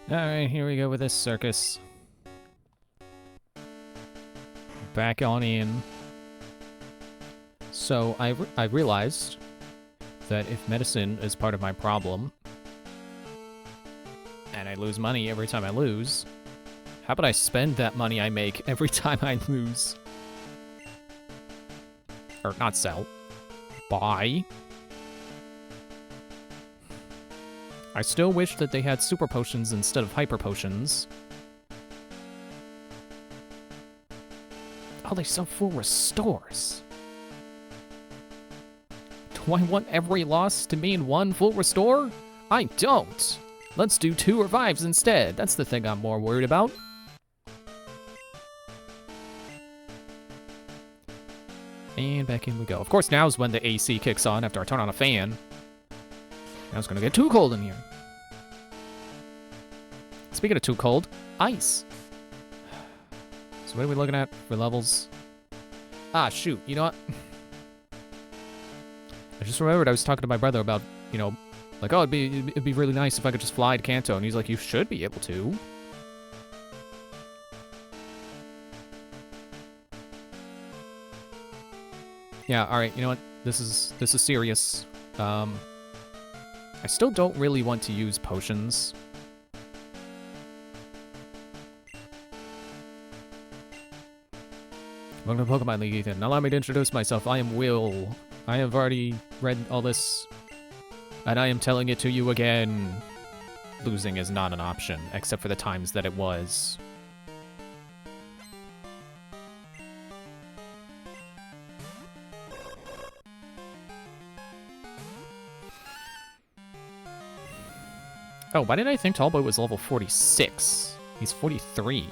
Alright, here we go with this circus. Back on in. So, I realized that if medicine is part of my problem, and I lose money every time I lose, how about I spend that money I make every time I lose? Or not sell. Buy. I still wish that they had super potions instead of hyper potions. Oh, they sell full restores. Do I want every loss to mean one full restore? I don't. Let's do 2 revives instead. That's the thing I'm more worried about. And back in we go. Of course, now's when the AC kicks on after I turn on a fan. Now it's gonna get too cold in here. Speaking of too cold, ice. So what are we looking at for levels? Ah, shoot. You know what? I just remembered I was talking to my brother about, you know, like, oh, it'd be really nice if I could just fly to Kanto. And he's like, you should be able to. Yeah, alright, you know what? This is serious. I still don't really want to use potions. Welcome to Pokemon League, Ethan. Allow me to introduce myself. I am Will. I have already read all this, and I am telling it to you again. Losing is not an option, except for the times that it was. Oh, why did I think Tallboy was level 46? He's 43.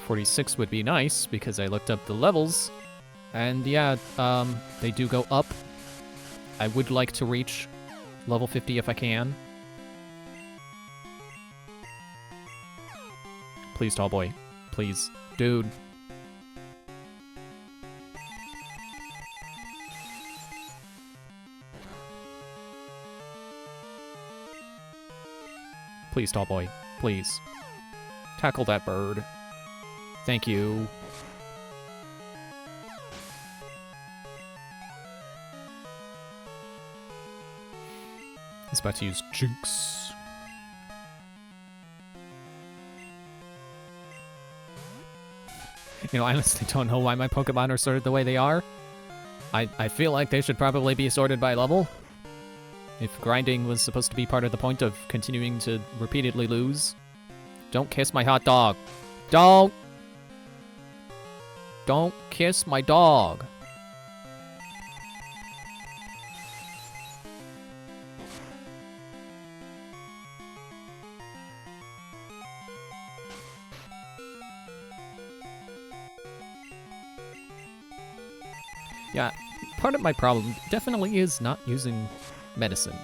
.46 would be nice, because I looked up the levels, and yeah, they do go up. I would like to reach level 50 if I can. Please, Tallboy. Please. Dude. Please, Tallboy. Please. Tackle that bird. Thank you. He's about to use Jukes. You know, I honestly don't know why my Pokemon are sorted the way they are. I feel like they should probably be sorted by level. If grinding was supposed to be part of the point of continuing to repeatedly lose. Don't kiss my hot dog. Don't kiss my dog. Yeah, part of my problem definitely is not using medicine.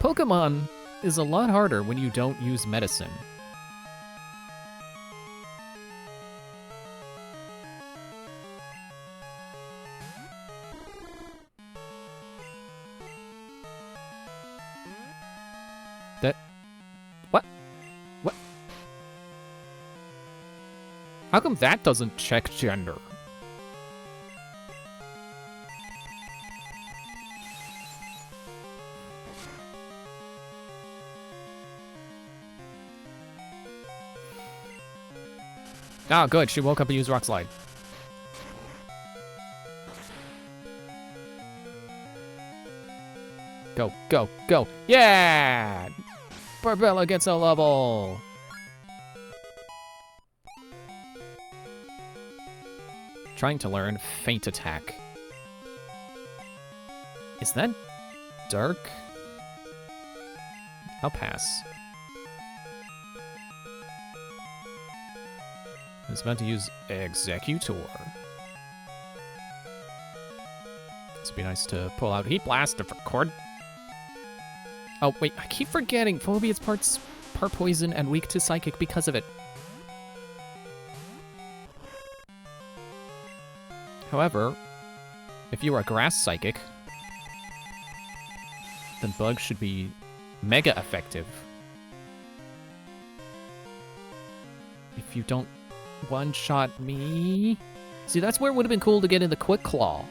Pokemon is a lot harder when you don't use medicine. What? How come that doesn't check gender? Oh, good. She woke up and used Rock Slide. Go, go, go. Yeah! Barbella gets a level. Trying to learn Feint Attack. Is that dark? I'll pass. I was about to use Executor. This would be nice to pull out Heat Blast to record. Oh, wait, I keep forgetting. Phobia's part poison and weak to Psychic because of it. However, if you are Grass Psychic, then Bug should be mega effective. If you don't one-shot me... See, that's where it would have been cool to get in the Quick Claw.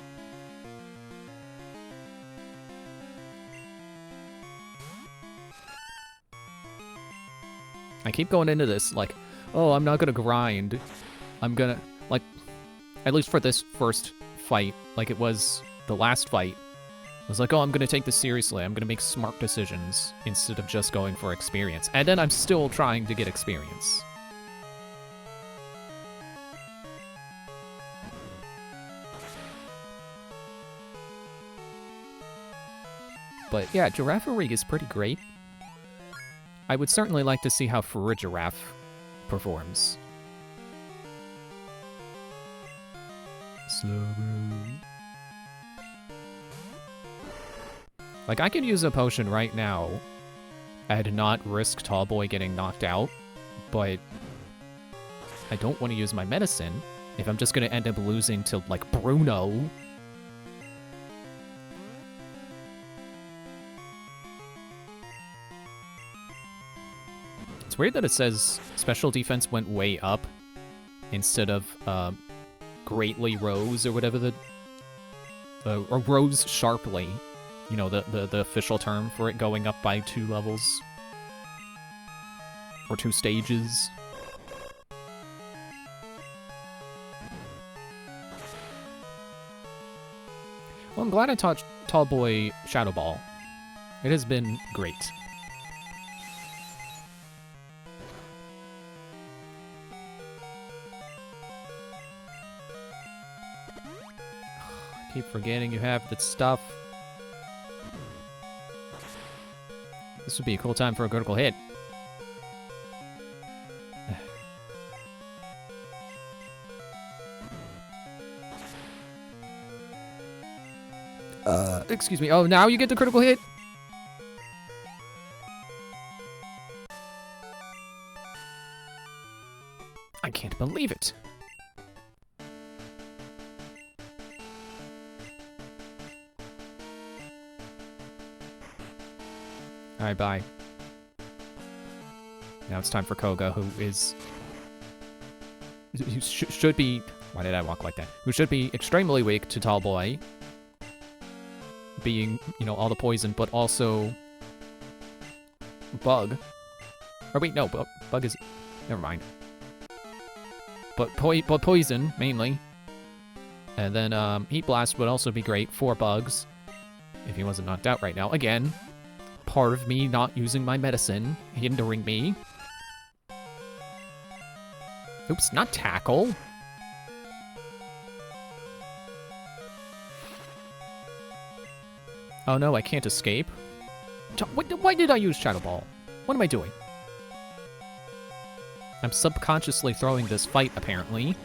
I keep going into this like, oh, I'm not gonna grind. I'm gonna, like, at least for this first fight, like it was the last fight, I was like, oh, I'm gonna take this seriously. I'm gonna make smart decisions instead of just going for experience. And then I'm still trying to get experience. But yeah, Giraffarigue is pretty great. I would certainly like to see how Farigiraffe performs. Like, I could use a potion right now and not risk Tallboy getting knocked out, but I don't want to use my medicine if I'm just going to end up losing to, like, Bruno. It's weird that it says special defense went way up instead of greatly rose or whatever the... or rose sharply. You know, the official term for it going up by 2 levels. Or 2 stages. Well, I'm glad I taught Tallboy Shadow Ball. It has been great. I keep forgetting you have that stuff. This would be a cool time for a critical hit. Excuse me. Oh, now you get the critical hit? I can't believe it. Alright, bye. Now it's time for Koga, who is... who should be... Why did I walk like that? Who should be extremely weak to Tallboy. Being, you know, all the poison, but also... Bug. Or wait, no, Bug is... Never mind. But poison, mainly. And then, Heat Blast would also be great for Bugs. If he wasn't knocked out right now. Again, part of me not using my medicine, hindering me. Oops, not Tackle. Oh no, I can't escape. Why did I use Shadow Ball? What am I doing? I'm subconsciously throwing this fight, apparently.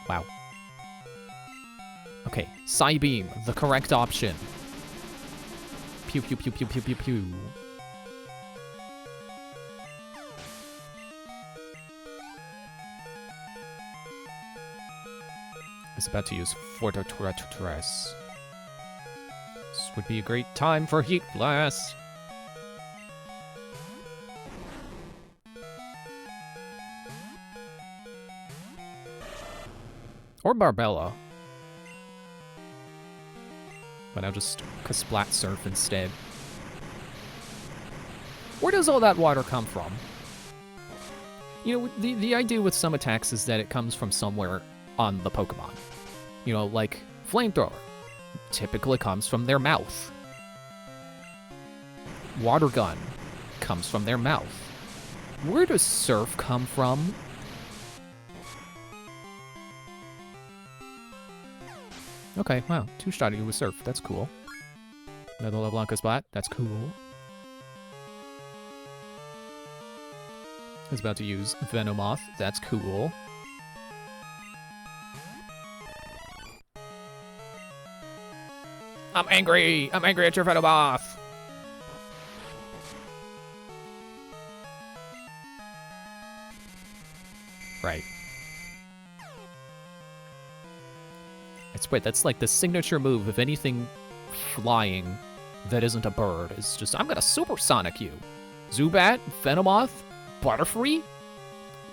Wow. Okay, Psybeam, the correct option. Pew pew pew pew pew pew pew. I was about to use Fortitutress. This would be a great time for Heat Blast. Or Barbella. But I'll just Splat Surf instead. Where does all that water come from? You know, the idea with some attacks is that it comes from somewhere on the Pokemon. You know, like Flamethrower typically comes from their mouth. Water Gun comes from their mouth. Where does Surf come from? Okay, wow, 2-shot you with Surf, that's cool. Another LeBlanca spot, that's cool. I was about to use Venomoth, that's cool. I'm angry at your Venomoth! Right. I swear, that's like the signature move of anything flying that isn't a bird. It's just, I'm gonna supersonic you. Zubat, Venomoth, Butterfree?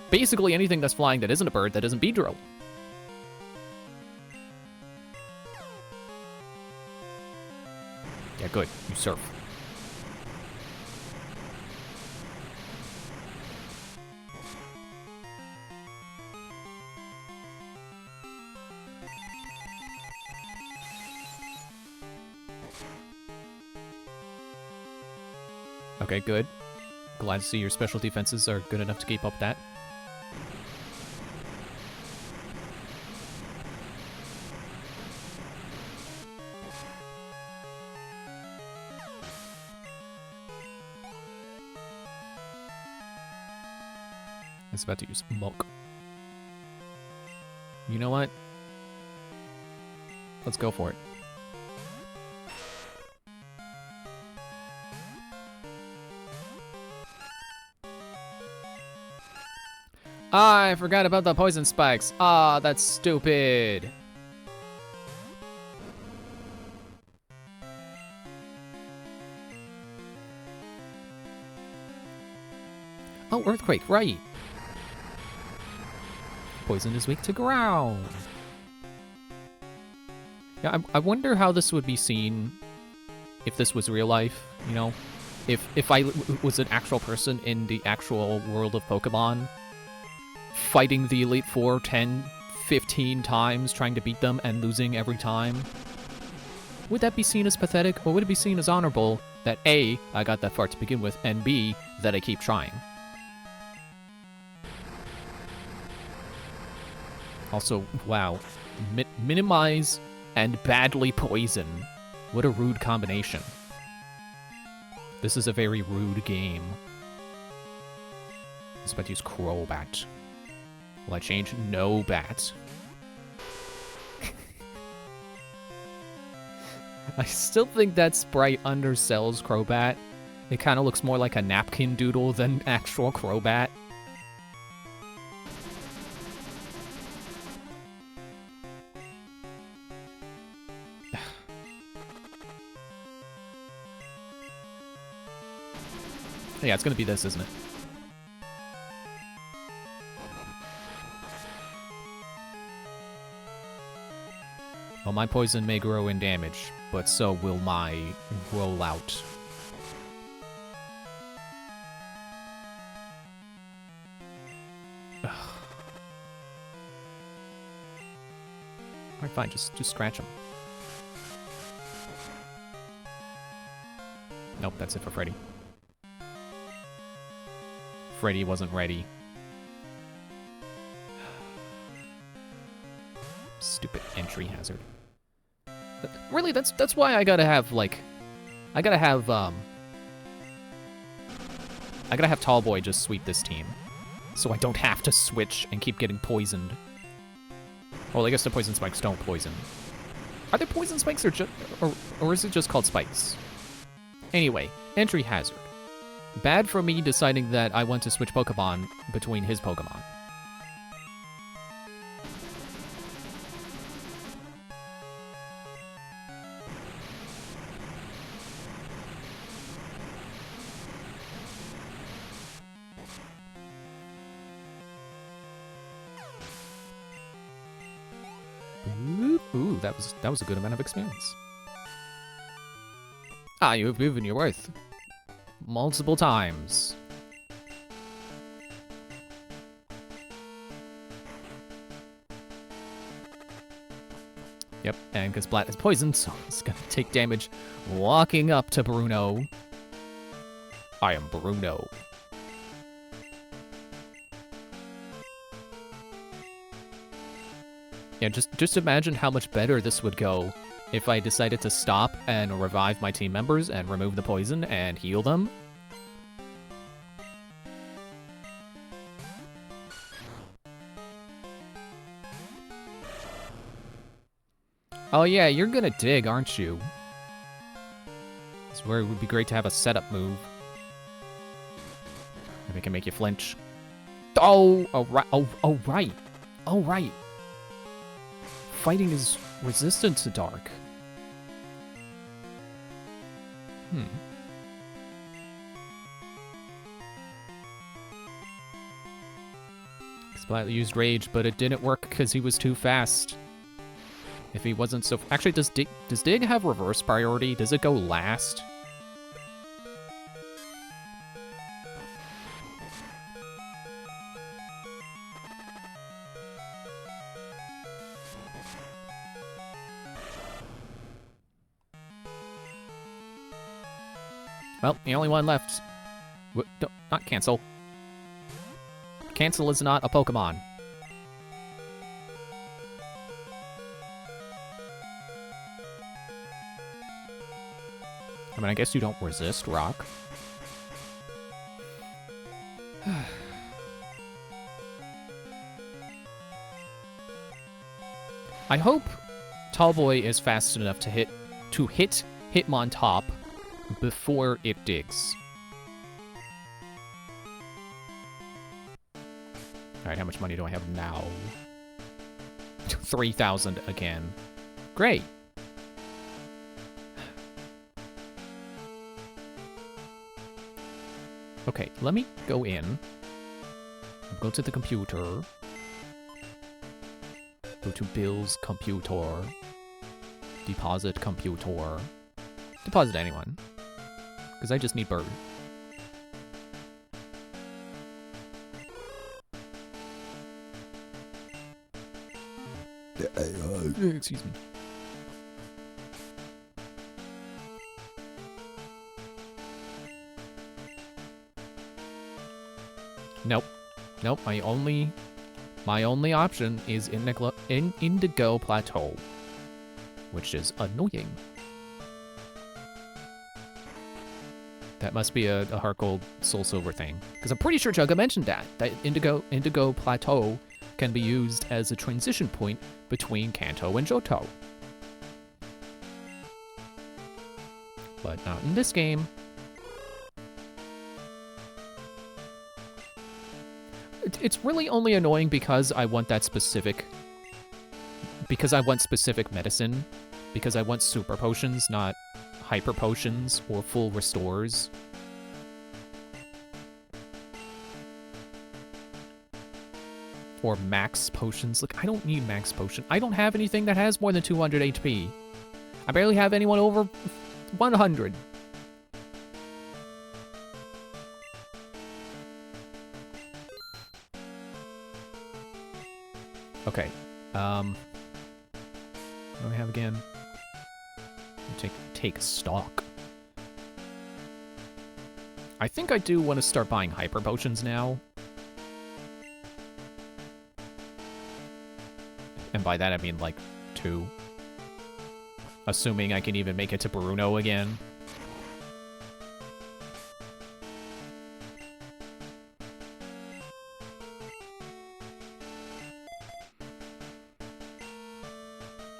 Basically anything that's flying that isn't a bird, that isn't Beedrill. Yeah, good. You surf. Okay, good. Glad to see your special defenses are good enough to keep up with that. I was about to use Muck. You know what? Let's go for it. I forgot about the poison spikes. Ah, that's stupid. Oh, Earthquake, right. Poison is weak to ground. Yeah, I wonder how this would be seen if this was real life, you know? If I was an actual person in the actual world of Pokemon, fighting the Elite Four 10, 15 times, trying to beat them and losing every time. Would that be seen as pathetic, or would it be seen as honorable that A, I got that far to begin with, and B, that I keep trying? Also, wow, minimize and badly poison. What a rude combination. This is a very rude game. I was about to use Crobat. Will I change? No bat. I still think that sprite undersells Crobat. It kind of looks more like a napkin doodle than actual Crobat. Yeah, it's gonna be this, isn't it? Well, my poison may grow in damage, but so will my rollout. Alright, fine, just scratch him. Nope, that's it for Freddy. Freddy wasn't ready. Stupid entry hazard. Really, that's why I gotta have, like... I gotta have Tallboy just sweep this team. So I don't have to switch and keep getting poisoned. Well, I guess the poison spikes don't poison. Are there poison spikes or is it just called spikes? Anyway, entry hazard. Bad for me deciding that I want to switch Pokemon between his Pokemon. Ooh, that was a good amount of experience. Ah, you have proven your worth. Multiple times. Yep, and because Splat is poisoned, so it's gonna take damage walking up to Bruno. I am Bruno. Yeah, just imagine how much better this would go if I decided to stop and revive my team members and remove the poison and heal them. Oh yeah, you're gonna dig, aren't you? It's where it would be great to have a setup move. Maybe it can make you flinch. Oh, right. Oh, right. fighting is resistant to dark. Splat used rage, but it didn't work because he was too fast. If he wasn't so... Actually, does Dig have reverse priority? Does it go last? Well, the only one left. Not cancel. Cancel is not a Pokemon. I mean, I guess you don't resist rock. I hope Tallboy is fast enough to hit Hitmontop before it digs. Alright, how much money do I have now? 3,000 again. Great. Okay, let me go in. Go to the computer. Go to Bill's computer. Deposit computer. Deposit anyone. Because I just need Bird. Excuse me. Nope. Nope, my only option is Indigo Plateau, which is annoying. That must be a Heart Gold Soul Silver thing, because I'm pretty sure Chugga mentioned that Indigo Plateau can be used as a transition point between Kanto and Johto. But not in this game. It's really only annoying because I want that specific... Because I want specific medicine. Because I want super potions, not hyper potions or full restores. Or max potions. Look, I don't need max potion. I don't have anything that has more than 200 HP. I barely have anyone over 100. Okay. What do I have again? Take stock. I think I do want to start buying hyper potions now. And by that I mean like 2. Assuming I can even make it to Bruno again.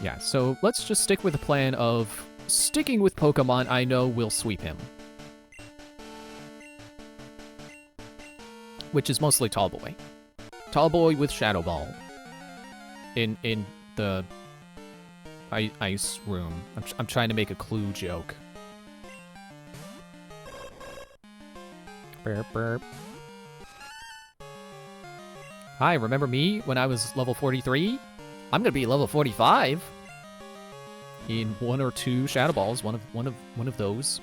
Yeah, so let's just stick with the plan of sticking with Pokemon I know will sweep him. Which is mostly Tallboy. Tallboy with Shadow Ball. In the ice room. I'm trying to make a clue joke. Burp, burp. Hi, remember me when I was level 43? I'm gonna be level 45 in 1 or 2 Shadow Balls. One of those.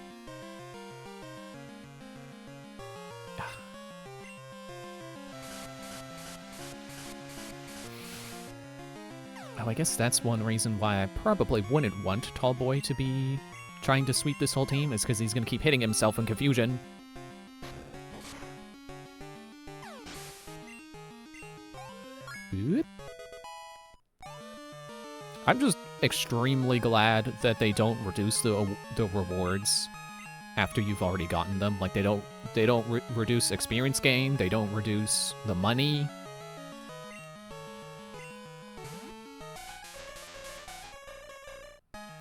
Oh, I guess that's one reason why I probably wouldn't want Tallboy to be trying to sweep this whole team, is because he's gonna keep hitting himself in confusion. Boop. I'm just extremely glad that they don't reduce the rewards after you've already gotten them. Like, they don't reduce experience gain, they don't reduce the money.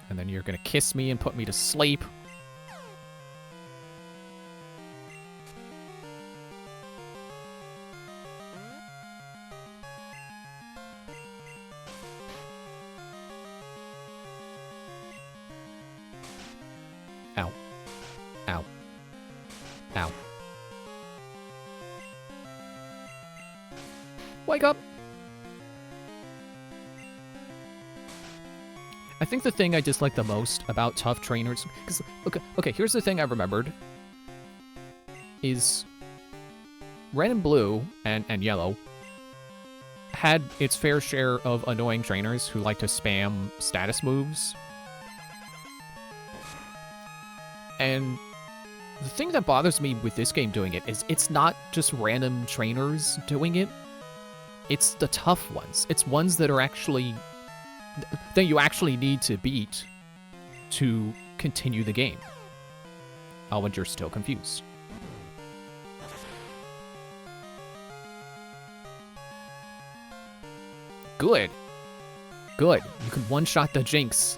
And then you're gonna kiss me and put me to sleep. Ow. Wake up! I think the thing I dislike the most about tough trainers, because okay, here's the thing I remembered, is Red and Blue and Yellow had its fair share of annoying trainers who like to spam status moves. And the thing that bothers me with this game doing it is it's not just random trainers doing it, it's the tough ones. It's ones that are actually that you actually need to beat to continue the game. Oh, and you're still confused. Good. Good. You can one-shot the Jinx.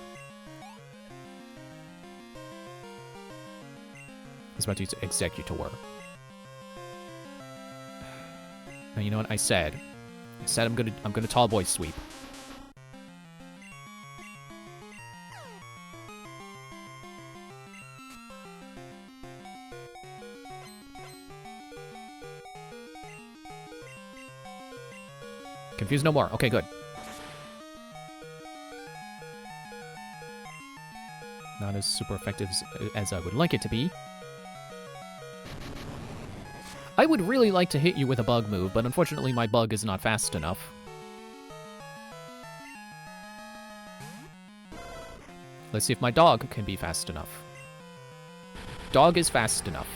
I was about to use Executor. Now, you know what I said? I'm gonna tall boy sweep. Confused no more. Okay, good. Not as super effective as I would like it to be. I would really like to hit you with a bug move, but unfortunately my bug is not fast enough. Let's see if my dog can be fast enough. Dog is fast enough.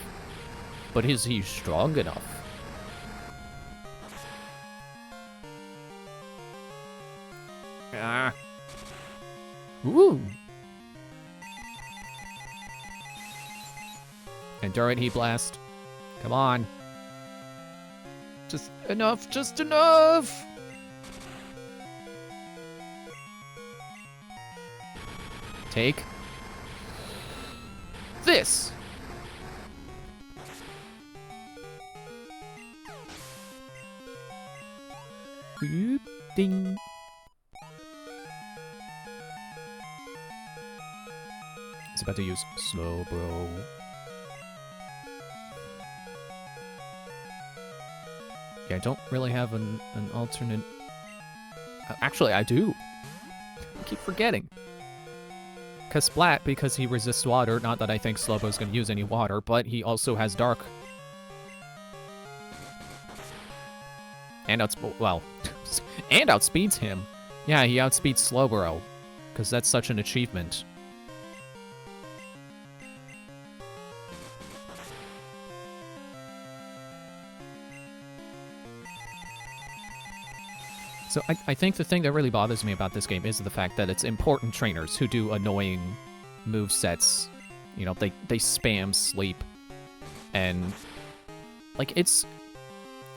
But is he strong enough? Ah. Woo! Endurance Heat Blast. Come on. Just enough, just enough! Take this! Ding. It's about to use slow, bro. Yeah, I don't really have an alternate... Actually, I do. I keep forgetting. Because Splat, because he resists water, not that I think Slowbro's going to use any water, but he also has Dark. And well, and outspeeds him. Yeah, he outspeeds Slowbro, because that's such an achievement. So I think the thing that really bothers me about this game is the fact that it's important trainers who do annoying movesets. You know, they spam sleep. And, like, it's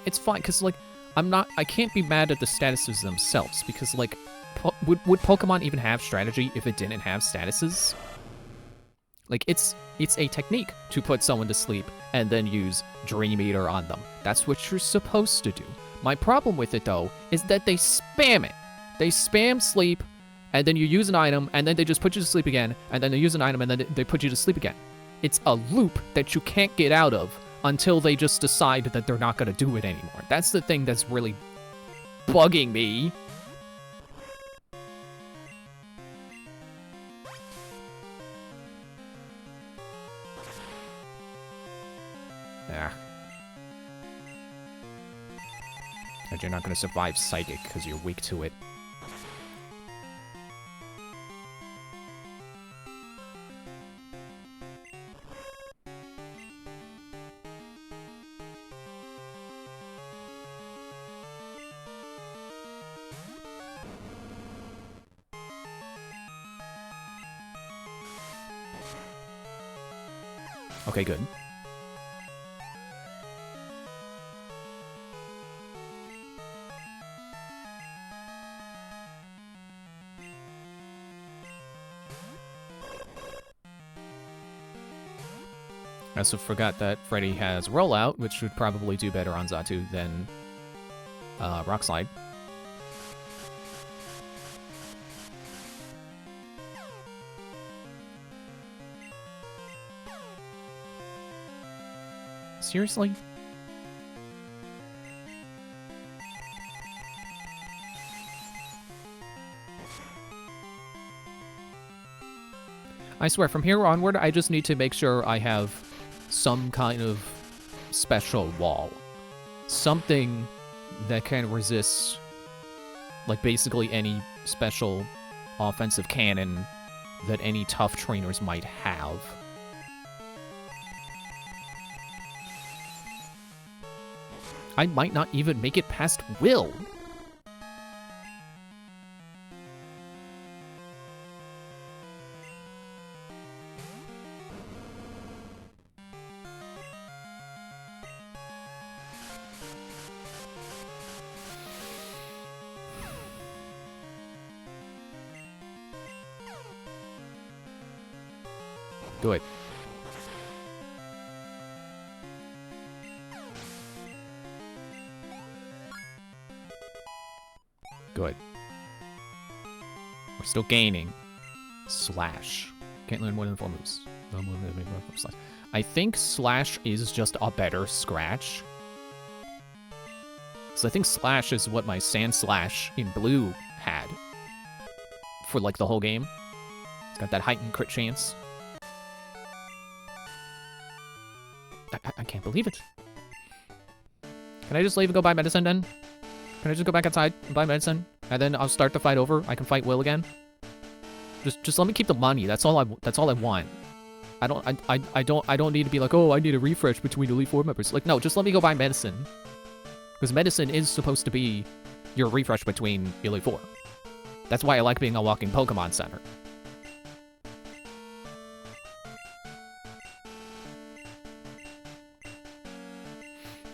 fine, because, like, I can't be mad at the statuses themselves, because, like, would Pokemon even have strategy if it didn't have statuses? Like, it's a technique to put someone to sleep and then use Dream Eater on them. That's what you're supposed to do. My problem with it, though, is that they spam it. They spam sleep, and then you use an item, and then they just put you to sleep again, and then they use an item, and then they put you to sleep again. It's a loop that you can't get out of until they just decide that they're not going to do it anymore. That's the thing that's really bugging me. Ah. And you're not going to survive Psychic because you're weak to it. Okay, good. I also forgot that Freddy has Rollout, which would probably do better on Xatu than Rock Slide. Seriously? I swear, from here onward, I just need to make sure I have some kind of special wall. Something that can resist, like, basically any special offensive cannon that any tough trainers might have. I might not even make it past Will. Good. Good. We're still gaining. Slash. Can't learn more than 4 moves. No more than 4 slash. I think Slash is just a better Scratch. So I think Slash is what my Sand Slash in blue had. For, like, the whole game. It's got that heightened crit chance. I can't believe it. Can I just leave and go buy medicine then? Can I just go back outside and buy medicine? And then I'll start the fight over. I can fight Will again. Just let me keep the money. That's all I want. I don't need to be like, oh, I need a refresh between Elite Four members. Like, no, just let me go buy medicine. Because medicine is supposed to be your refresh between Elite Four. That's why I like being a walking Pokemon Center.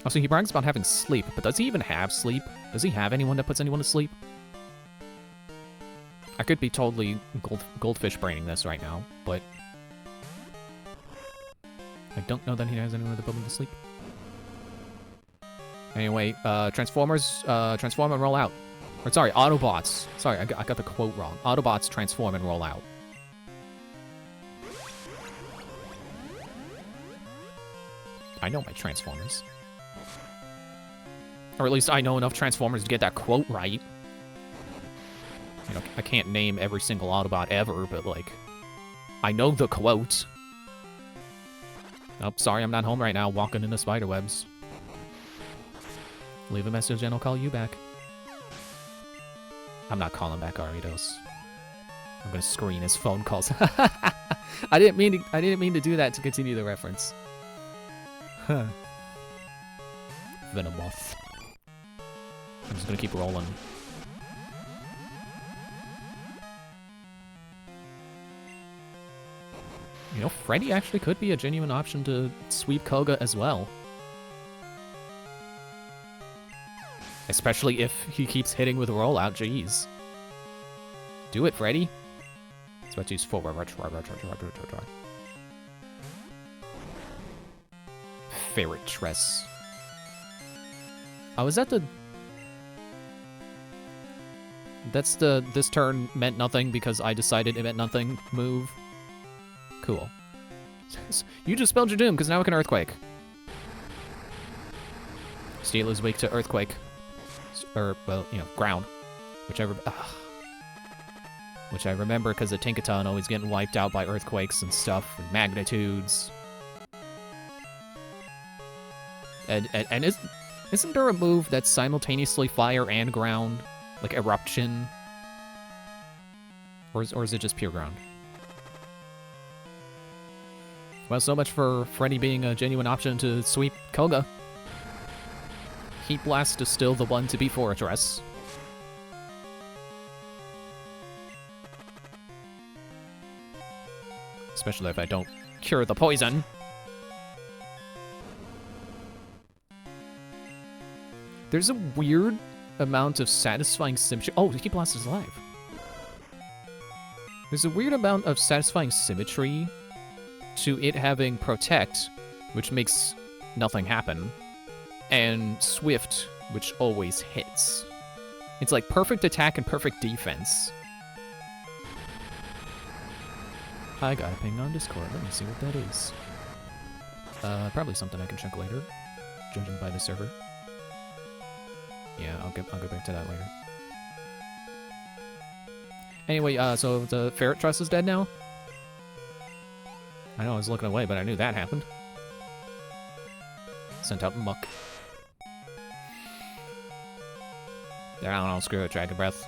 Also, he brags about having sleep, but does he even have sleep? Does he have anyone that puts anyone to sleep? I could be totally goldfish braining this right now, but I don't know that he has anyone to put him to sleep. Anyway, Transformers, transform and roll out. Or sorry, Autobots. Sorry, I got the quote wrong. Autobots transform and roll out. I know my Transformers. Or at least I know enough Transformers to get that quote right. You know, I can't name every single Autobot ever, but, like, I know the quote. Oh, sorry, I'm not home right now, walking in the spiderwebs. Leave a message and I'll call you back. I'm not calling back Aridos. I'm gonna screen his phone calls. I didn't mean to do that to continue the reference. Huh. Venomoth. I'm just gonna keep rolling. You know, Freddy actually could be a genuine option to sweep Koga as well. Especially if he keeps hitting with rollout, jeez. Do it, Freddy. It's about to use full Ferret Tress. Oh, is that the... That's the this turn meant nothing because I decided it meant nothing move? Cool. You just spelled your doom because now it can Earthquake. Steel is weak to Earthquake. Or, well, you know, ground. Whichever... Which I remember because the Tinkaton always getting wiped out by earthquakes and stuff, and magnitudes. And isn't there a move that's simultaneously fire and ground? Like Eruption? Or is it just pure ground? Well, so much for Freddy being a genuine option to sweep Koga. Heat Blast is still the one to beat Fortress. Especially if I don't cure the poison. There's a weird amount of satisfying symmetry. Oh, Heat Blast is alive. There's a weird amount of satisfying symmetry to it having Protect, which makes nothing happen, and Swift, which always hits. It's like perfect attack and perfect defense. I got a ping on Discord. Let me see what that is. Probably something I can check later, judging by the server. Yeah, I'll go back to that later. Anyway, so the ferret truss is dead now? I know I was looking away, but I knew that happened. Sent out muck. I don't know, screw it, Dragon Breath.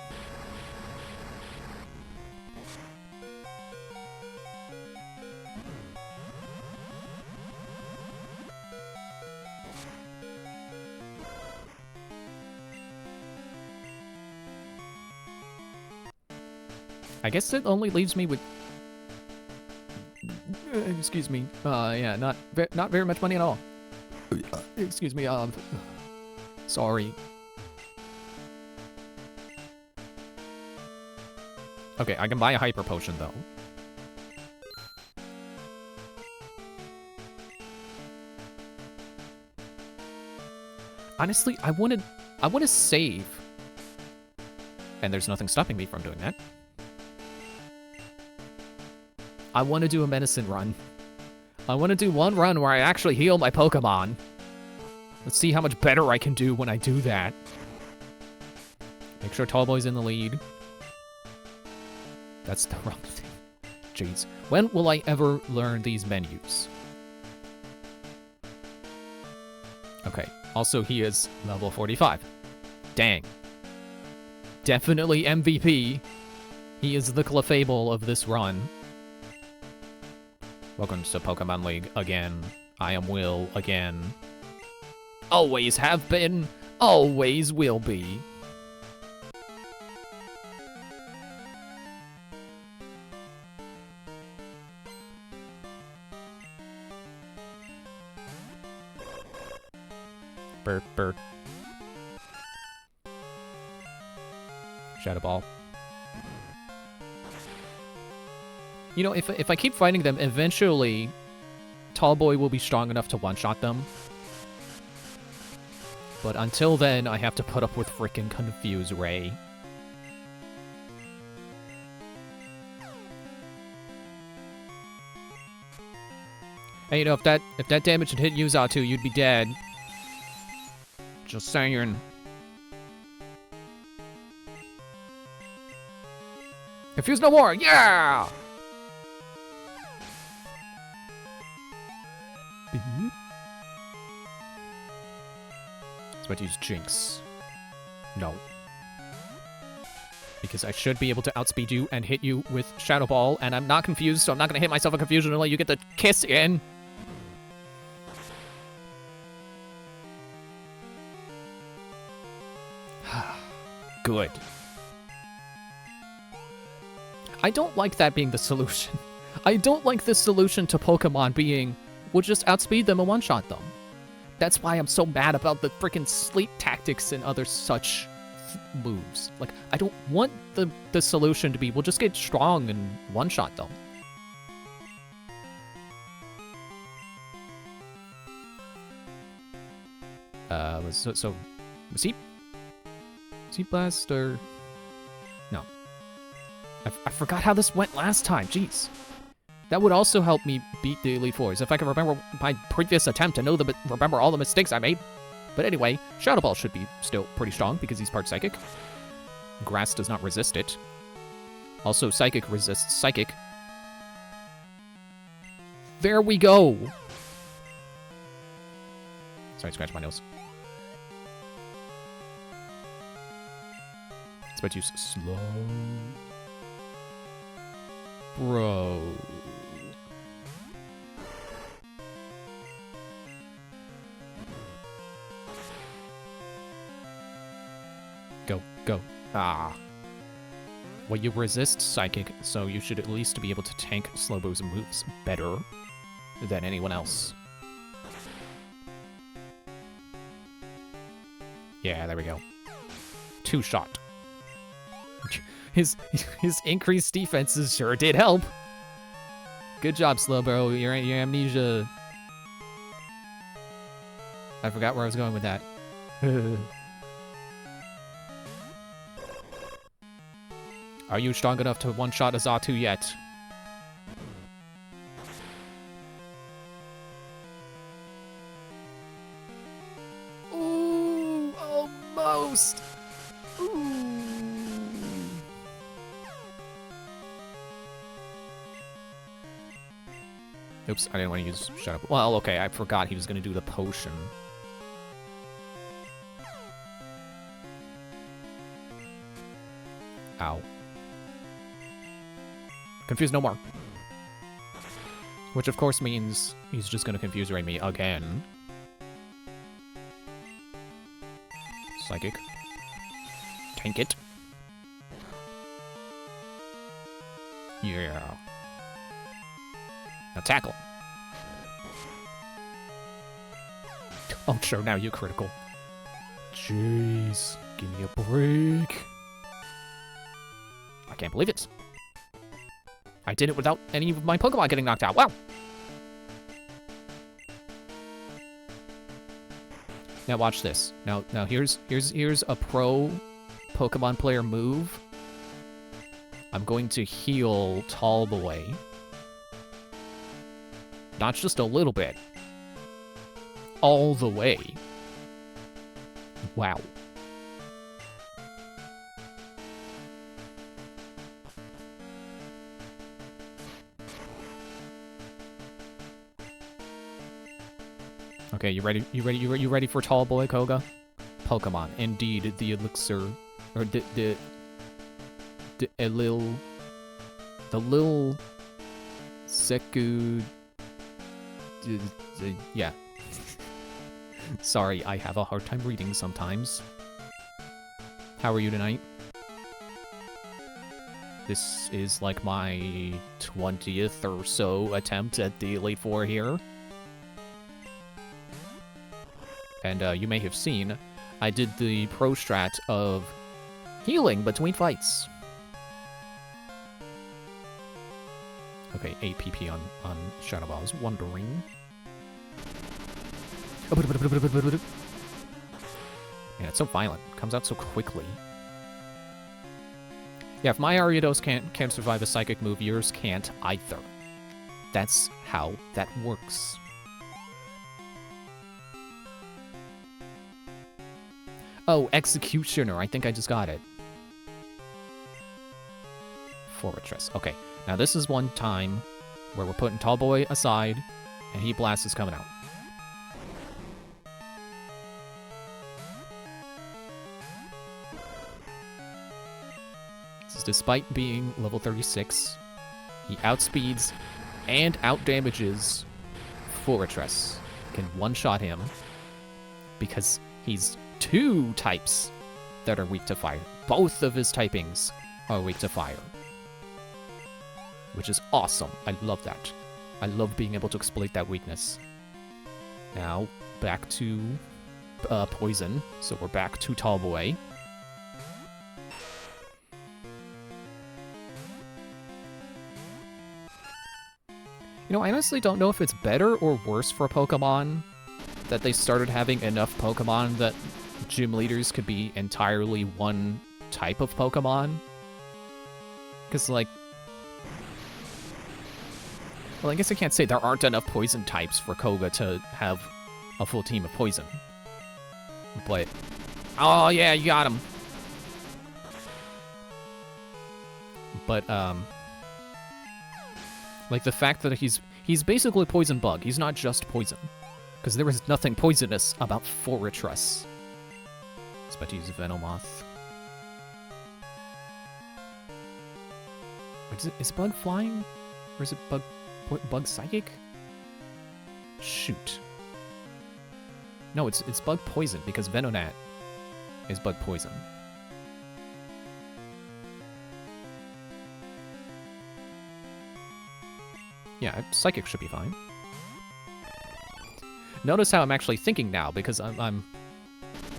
I guess it only leaves me with... excuse me. Yeah, not very much money at all. Excuse me, sorry. Okay, I can buy a hyper potion, though. Honestly, I want to save. And there's nothing stopping me from doing that. I want to do a medicine run. I want to do one run where I actually heal my Pokemon. Let's see how much better I can do when I do that. Make sure Tallboy's in the lead. That's the wrong thing. Jeez. When will I ever learn these menus? Okay. Also, he is level 45. Dang. Definitely MVP. He is the Clefable of this run. Welcome to Pokemon League again. I am Will again. Always have been, always will be. Burp, burp. Shadow Ball. You know, if I keep fighting them, eventually Tallboy will be strong enough to one-shot them. But until then, I have to put up with frickin' Confuse Ray. Hey, you know, if that damage had hit you, Xatu, you'd be dead. Just saying. Confuse no more! Yeah! Let's use Jinx. No. Because I should be able to outspeed you and hit you with Shadow Ball, and I'm not confused, so I'm not gonna hit myself in confusion and let you get the kiss in. Good. I don't like that being the solution. I don't like the solution to Pokemon being, we'll just outspeed them and one-shot them. That's why I'm so mad about the freaking sleep tactics and other such moves. Like, I don't want the solution to be, we'll just get strong and one-shot them. So was he Blast or... No. I forgot how this went last time, jeez. That would also help me beat the Elite Fours, if I can remember my previous attempt to remember all the mistakes I made. But anyway, Shadow Ball should be still pretty strong because he's part Psychic. Grass does not resist it. Also, Psychic resists Psychic. There we go! Sorry, scratch my nose. Let's about to use slow. Bro. Go. Ah. Well, you resist Psychic, so you should at least be able to tank Slowpo's moves better than anyone else. Yeah, there we go. Two-shot. His increased defenses sure did help. Good job, Slowbro. Your amnesia... I forgot where I was going with that. Are you strong enough to one-shot a Xatu yet? Oops, I didn't want to use shut up. Well, okay, I forgot he was going to do the potion. Ow. Confuse no more. Which of course means he's just going to confuse me again. Psychic. Tank it. Yeah. Now tackle. Oh, sure, now you're critical. Jeez, give me a break. I can't believe it. I did it without any of my Pokemon getting knocked out. Wow. Now watch this. Now here's a pro Pokemon player move. I'm going to heal Tall Boy. Not just a little bit. All the way. Wow. Okay, you ready? You ready for Tall Boy, Koga? Pokemon, indeed, the elixir, or the lil Seku, yeah. Sorry, I have a hard time reading sometimes. How are you tonight? This is like my 20th or so attempt at the Elite Four here. And you may have seen, I did the pro strat of healing between fights. Okay, APP on Shadow Ball. I was wondering. Yeah, it's so violent. It comes out so quickly. Yeah, if my Ariados can't survive a psychic move, yours can't either. That's how that works. Oh, Executioner. I think I just got it. Fortress. Okay, now this is one time where we're putting Tall Boy aside, and Heat Blast is coming out. This is despite being level 36, he outspeeds and outdamages Fortress. Can one-shot him because he's two types that are weak to fire. Both of his typings are weak to fire. Which is awesome. I love that. I love being able to exploit that weakness. Now, back to Poison. So we're back to Tall Boy. You know, I honestly don't know if it's better or worse for Pokemon that they started having enough Pokemon that gym leaders could be entirely one type of Pokemon. Because, like... Well, I guess I can't say there aren't enough poison types for Koga to have a full team of poison. But... Oh, yeah, you got him! But, like, the fact that he's basically Poison Bug. He's not just poison. Because there is nothing poisonous about Fortress. I was about to use Venomoth. Is it Bug Flying? Or is it Bug Psychic? Shoot. No, it's Bug Poison, because Venonat is Bug Poison. Yeah, Psychic should be fine. Notice how I'm actually thinking now, because I'm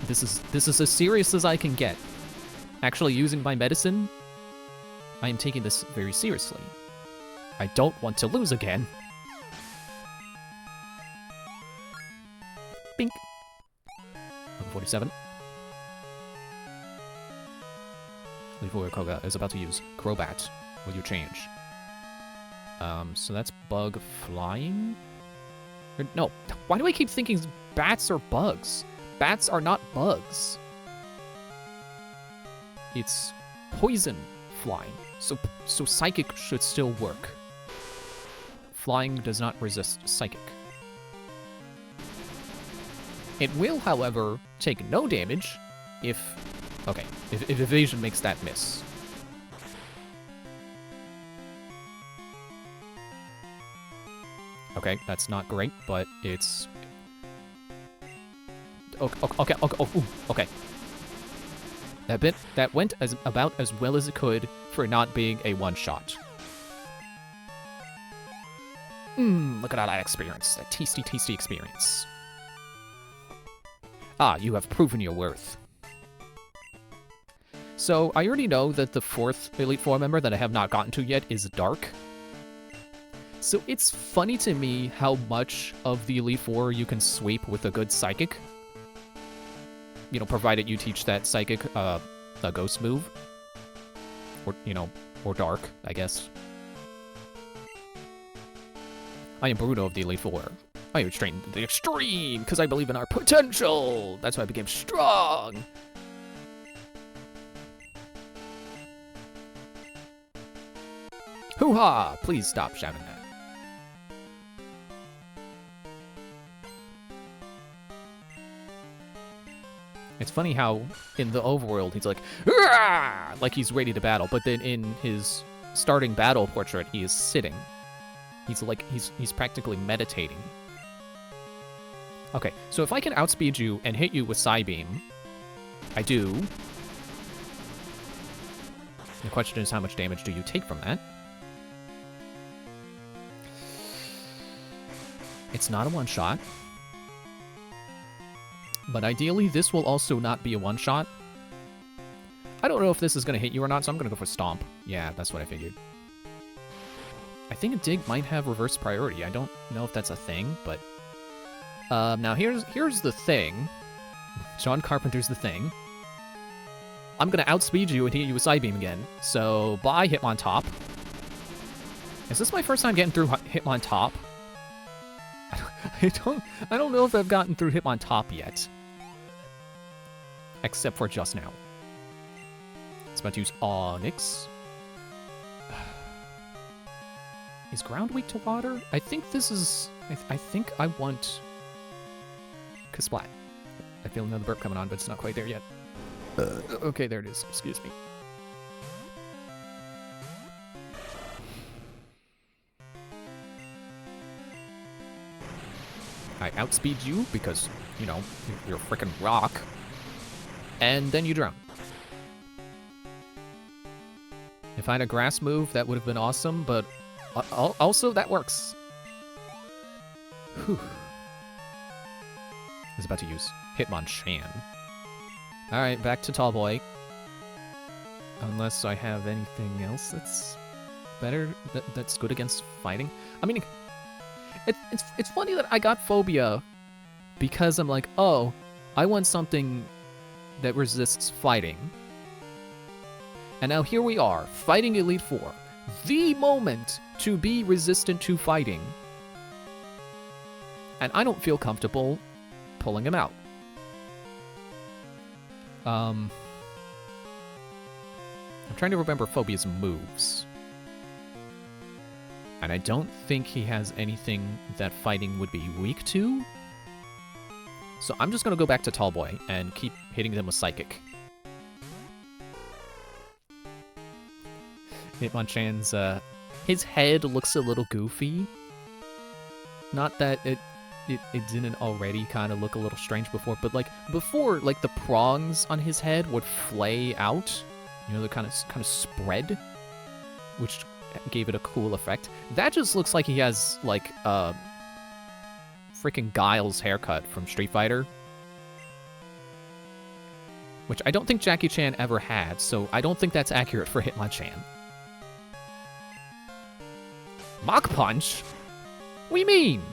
this is as serious as I can get. Actually using my medicine, I am taking this very seriously. I don't want to lose again. Bink. Level 47. Before Koga is about to use Crobat with your change. So that's Bug Flying? Or, no, why do I keep thinking bats are bugs? Bats are not bugs. It's Poison Flying. So Psychic should still work. flying does not resist psychic. It will, however, take no damage if... Okay, if evasion makes that miss. Okay, that's not great, but it's... Okay, okay. That went about as well as it could for not being a one-shot. Look at all that experience. That tasty, tasty experience. Ah, you have proven your worth. So, I already know that the 4th Elite Four member that I have not gotten to yet is Dark. So it's funny to me how much of the Elite Four you can sweep with a good Psychic. You know, provided you teach that Psychic a Ghost move. Or, you know, or Dark, I guess. I am Bruno of the Elite Four. I am trained to the extreme, because I believe in our potential! That's why I became strong! Hoo-ha! Please stop shouting that. It's funny how, in the overworld, he's like, "Argh!" Like he's ready to battle, but then in his starting battle portrait, he is sitting. He's like, he's practically meditating. Okay, so if I can outspeed you and hit you with Psybeam, I do. The question is, how much damage do you take from that? It's not a one-shot. But ideally, this will also not be a one-shot. I don't know if this is going to hit you or not, so I'm going to go for Stomp. Yeah, that's what I figured. I think Dig might have reverse priority. I don't know if that's a thing, but... now, here's the thing. John Carpenter's the thing. I'm going to outspeed you and hit you with Psybeam again. So, bye, Hitmontop. Is this my first time getting through Hitmontop? I don't know if I've gotten through Hitmontop yet. Except for just now. It's about to use Onyx. Is ground weak to water? I think this is... I think I want... Kasplat. I feel another burp coming on, but it's not quite there yet. Okay, there it is. Excuse me. I outspeed you because, you know, you're a frickin' rock. And then you drown. If I had a grass move, that would have been awesome, but also that works. Whew. I was about to use Hitmonchan. Alright, back to Tallboy. Unless I have anything else that's better, that's good against fighting. I mean, it's funny that I got Phobia because I'm like, oh, I want something that resists fighting. And now here we are, fighting Elite Four. The moment to be resistant to fighting. And I don't feel comfortable pulling him out. I'm trying to remember Phobia's moves. And I don't think he has anything that fighting would be weak to. So I'm just going to go back to Tallboy and keep hitting them with Psychic. Hitmonchan's, his head looks a little goofy. Not that it didn't already kind of look a little strange before, but like before, like the prongs on his head would flay out. You know, they're kind of spread, which gave it a cool effect. That just looks like he has like freaking Guile's haircut from Street Fighter, which I don't think Jackie Chan ever had, so I don't think that's accurate for Hitmonchan. Mach Punch? What do you mean?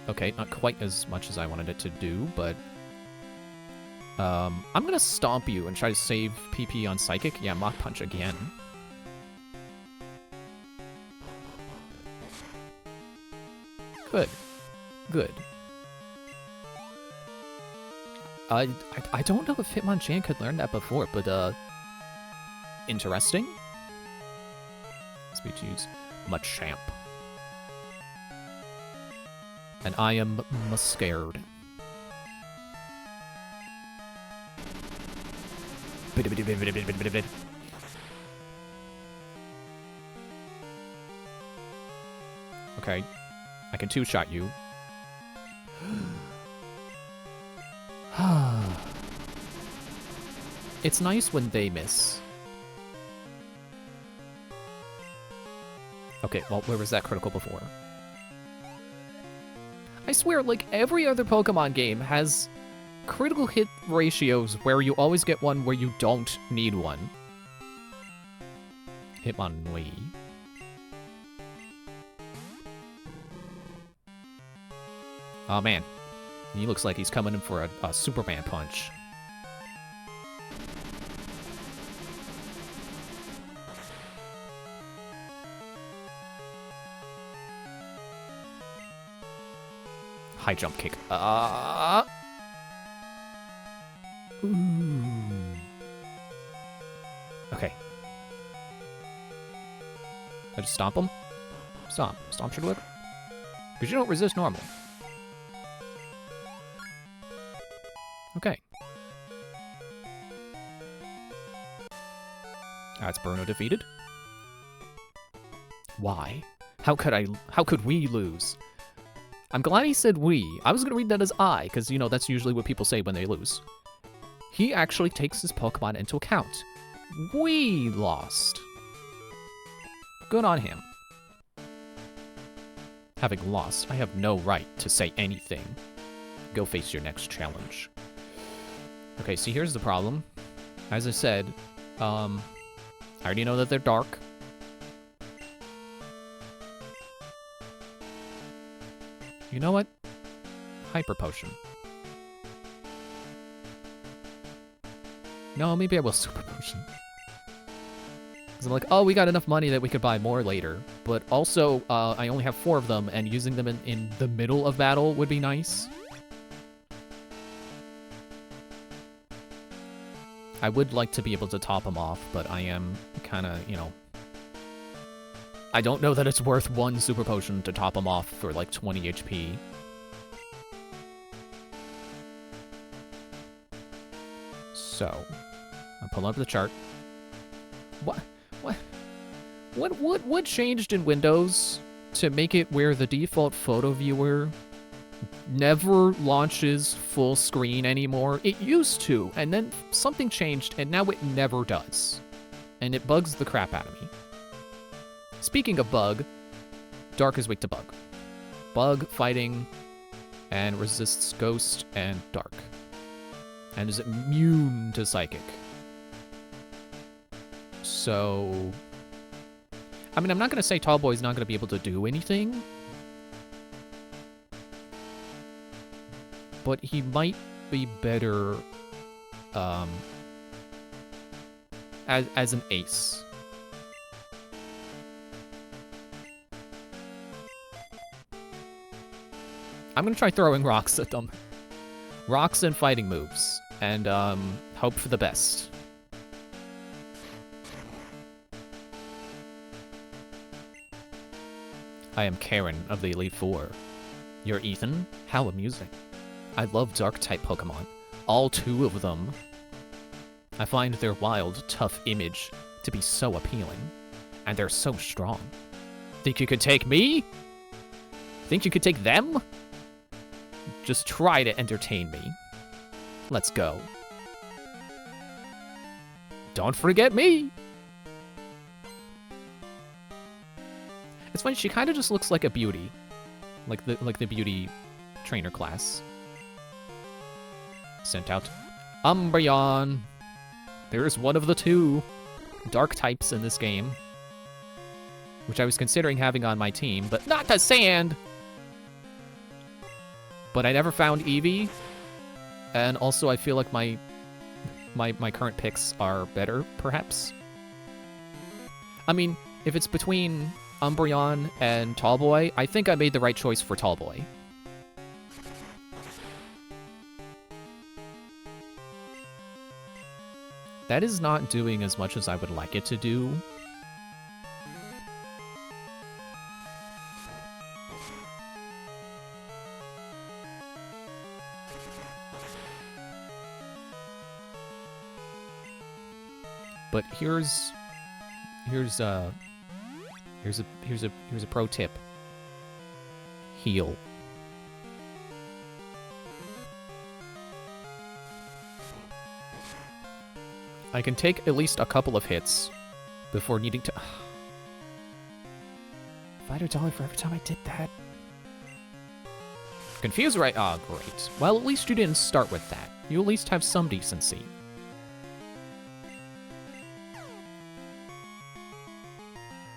Okay, not quite as much as I wanted it to do, but... I'm gonna stomp you and try to save PP on Psychic. Yeah, Mach Punch again. Good. Good. I don't know if Hitmonchan could learn that before, but, interesting. Species, Machamp. And I am scared. Okay, I can two-shot you. It's nice when they miss. Okay, well, where was that critical before? I swear, like, every other Pokemon game has critical hit ratios where you always get one where you don't need one. Hitmonlee. Oh man, he looks like he's coming in for a Superman punch. High jump kick. Ooh. Okay. I just stomp him? Stomp. Stomp should work. Because you don't resist normal. Okay. That's Bruno defeated. Why? How could we lose? I'm glad he said we. I was gonna read that as I, because, you know, that's usually what people say when they lose. He actually takes his Pokemon into account. We lost. Good on him. Having lost, I have no right to say anything. Go face your next challenge. Okay, see, here's the problem. As I said, I already know that they're dark. You know what? Hyper Potion. No, maybe I will Super Potion. Because I'm like, oh, we got enough money that we could buy more later. But also, I only have 4 of them, and using them in the middle of battle would be nice. I would like to be able to top them off, but I am kind of, you know... I don't know that it's worth 1 Super Potion to top them off for, like, 20 HP. So, I'll pull up the chart. What changed in Windows to make it where the default photo viewer never launches full screen anymore? It used to, and then something changed, and now it never does. And it bugs the crap out of me. Speaking of bug, Dark is weak to bug. Bug, fighting, and resists ghost and dark. And is immune to psychic. So... I mean, I'm not going to say Tallboy's not going to be able to do anything. But he might be better as an ace. I'm going to try throwing rocks at them. Rocks and fighting moves. And hope for the best. I am Karen of the Elite Four. You're Ethan? How amusing. I love Dark-type Pokemon. All 2 of them. I find their wild, tough image to be so appealing. And they're so strong. Think you could take me? Think you could take them? Just try to entertain me. Let's go. Don't forget me! It's funny, she kind of just looks like a beauty. Like the beauty trainer class. Sent out Umbreon. There's one of the 2 dark types in this game. Which I was considering having on my team, but not the sand! But I never found Eevee. And also I feel like my current picks are better, perhaps. I mean, if it's between Umbreon and Tallboy, I think I made the right choice for Tallboy. That is not doing as much as I would like it to do. But here's a pro tip. Heal. I can take at least a couple of hits before needing to... $5 for every time I did that. Confused, right? Oh, great. Well, at least you didn't start with that. You at least have some decency.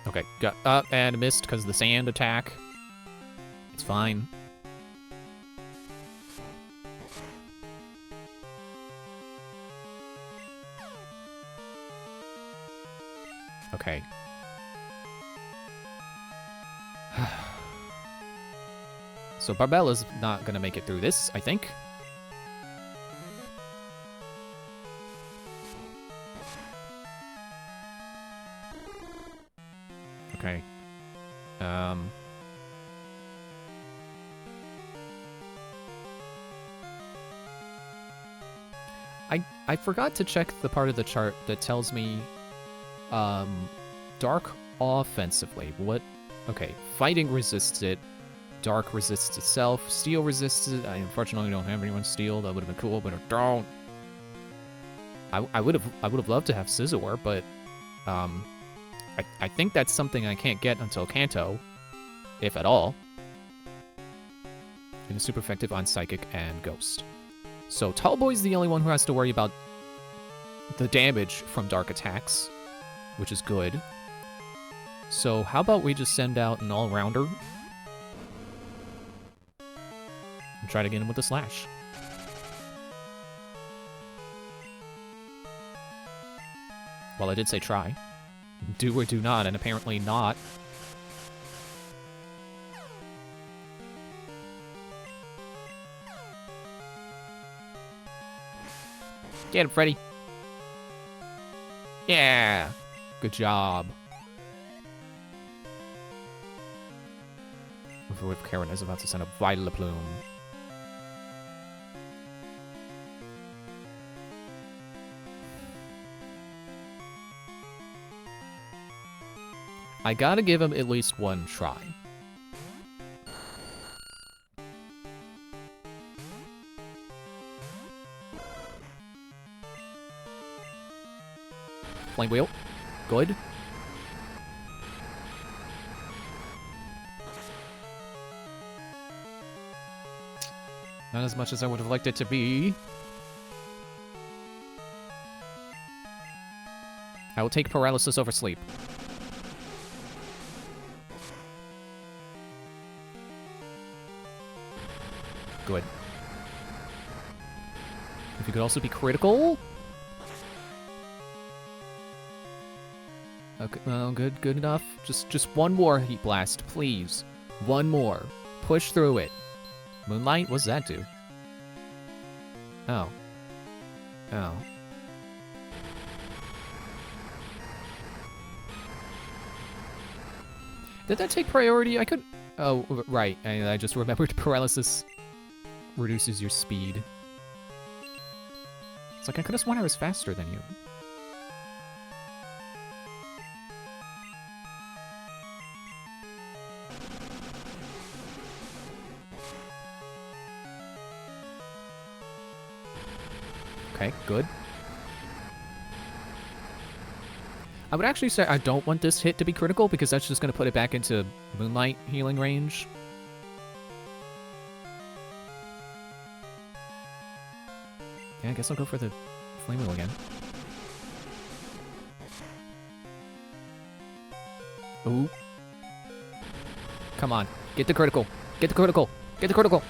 Okay, got up and missed because of the sand attack. It's fine. Okay. So Barbella's not gonna make it through this, I think. Okay. I forgot to check the part of the chart that tells me dark offensively. What? Okay, fighting resists it. Dark resists itself. Steel resists it. I unfortunately don't have anyone steel. That would have been cool, but I don't. I would have loved to have Scizor, but I think that's something I can't get until Kanto, if at all. And it's super effective on Psychic and Ghost. So Tallboy's the only one who has to worry about the damage from dark attacks, which is good. So how about we just send out an all-rounder and try to get him with a Slash. Well, I did say try. Do or do not, and apparently not. Get him, Freddy. Yeah. Good job. With Karen is about to send a Vileplume. I gotta give him at least one try. Flame Wheel. Good. Not as much as I would have liked it to be. I will take paralysis over sleep. Good. If you could also be critical. Okay, well, good enough. Just one more Heat Blast, please. One more. Push through it. Moonlight? What's that do? Oh. Oh. Did that take priority? I could... Oh, right. I just remembered paralysis reduces your speed. It's like I could have sworn I was faster than you. Okay, good. I would actually say I don't want this hit to be critical because that's just going to put it back into Moonlight healing range. Yeah, I guess I'll go for the Flame Wheel again. Ooh. Come on. Get the critical. Get the critical. Get the critical.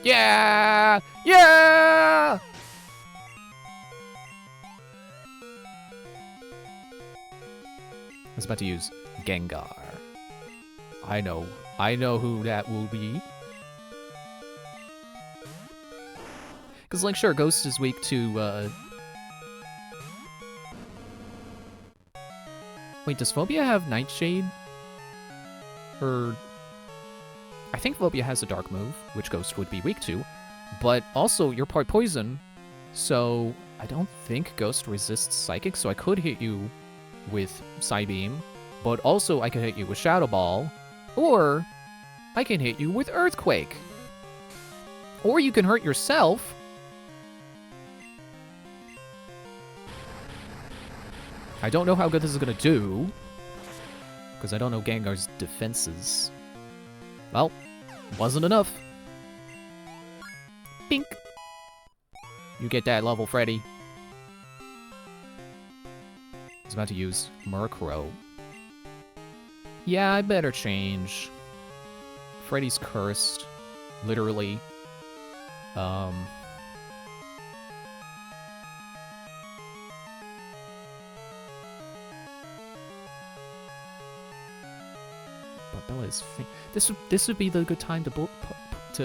Yeah! Yeah! I was about to use Gengar. I know who that will be. Because, like, sure, Ghost is weak to, Wait, does Phobia have Nightshade? Or... I think Phobia has a Dark move, which Ghost would be weak to. But also, you're part Poison, so I don't think Ghost resists Psychic, so I could hit you with Psybeam. But also, I could hit you with Shadow Ball. Or, I can hit you with Earthquake. Or you can hurt yourself. I don't know how good this is gonna do, because I don't know Gengar's defenses. Well, wasn't enough. Bink. You get that level, Freddy. He's about to use Murkrow. Yeah, I better change. Freddy's cursed. Literally. Barbella is this would be the good time to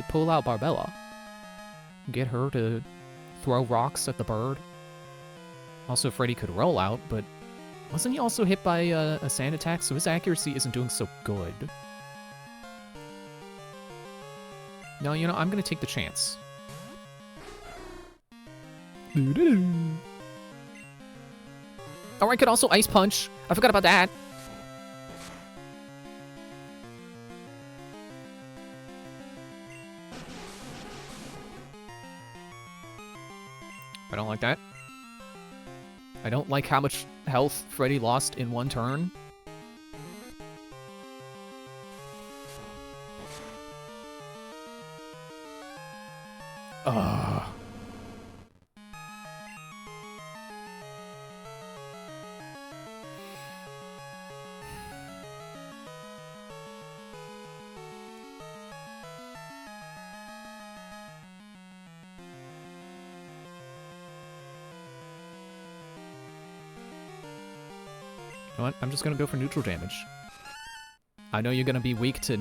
pull out Barbella. Get her to throw rocks at the bird. Also, Freddy could roll out, but wasn't he also hit by a sand attack? So his accuracy isn't doing so good. No, you know, I'm gonna take the chance. Oh, I could also Ice Punch. I forgot about that. I don't like that. I don't like how much health Freddy lost in one turn. Ugh. You know what? I'm just gonna go for neutral damage. I know you're gonna be weak to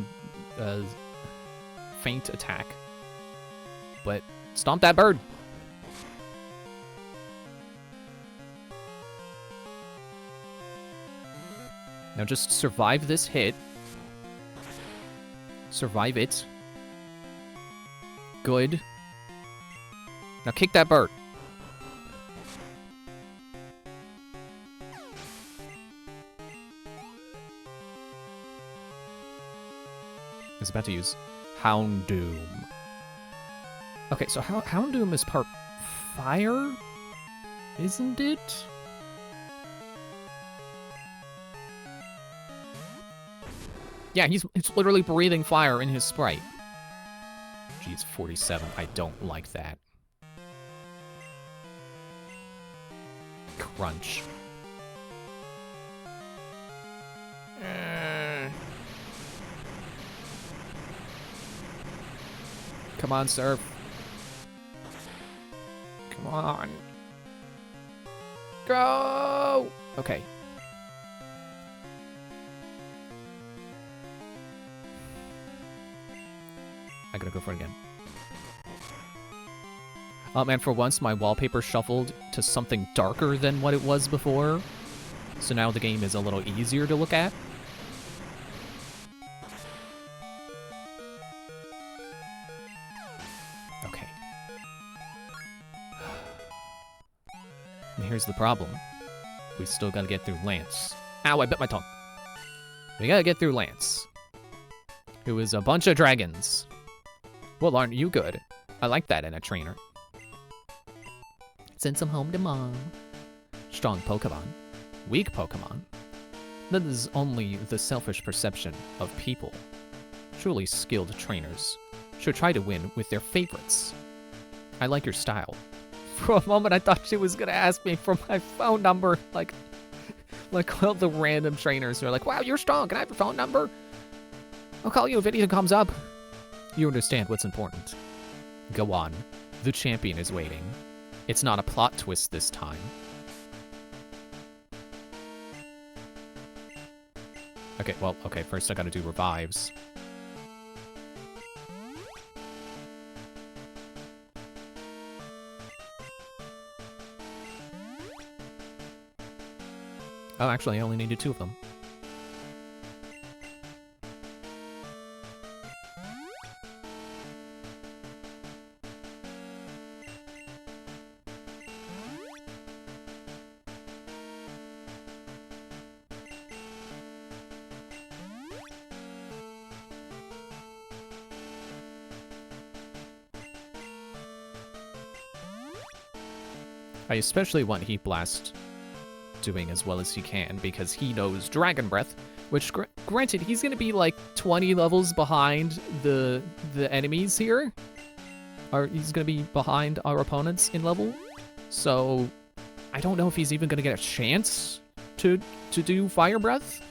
feint attack, but stomp that bird. Now just survive this hit. Survive it. Good. Now kick that bird. Is about to use Houndoom. Okay, so Houndoom is part fire, isn't it? Yeah, he's literally breathing fire in his sprite. Geez, 47. I don't like that. Crunch. Come on, Surf. Come on. Go! Okay. I gotta go for it again. And for once, my wallpaper shuffled to something darker than what it was before. So now the game is a little easier to look at. Okay. And here's the problem. We still gotta get through Lance. Ow, I bit my tongue. We gotta get through Lance, who is a bunch of dragons. Well, aren't you good? I like that in a trainer. Send some home to mom. Strong Pokemon. Weak Pokemon. That is only the selfish perception of people. Truly skilled trainers should try to win with their favorites. I like your style. For a moment, I thought she was gonna ask me for my phone number. Like all the random trainers who are like, wow, you're strong. Can I have your phone number? I'll call you if anything comes up. You understand what's important. Go on. The champion is waiting. It's not a plot twist this time. Okay, well, okay, first I gotta do revives. Oh, actually, I only needed 2 of them. I especially want Heat Blast doing as well as he can, because he knows Dragon Breath, which, granted, he's gonna be like 20 levels behind the enemies here. Or he's gonna be behind our opponents in level. So I don't know if he's even gonna get a chance to do Fire Breath.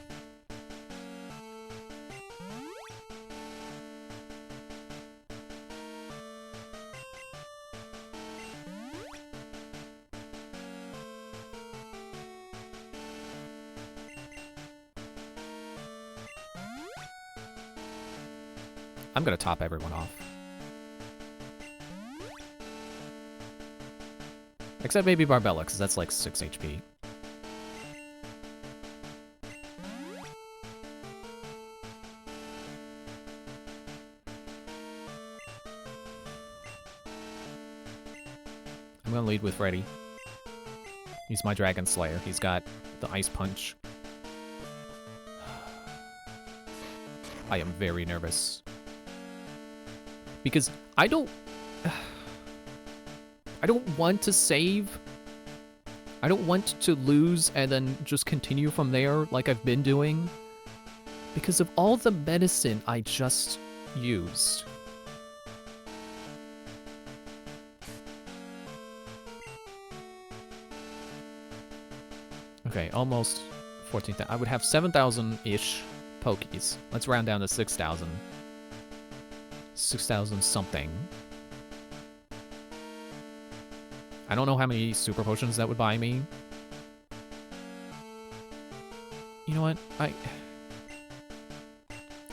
I'm gonna top everyone off. Except maybe Barbella, because that's like 6 HP. I'm gonna lead with Freddy. He's my Dragon Slayer. He's got the Ice Punch. I am very nervous. Because I don't want to save. I don't want to lose and then just continue from there like I've been doing. Because of all the medicine I just used. Okay, almost 14,000. I would have 7,000-ish Pokies. Let's round down to 6,000. 6,000 something. I don't know how many super potions that would buy me. You know what?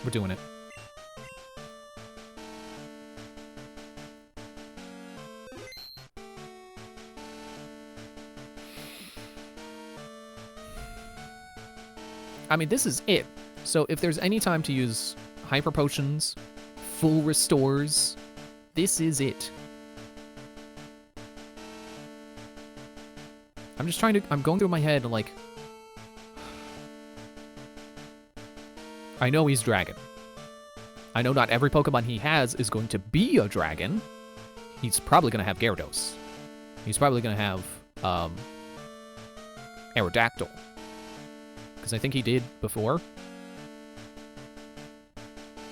We're doing it. I mean, this is it. So if there's any time to use hyper potions, full restores, this is it. I'm just trying to, I'm going through my head and like, I know he's dragon. I know not every Pokemon he has is going to be a dragon. He's probably going to have Gyarados. He's probably going to have, Aerodactyl. Because I think he did before.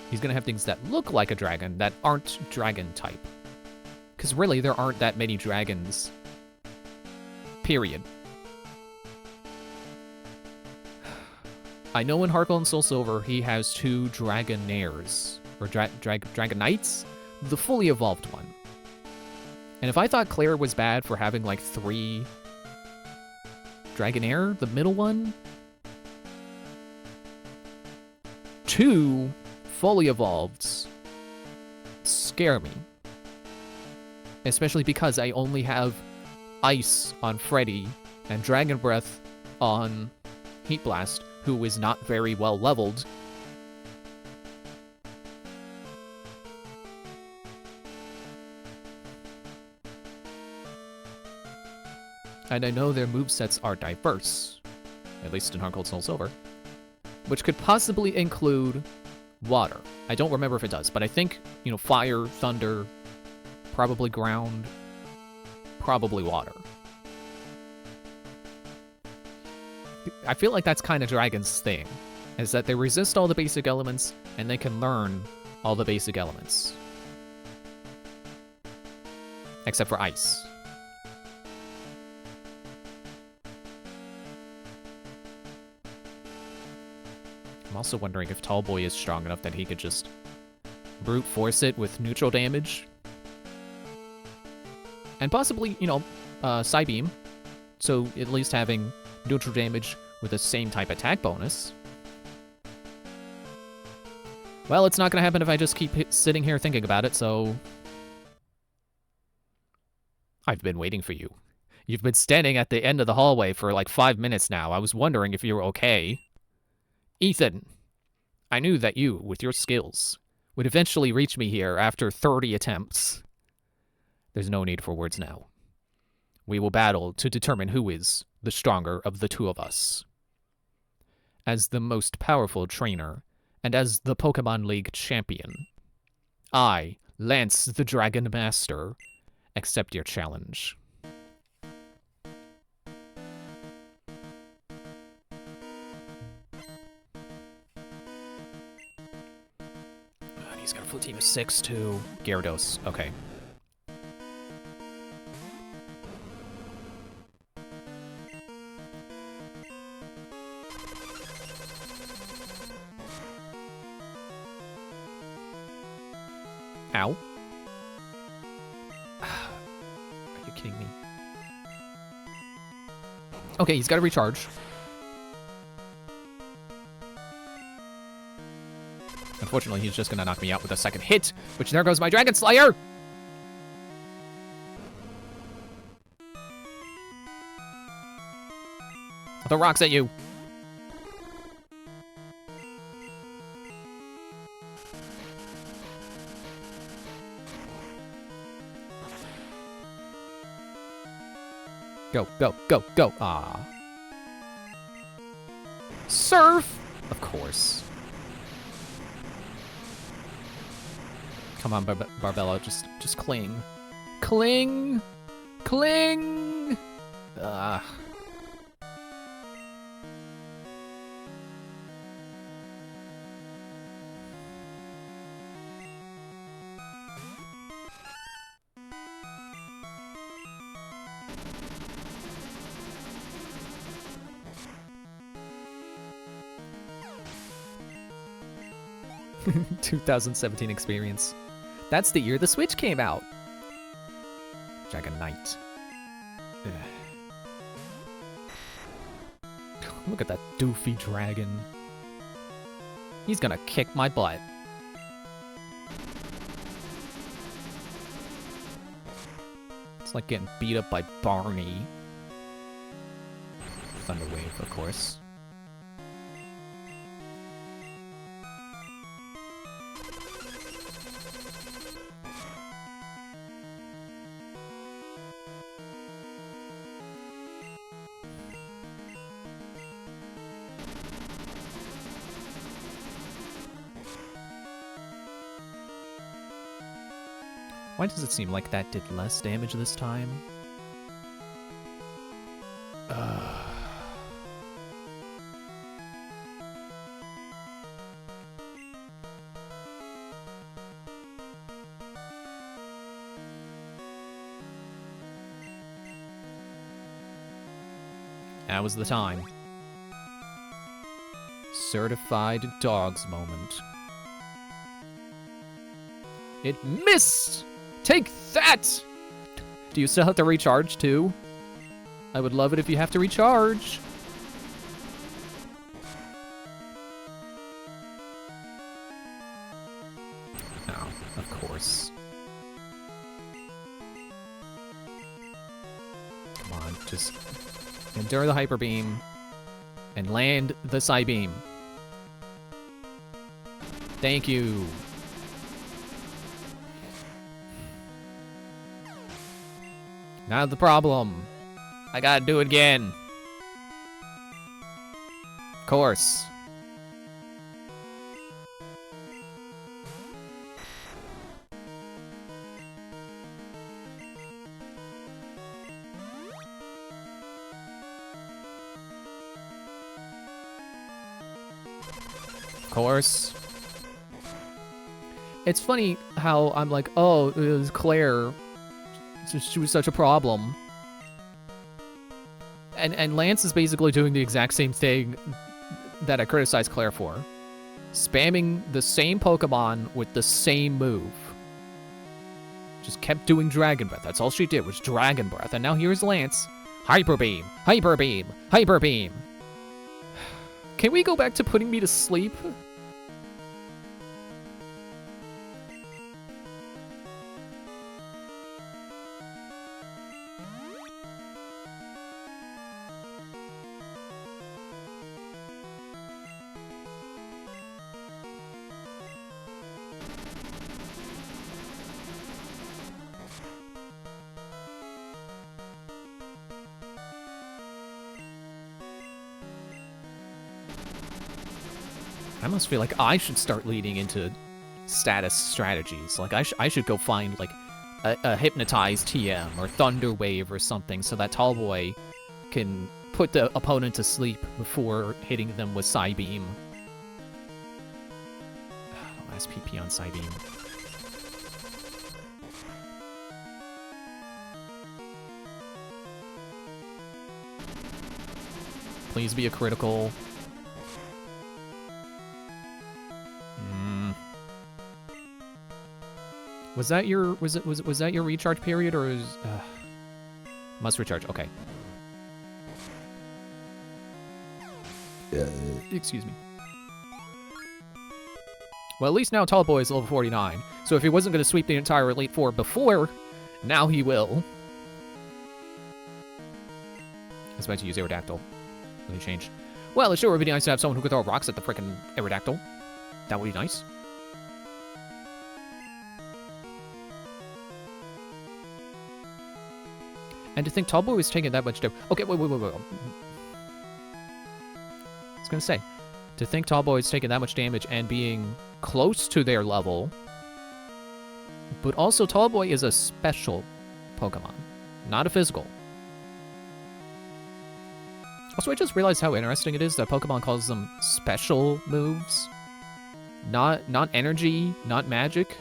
He's going to have things that look like a dragon that aren't dragon type. Because really, there aren't that many dragons. Period. I know in Heart Gold and Soul Silver, he has 2 Dragonairs. Or Dragonites? The fully evolved one. And if I thought Claire was bad for having like 3 Dragonair, the middle one, 2 fully evolveds scare me. Especially because I only have Ice on Freddy and Dragon Breath on Heat Blast, who is not very well leveled. And I know their movesets are diverse, at least in Heart Gold Soul Silver, which could possibly include water. I don't remember if it does, but I think, you know, fire, thunder, probably ground, probably water. I feel like that's kind of Dragon's thing, is that they resist all the basic elements, and they can learn all the basic elements. Except for ice. I'm also wondering if Tallboy is strong enough that he could just brute force it with neutral damage. And possibly, you know, Psybeam. So at least having neutral damage with the same type attack bonus. Well, it's not going to happen if I just keep sitting here thinking about it, so... I've been waiting for you. You've been standing at the end of the hallway for like 5 minutes now. I was wondering if you were okay. Ethan, I knew that you, with your skills, would eventually reach me here after 30 attempts. There's no need for words now. We will battle to determine who is the stronger of the two of us. As the most powerful trainer, and as the Pokemon League champion, I, Lance the Dragon Master, accept your challenge. And he's got a full team of 6 too. Gyarados, okay. Ow. Are you kidding me? Okay, he's got to recharge. Unfortunately, he's just going to knock me out with a second hit, which there goes my Dragon Slayer! I'll throw rocks at you. Go, go, go, go. Ah. Surf! Of course. Come on, Barbella, just cling. Cling! Cling! Ah. ...2017 experience. That's the year the Switch came out. Dragonite. Ugh. Look at that doofy dragon. He's gonna kick my butt. It's like getting beat up by Barney. Thunder Wave, of course. Why does it seem like that did less damage this time? Now is the time. Certified dogs moment. It missed! Take that! Do you still have to recharge, too? I would love it if you have to recharge. Oh, of course. Come on, just endure the Hyper Beam and land the Psy Beam. Thank you. Not the problem. I gotta do it again. Of course. Of course. It's funny how I'm like, oh, it was Claire. She was such a problem. And Lance is basically doing the exact same thing that I criticized Claire for. Spamming the same Pokemon with the same move. Just kept doing Dragon Breath. That's all she did was Dragon Breath. And now here's Lance. Hyper Beam! Hyper Beam! Hyper Beam! Can we go back to putting me to sleep? I almost feel like I should start leading into status strategies. Like, I should go find, like, a Hypnotize TM or Thunder Wave or something so that Tallboy can put the opponent to sleep before hitting them with Psybeam. Last PP on Psybeam. Please be a critical. Was that your was that your recharge period, or is must recharge? Okay. Excuse me. Well, at least now Tallboy is level 49. So if he wasn't going to sweep the entire Elite Four before, now he will. I was about to use Aerodactyl. Really changed. Well, it sure would be nice to have someone who could throw rocks at the frickin' Aerodactyl. That would be nice. And to think Tallboy was taking that much damage. Okay, wait. I was gonna say, to think Tallboy is taking that much damage and being close to their level, but also Tallboy is a special Pokemon, not a physical. Also, I just realized how interesting it is that Pokemon calls them special moves. Not energy, not magic,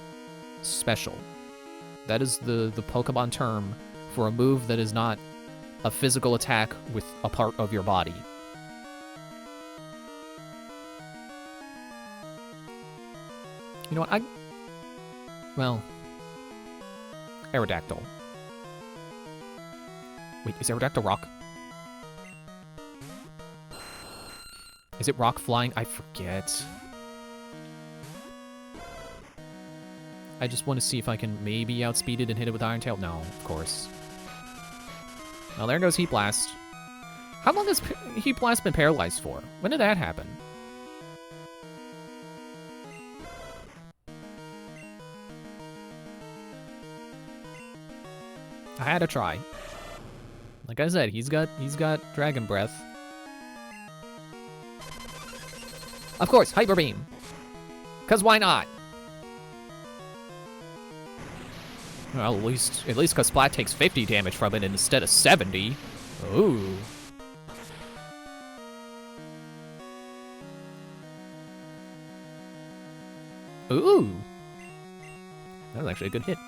special. That is the Pokemon term for a move that is not a physical attack with a part of your body. You know what, well, Aerodactyl. Wait, is Aerodactyl rock? Is it rock flying? I forget. I just want to see if I can maybe outspeed it and hit it with Iron Tail. No, of course. Well, there goes Heat Blast. How long has Heat Blast been paralyzed for? When did that happen? I had to try. Like I said, he's got Dragon Breath. Of course, Hyper Beam. 'Cause why not? Well, at least because Splat takes 50 damage from it instead of 70. Ooh. Ooh. That was actually a good hit.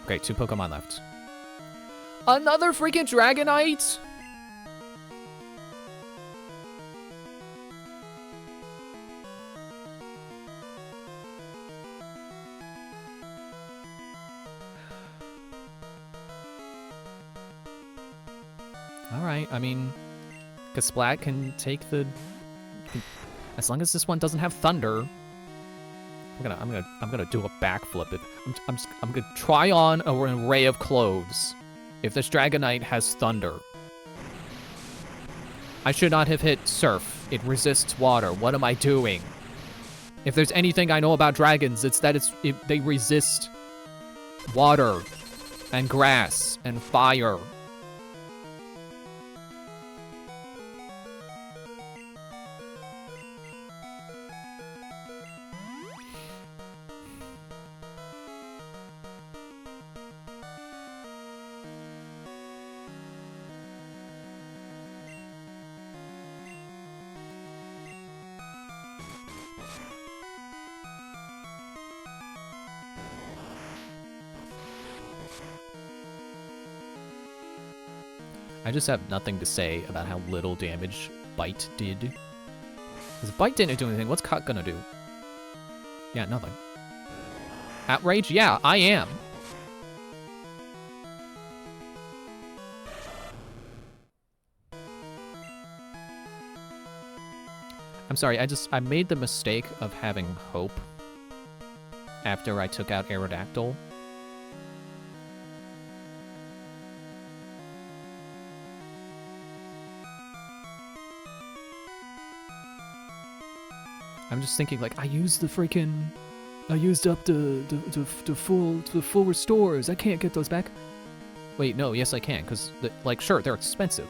Okay, 2 Pokemon left. Another freaking Dragonite? Alright, I mean, Splat can take the... As long as this one doesn't have Thunder... I'm gonna do a backflip. I'm gonna try on an array of clothes. If this Dragonite has Thunder. I should not have hit Surf. It resists water. What am I doing? If there's anything I know about dragons, it's that they resist water and grass and fire. I just have nothing to say about how little damage Bite did. Because if Bite didn't do anything, what's Cut gonna do? Yeah, nothing. Outrage? Yeah, I am. I'm sorry, I made the mistake of having Hope after I took out Aerodactyl. I'm just thinking, like, I used up the full restores. I can't get those back. Wait, no, yes I can, because, like, sure, they're expensive.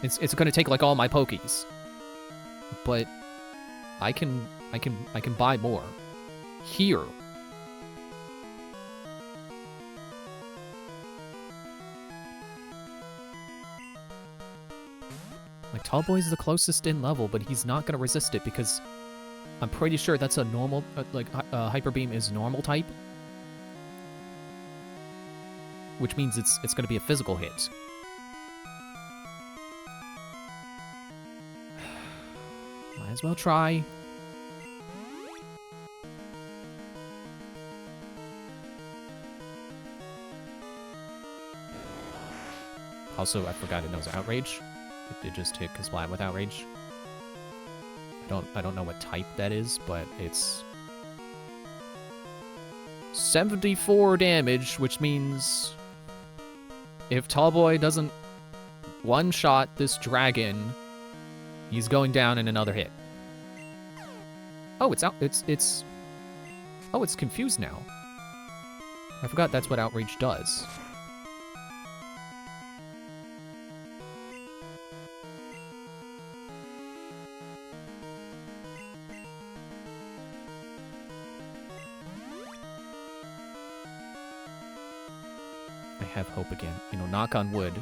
It's gonna take, like, all my Pokies. But I can buy more. Here. Like, Tallboy's the closest in level, but he's not gonna resist it because I'm pretty sure that's a normal, Hyper Beam is normal type. Which means it's gonna be a physical hit. Might as well try. Also, I forgot it knows Outrage. It did just hit Kasplat with Outrage. I don't know what type that is, but it's 74 damage, which means if Tallboy doesn't one-shot this dragon, he's going down in another hit. Oh, it's confused now. I forgot that's what Outrage does. I have hope again. You know, knock on wood.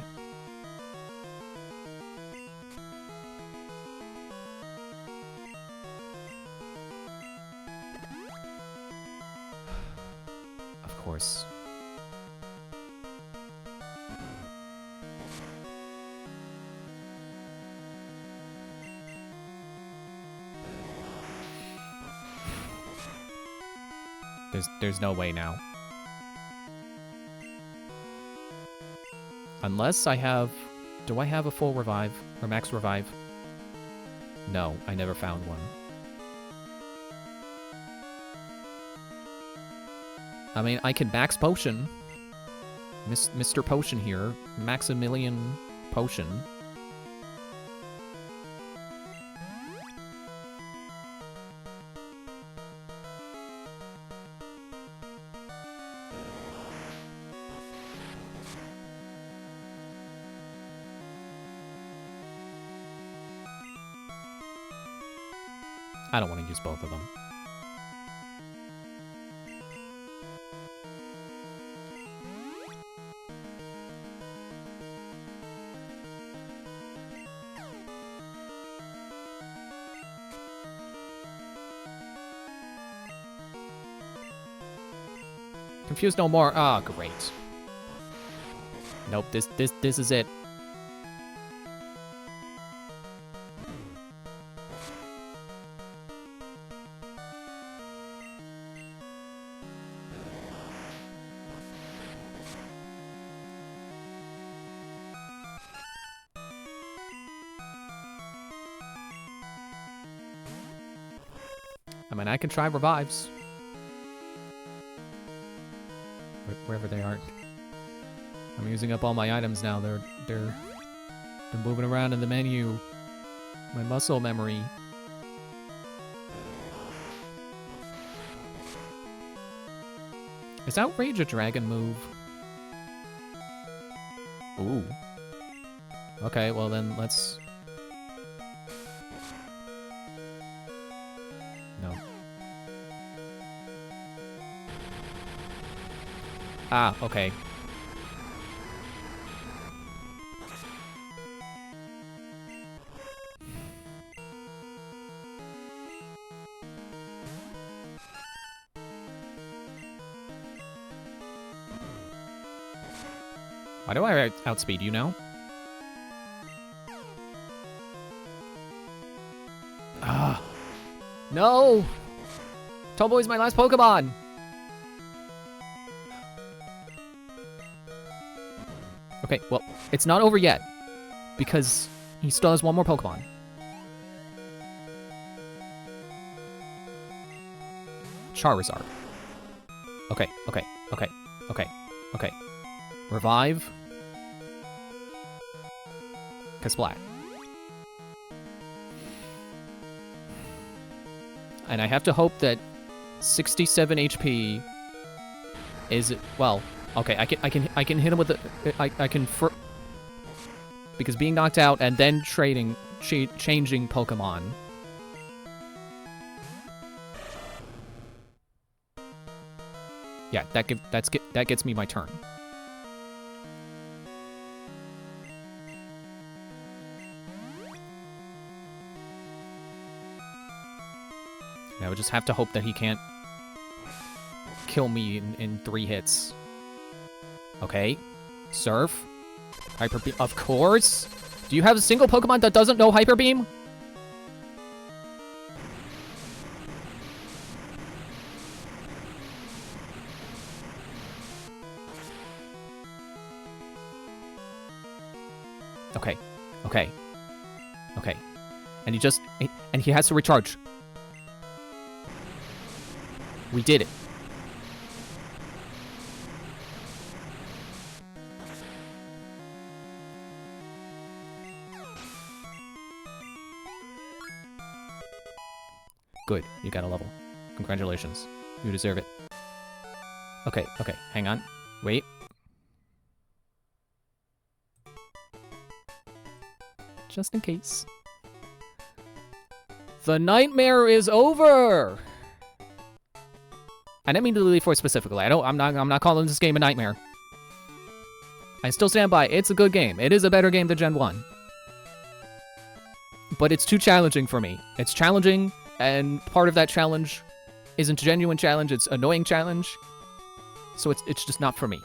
Of course. There's no way now. Unless I have... Do I have a full revive? Or max revive? No, I never found one. I mean, I can max potion. Mr. Potion here. Maximilian Potion. I don't want to use both of them. Confused no more. Ah, oh, great. Nope, this is it. I mean, I can try revives. Wherever they are. I'm using up all my items now. They're moving around in the menu. My muscle memory. Is Outrage a dragon move? Ooh. Okay, well then let's... No. Ah, okay. Why do I outspeed you now? Ah. No! Tallboy's my last Pokemon! Okay, well, it's not over yet. Because he still has one more Pokemon. Charizard. Okay. Revive. Kasplat. And I have to hope that 67 HP is, well, okay, I can hit him with the, I can, because being knocked out and then changing Pokemon. Yeah, that gets me my turn. I would just have to hope that he can't kill me in 3 hits. Okay. Surf. Hyper Beam. Of course. Do you have a single Pokemon that doesn't know Hyper Beam? Okay. Okay. Okay. And he has to recharge. We did it. Good, you got a level. Congratulations. You deserve it. Okay, okay, hang on. Wait. Just in case. The nightmare is over! I didn't mean to leave for specifically. I'm not calling this game a nightmare. I still stand by. It's a good game. It is a better game than Gen 1. But it's too challenging for me. It's challenging, and part of that challenge isn't a genuine challenge, it's annoying challenge. So it's just not for me.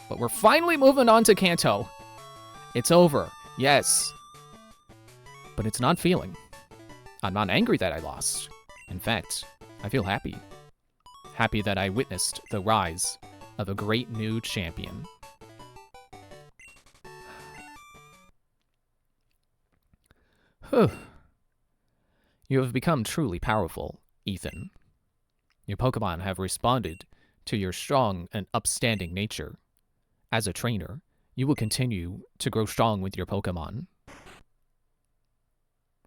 But we're finally moving on to Kanto. It's over. Yes. But it's not feeling. I'm not angry that I lost. In fact, I feel happy. Happy that I witnessed the rise of a great new champion. Whew. You have become truly powerful, Ethan. Your Pokemon have responded to your strong and upstanding nature. As a trainer, you will continue to grow strong with your Pokemon.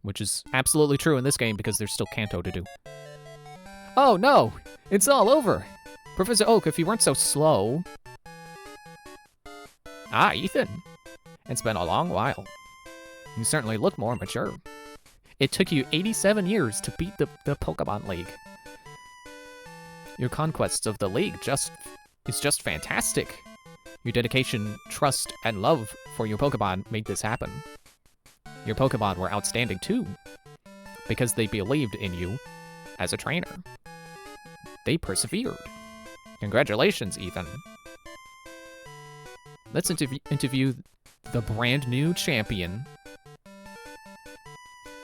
Which is absolutely true in this game because there's still Kanto to do. Oh no! It's all over! Professor Oak, if you weren't so slow... Ah, Ethan! It's been a long while. You certainly look more mature. It took you 87 years to beat the Pokemon League. Your conquests of the League is just fantastic. Your dedication, trust, and love for your Pokemon made this happen. Your Pokemon were outstanding too, because they believed in you as a trainer. They persevered. Congratulations, Ethan. Let's interview the brand new champion.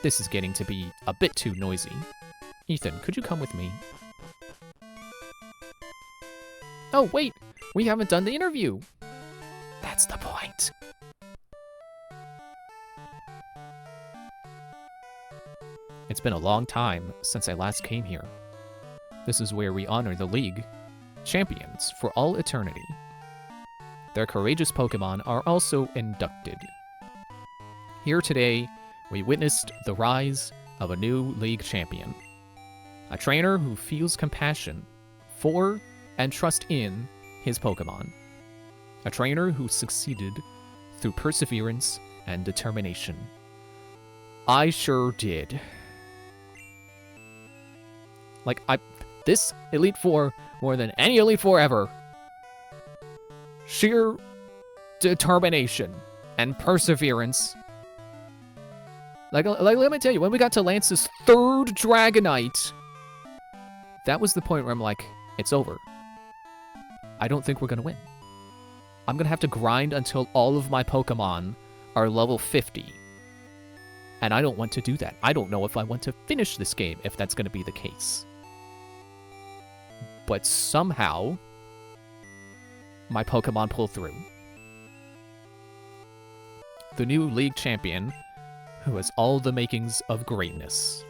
This is getting to be a bit too noisy. Ethan, could you come with me? Oh, wait! We haven't done the interview! That's the point. It's been a long time since I last came here. This is where we honor the League champions for all eternity. Their courageous Pokemon are also inducted. Here today, we witnessed the rise of a new League champion. A trainer who feels compassion for and trust in his Pokemon. A trainer who succeeded through perseverance and determination. I sure did. This Elite Four, more than any Elite Four ever. Sheer determination and perseverance. Like, let me tell you, when we got to Lance's 3rd Dragonite, that was the point where I'm like, it's over. I don't think we're gonna win. I'm gonna have to grind until all of my Pokemon are level 50. And I don't want to do that. I don't know if I want to finish this game if that's gonna be the case. But somehow, my Pokemon pull through. The new League champion, who has all the makings of greatness.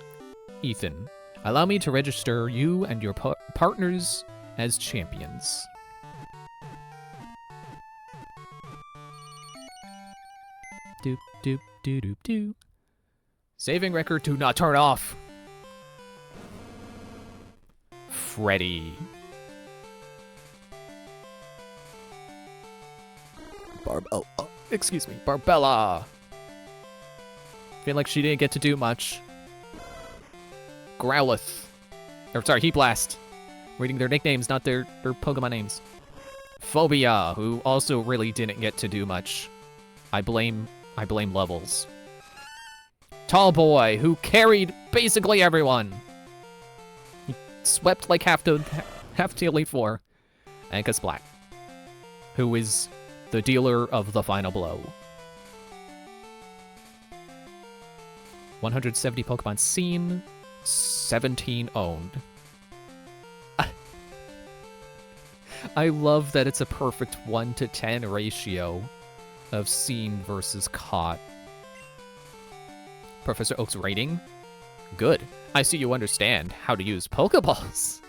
Ethan, allow me to register you and your partners as champions. Doop, doop, doop, doop, doop. Saving record, do not turn off. Freddy. Excuse me, Barbella. Feel like she didn't get to do much. Growlithe. Or sorry, Heat Blast. Reading their nicknames, not their Pokemon names. Phobia, who also really didn't get to do much. I blame levels. Tall Boy, who carried basically everyone. He swept like half to Elite Four. And Kasplat, who is the dealer of the final blow. 170 Pokemon seen, 17 owned. I love that it's a perfect 1-to-10 ratio of seen versus caught. Professor Oak's rating? Good. I see you understand how to use Pokeballs.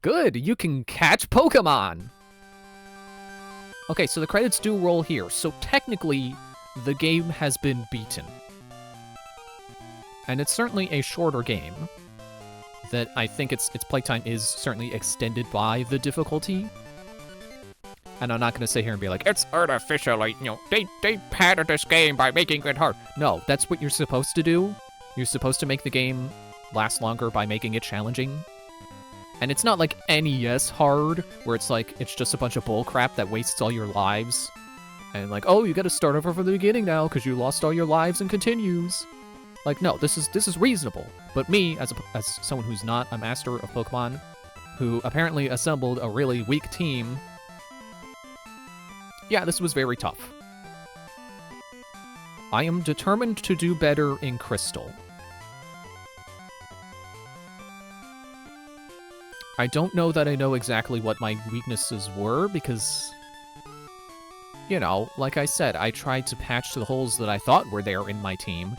Good, you can catch Pokemon! Okay, so the credits do roll here, so technically, the game has been beaten. And it's certainly a shorter game. That I think its playtime is certainly extended by the difficulty. And I'm not going to sit here and be like, it's artificially, they padded this game by making it hard. No, that's what you're supposed to do. You're supposed to make the game last longer by making it challenging. And it's not like NES hard, where it's like, it's just a bunch of bullcrap that wastes all your lives. And like, oh, you gotta start over from the beginning now, because you lost all your lives and continues. Like, no, this is reasonable. But me, as someone who's not a master of Pokemon, who apparently assembled a really weak team, yeah, this was very tough. I am determined to do better in Crystal. I don't know that I know exactly what my weaknesses were, because, like I said, I tried to patch the holes that I thought were there in my team,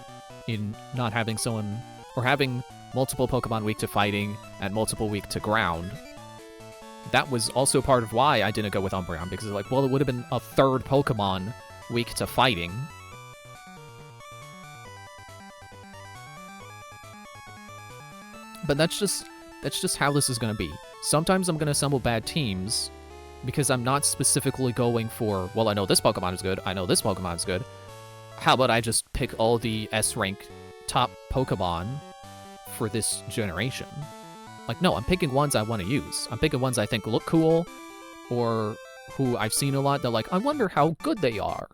in not having someone, or having multiple Pokemon weak to fighting, and multiple weak to ground. That was also part of why I didn't go with Umbreon, because like, well, it would have been a third Pokemon weak to fighting. But that's just how this is going to be. Sometimes I'm going to assemble bad teams, because I'm not specifically going for, well, I know this Pokemon is good, I know this Pokemon is good. How about I just pick all the S-rank top Pokemon for this generation? Like, no, I'm picking ones I want to use. I'm picking ones I think look cool, or who I've seen a lot that, like, I wonder how good they are.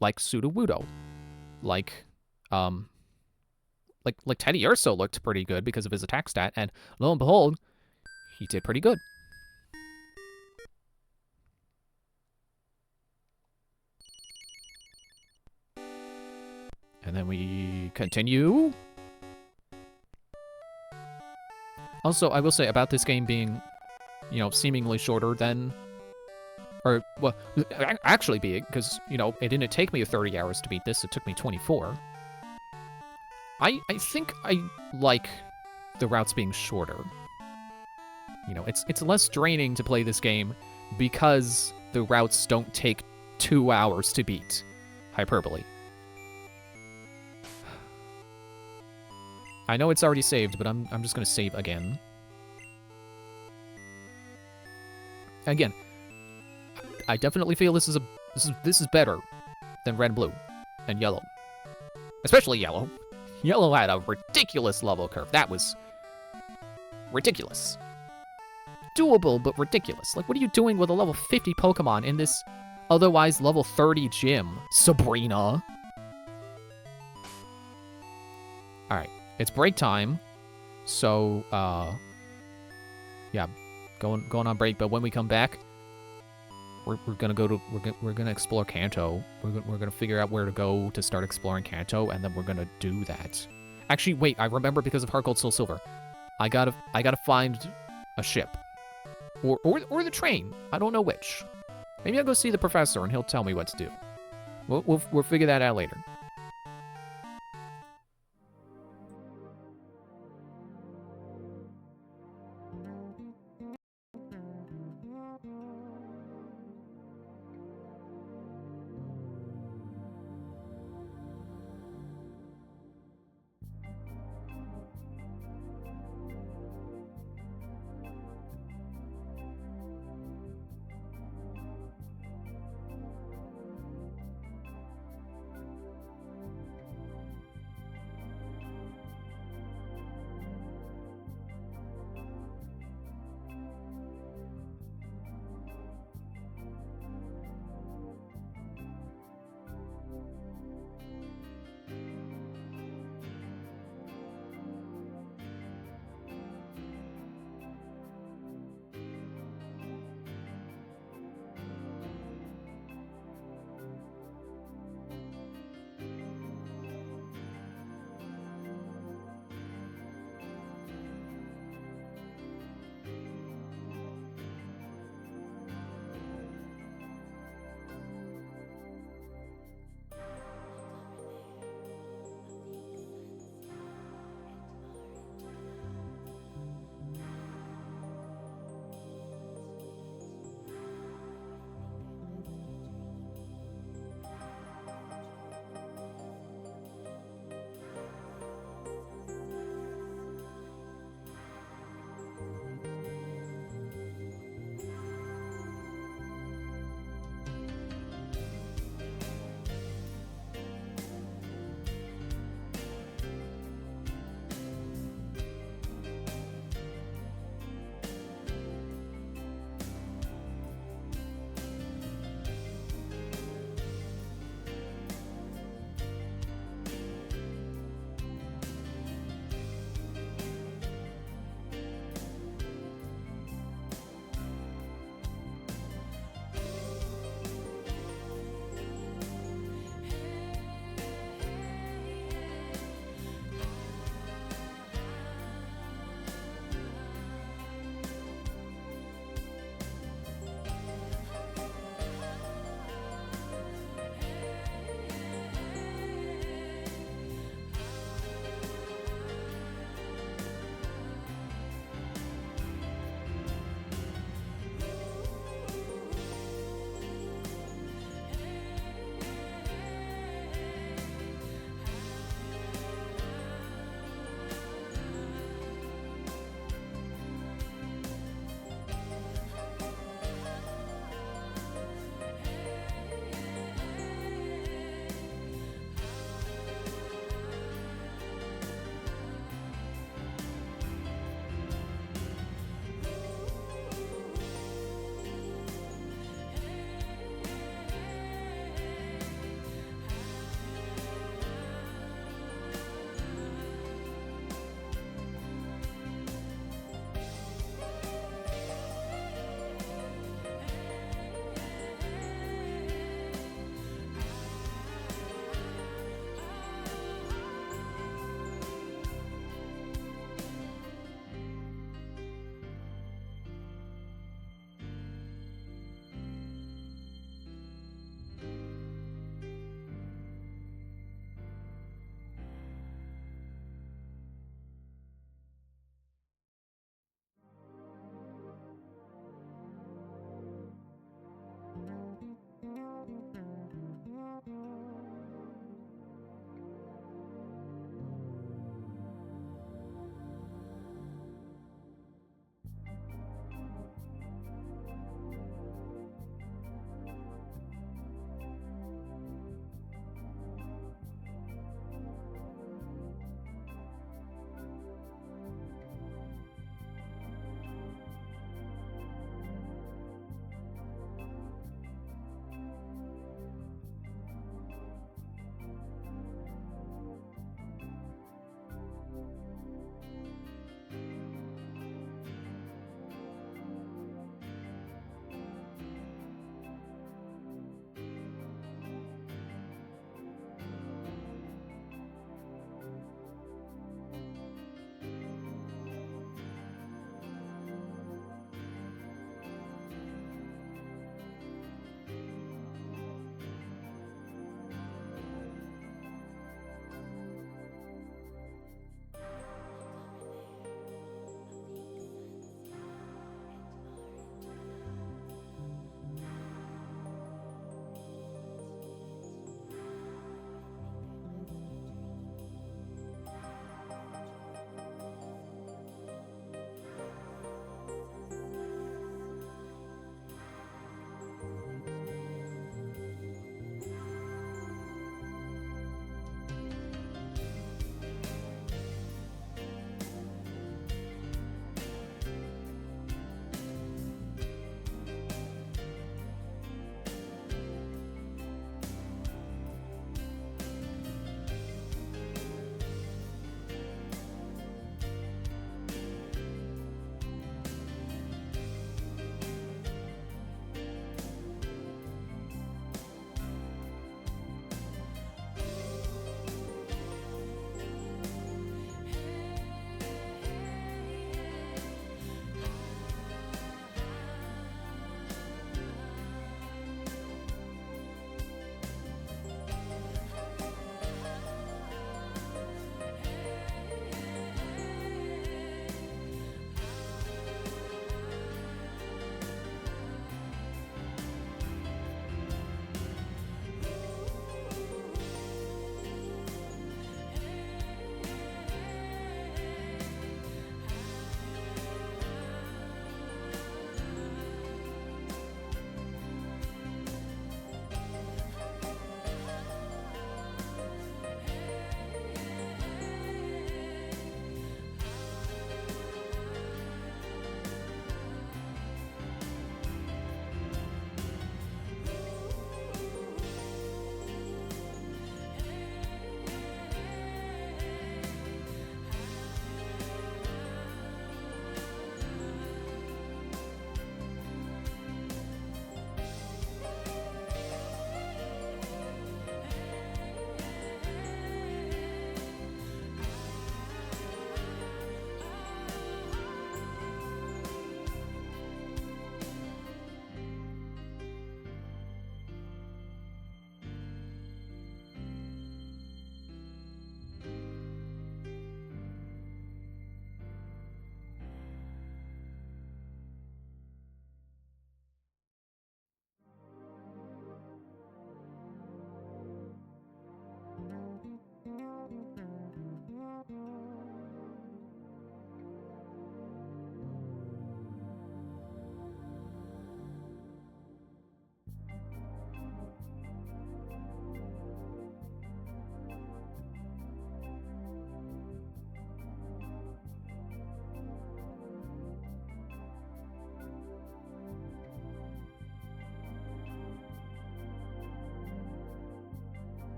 Like Sudowoodo. Like Teddy Urso looked pretty good because of his attack stat, and lo and behold, he did pretty good. And then we continue. Also, I will say about this game being, seemingly shorter than, or, well, actually being, because, it didn't take me 30 hours to beat this, it took me 24. I think I like the routes being shorter. It's less draining to play this game because the routes don't take 2 hours to beat. Hyperbole. I know it's already saved, but I'm just gonna save again. Again, I definitely feel this is better than Red, Blue, and Yellow. Especially Yellow. Yellow had a ridiculous level curve. That was ridiculous. Doable, but ridiculous. Like, what are you doing with a level 50 Pokemon in this otherwise level 30 gym, Sabrina? Alright. It's break time, so, yeah, going on break, but when we come back, we're gonna explore Kanto. We're gonna figure out where to go to start exploring Kanto, and then we're gonna do that. Actually, wait, I remember because of Heart Gold, Soul Silver. I gotta find a ship. Or the train. I don't know which. Maybe I'll go see the professor and he'll tell me what to do. We'll figure that out later.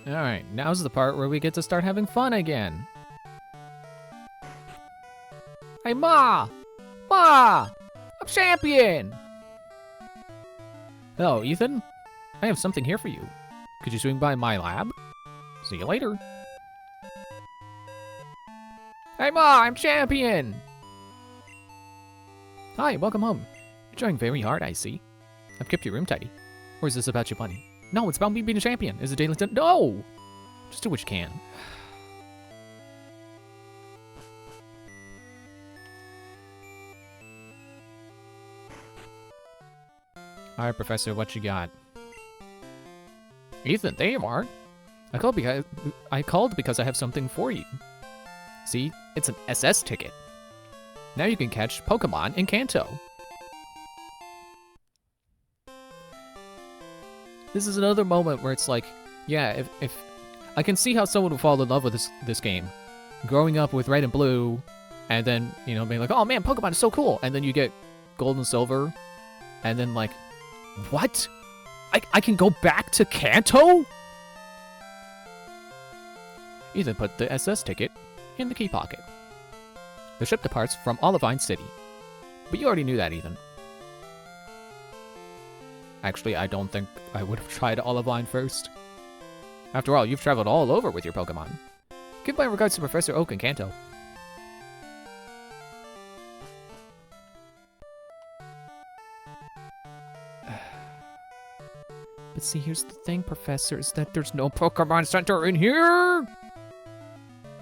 Alright, now's the part where we get to start having fun again. Hey, Ma! Ma! I'm champion! Hello, Ethan. I have something here for you. Could you swing by my lab? See you later. Hey, Ma! I'm champion! Hi, welcome home. You're trying very hard, I see. I've kept your room tidy. Or is this about your money? No, it's about me being a champion. Is it daily? No! Just do what you can. Alright, Professor, what you got? Ethan, there you are. I called because I have something for you. See, it's an SS ticket. Now you can catch Pokemon in Kanto. This is another moment where it's like, yeah, if I can see how someone would fall in love with this game. Growing up with Red and Blue, and then, you know, being like, oh man, Pokemon is so cool, and then you get Gold and Silver, and then like, what? I can go back to Kanto? Ethan put the SS ticket in the key pocket. The ship departs from Olivine City. But you already knew that, Ethan. Actually, I don't think I would have tried Olivine first. After all, you've traveled all over with your Pokemon. Give my regards to Professor Oak in Kanto. But see, here's the thing, Professor, is that there's no Pokemon Center in here!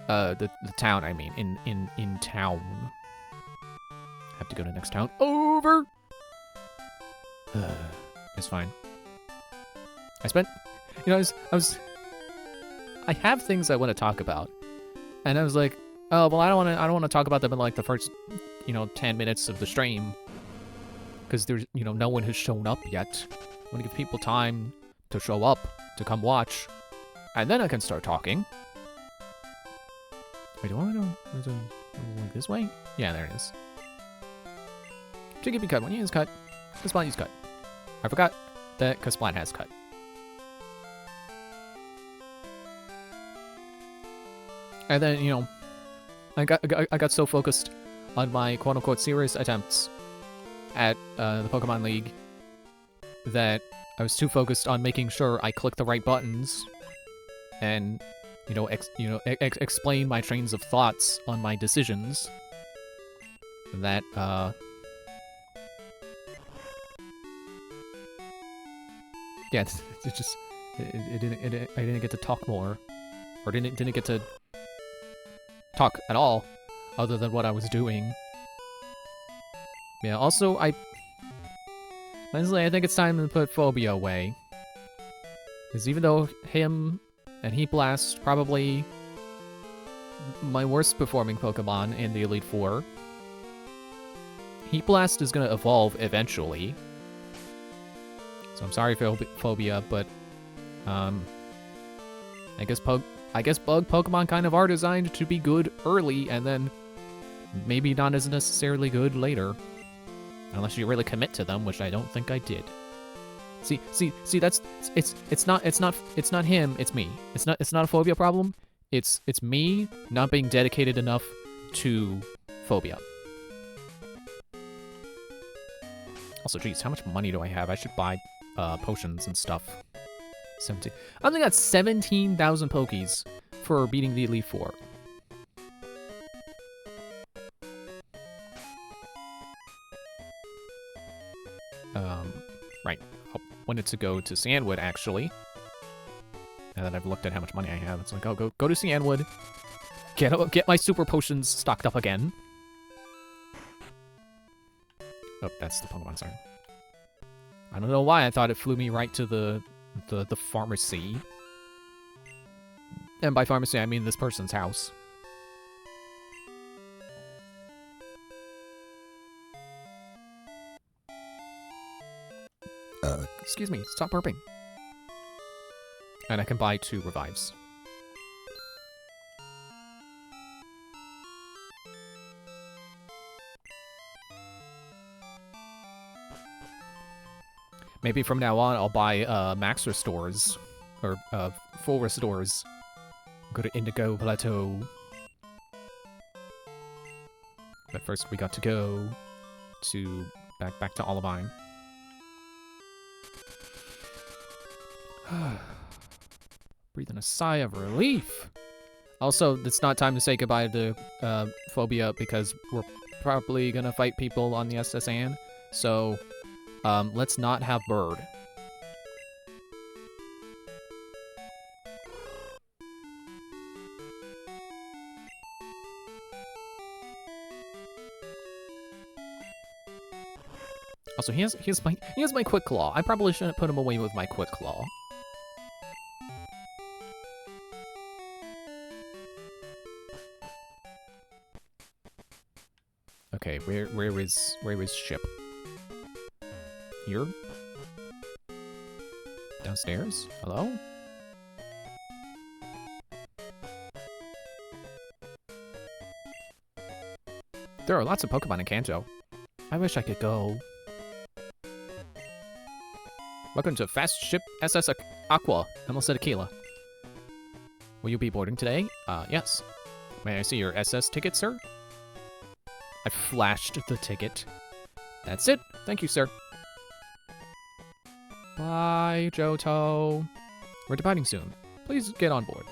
The town, I mean. In town. Have to go to the next town. Over! It's fine. I spent... You know, I have things I want to talk about. And I was like, oh, well, I don't want to talk about them in, like, the first, 10 minutes of the stream. Because there's, no one has shown up yet. I want to give people time to show up, to come watch. And then I can start talking. Wait, do I want to go like this way? Yeah, there it is. To give you cut, when you use cut, Kasplat use cut. I forgot that Kasplat has cut. And then, I got so focused on my quote-unquote serious attempts at the Pokemon League that I was too focused on making sure I clicked the right buttons and, explain my trains of thoughts on my decisions that, yeah, it just, I didn't get to talk more, or didn't get to talk at all, other than what I was doing. Yeah, also, honestly, I think it's time to put Phobia away. Because even though him and Heat Blast probably my worst performing Pokemon in the Elite Four, Heat Blast is going to evolve eventually. So I'm sorry, Phobia, but I guess bug Pokemon kind of are designed to be good early, and then maybe not as necessarily good later. Unless you really commit to them, which I don't think I did. See, that's it's not him, it's me. It's not a Phobia problem. It's me not being dedicated enough to Phobia. Also, geez, how much money do I have? I should buy potions and stuff. 17. I only got 17,000 Pokies for beating the Elite Four. Right. I wanted to go to Sandwood, actually. Now that I've looked at how much money I have, it's like, oh, go to Sandwood. Get my super potions stocked up again. Oh, that's the Pokemon Center. I don't know why I thought it flew me right to the pharmacy. And by pharmacy, I mean this person's house. Excuse me, stop burping. And I can buy 2 revives. Maybe from now on, I'll buy max restores or full restores. Go to Indigo Plateau. But first we got to go to back to Olivine. Breathing a sigh of relief. Also, it's not time to say goodbye to Phobia because we're probably gonna fight people on the SS Anne. So, let's not have Bird. Also, he has my Quick Claw. I probably shouldn't put him away with my Quick Claw. Okay, where is ship? Here? Downstairs? Hello? There are lots of Pokemon in Kanto. I wish I could go. Welcome to Fast Ship SS Aqua. I almost said Aquila. Will you be boarding today? Yes. May I see your SS ticket, sir? I flashed the ticket. That's it. Thank you, sir. Bye, Johto. We're departing soon. Please get on board.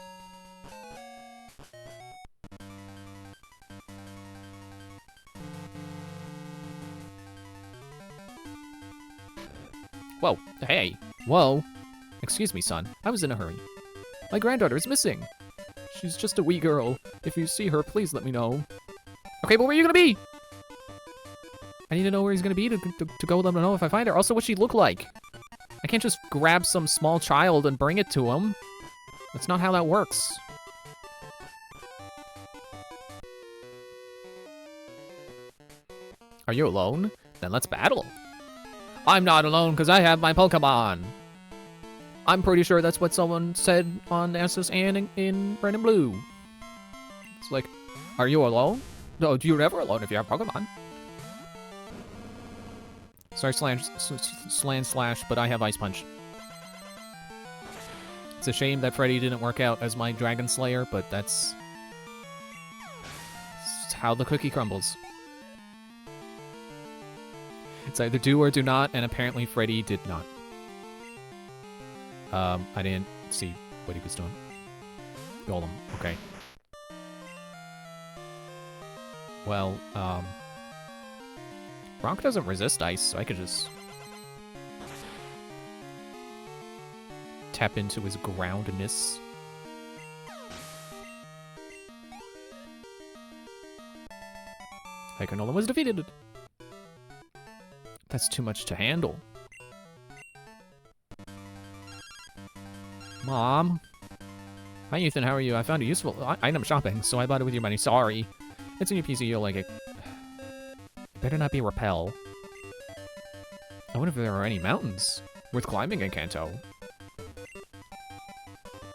Whoa, hey. Whoa. Excuse me, son. I was in a hurry. My granddaughter is missing. She's just a wee girl. If you see her, please let me know. Okay, but where are you gonna be? I need to know where he's gonna be to go let him know if I find her. Also, what she look like. I can't just grab some small child and bring it to him. That's not how that works. Are you alone? Then let's battle. I'm not alone because I have my Pokemon. I'm pretty sure that's what someone said on SS Anne in Red and Blue. It's like, are you alone? No, you're never alone if you have Pokemon. Sorry, Slash, but I have Ice Punch. It's a shame that Freddy didn't work out as my Dragon Slayer, but that's how the cookie crumbles. It's either do or do not, and apparently Freddy did not. I didn't see what he was doing. Golem, okay. Well, Bronk doesn't resist ice, so I could just tap into his groundness. Hykernola was defeated. That's too much to handle. Mom. Hi, Ethan. How are you? I found a useful item shopping, so I bought it with your money. Sorry. It's in your PC. You'll like it. Better not be Repel. I wonder if there are any mountains worth climbing in Kanto.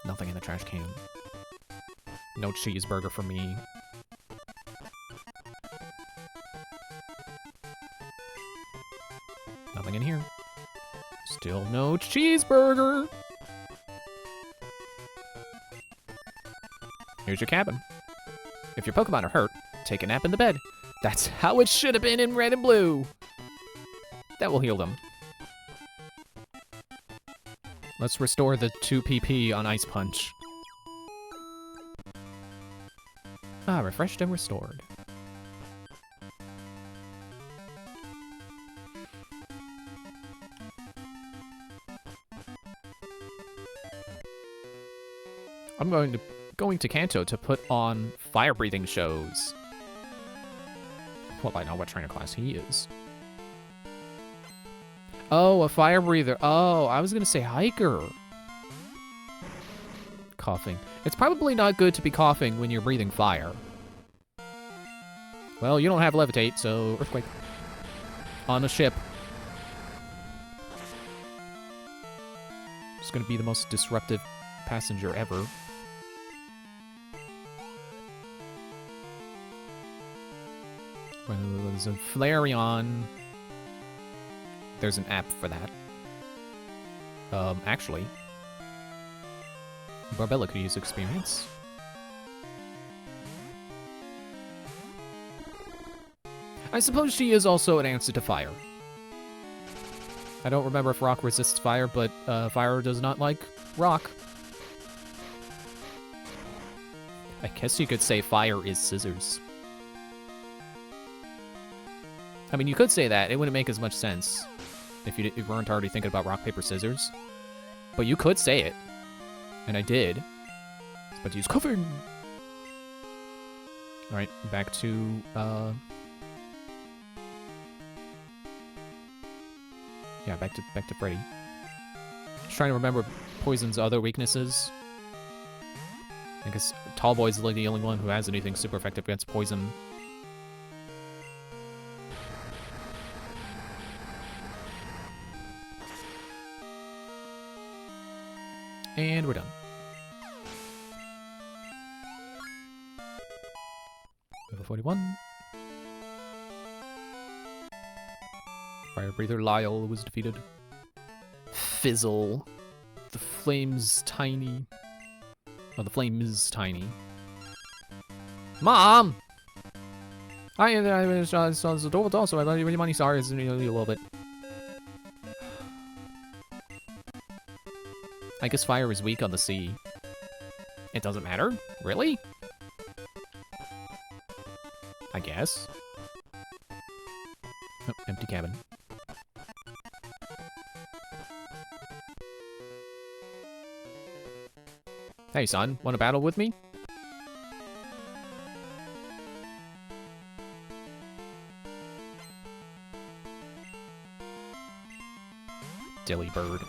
Nothing in the trash can. No cheeseburger for me. Nothing in here. Still no cheeseburger. Here's your cabin. If your Pokemon are hurt, take a nap in the bed. That's how it should have been in Red and Blue. That will heal them. Let's restore the 2 PP on Ice Punch. Ah, refreshed and restored. I'm going to Kanto to put on fire-breathing shows. Well, I know what trainer class he is. Oh, a fire breather. Oh, I was gonna say hiker. Coughing. It's probably not good to be coughing when you're breathing fire. Well, you don't have levitate, so earthquake. On a ship. It's gonna be the most disruptive passenger ever. There's a Flareon. There's an app for that. Actually. Barbella could use experience. I suppose she is also an answer to fire. I don't remember if rock resists fire, but fire does not like rock. I guess you could say fire is scissors. I mean, you could say that. It wouldn't make as much sense if you weren't already thinking about rock, paper, scissors. But you could say it. And I did. But use covered. Alright, back to, yeah, back to Freddy. Just trying to remember Poison's other weaknesses. I guess Tall Boy's like the only one who has anything super effective against Poison. And we're done. Level 41. Fire Breather Lyle was defeated. Fizzle. The flame's tiny. Oh, the flame is tiny. Mom! I saw the door also. I thought you were money. Sorry, it's a little bit. I guess fire is weak on the sea. It doesn't matter? Really? I guess. Oh, empty cabin. Hey, son, want to battle with me? Dilly bird.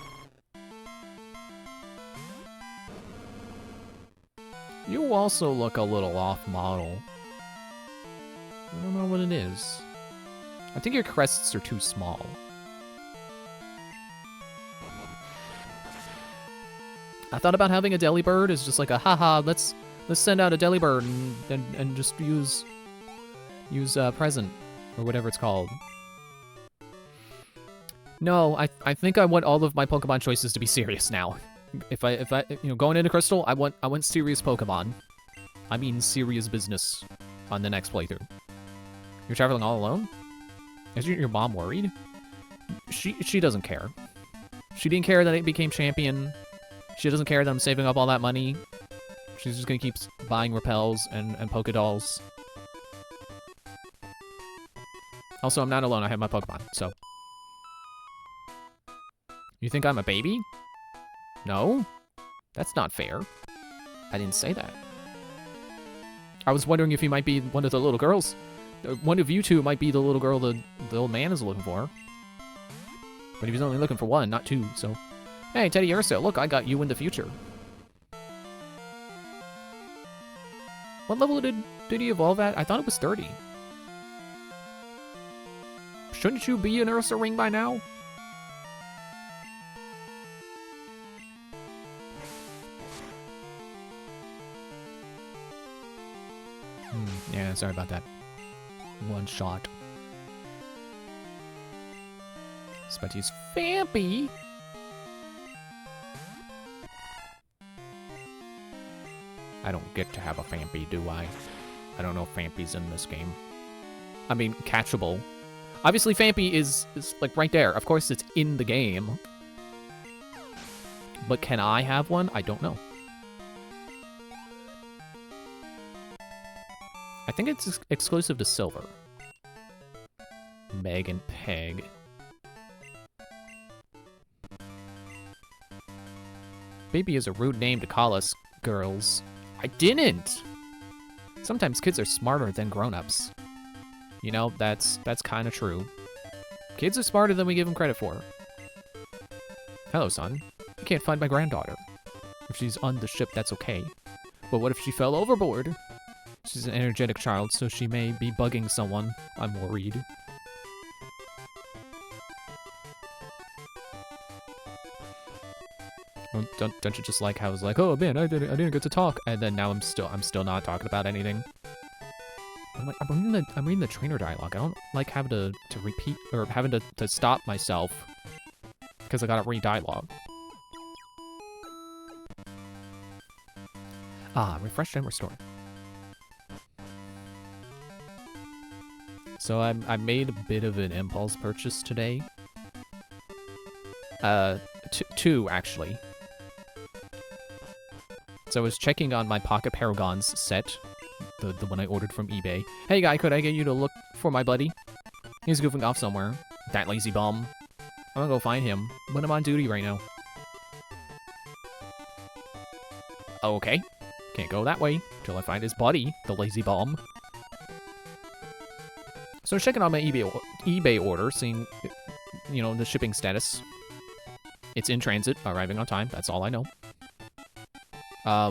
You also look a little off model. I don't know what it is. I think your crests are too small. I thought about having a Delibird as just like a haha, let's send out a Delibird and just use present or whatever it's called. No, I think I want all of my Pokemon choices to be serious now. If I going into Crystal, I want serious Pokemon. I mean serious business on the next playthrough. You're traveling all alone? Isn't your mom worried? She doesn't care. She didn't care that I became champion. She doesn't care that I'm saving up all that money. She's just gonna keep buying repels and Pokedolls. Also, I'm not alone. I have my Pokemon, so. You think I'm a baby? No? That's not fair. I didn't say that. I was wondering if you might be one of the little girls. One of you two might be the little girl the old man is looking for. But he was only looking for one, not two, so. Hey, Teddy Ursa, look, I got you in the future. What level did he evolve at? I thought it was 30. Shouldn't you be an Ursa ring by now? Yeah, sorry about that. One shot. Spudgy's Fampy. I don't get to have a Fampy, do I? I don't know if Fampy's in this game. I mean, catchable. Obviously, Fampy is like right there. Of course, it's in the game. But can I have one? I don't know. I think it's exclusive to Silver. Meg and Peg. Baby is a rude name to call us girls. I didn't! Sometimes kids are smarter than grown-ups. You know, that's kind of true. Kids are smarter than we give them credit for. Hello, son. I can't find my granddaughter. If she's on the ship, that's okay. But what if she fell overboard? She's an energetic child, so she may be bugging someone. I'm worried. Don't you just like how it's like, oh man, I didn't get to talk, and then now I'm still not talking about anything. I'm reading the trainer dialogue. I don't like having to repeat or having to stop myself because I gotta read dialogue. Ah, refreshed and restored. So I made a bit of an impulse purchase today. Two, actually. So I was checking on my Pocket Paragons set, the one I ordered from eBay. Hey guy, could I get you to look for my buddy? He's goofing off somewhere. That lazy bum. I'm gonna go find him, but I'm on duty right now. Okay. Can't go that way till I find his buddy, the lazy bum. So checking on my eBay order, seeing, you know, the shipping status. It's in transit, arriving on time. That's all I know.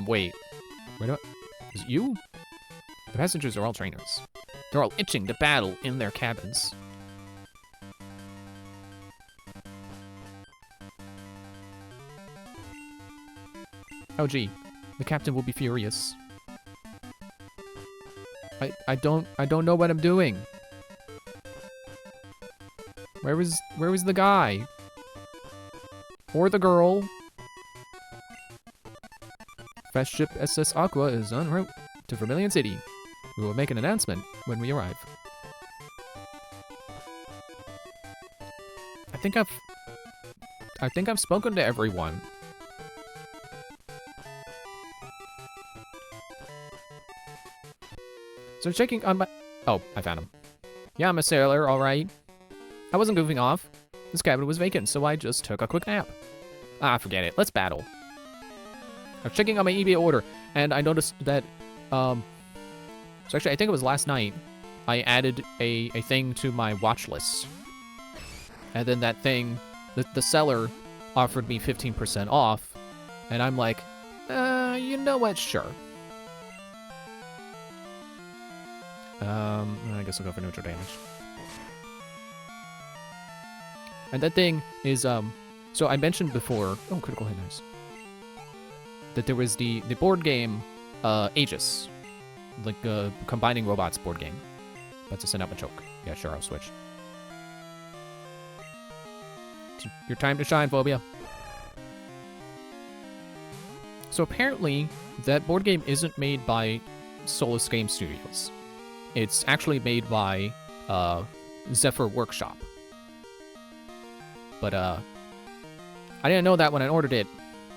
Wait. Wait a Is it you? The passengers are all trainers. They're all itching to battle in their cabins. Oh gee, the captain will be furious. I don't know what I'm doing. Where was the guy? Or the girl? Fast ship SS Aqua is en route to Vermilion City. We will make an announcement when we arrive. I think I've spoken to everyone. So checking on my... Oh, I found him. Yeah, I'm a sailor, alright. I wasn't goofing off. This cabin was vacant, so I just took a quick nap. Ah, forget it. Let's battle. I was checking on my eBay order, and I noticed that, So actually, I think it was last night, I added a thing to my watch list. And then that thing, the seller offered me 15% off, and I'm like, you know what, sure. I guess I'll go for neutral damage. And that thing is, so I mentioned before, oh, critical hit, nice, that there was the board game, Aegis, like, combining robots board game. About to send out my choke. Yeah, sure, I'll switch. It's your time to shine, Phobia. So apparently, that board game isn't made by Solus Game Studios. It's actually made by, Zephyr Workshop. But, I didn't know that when I ordered it,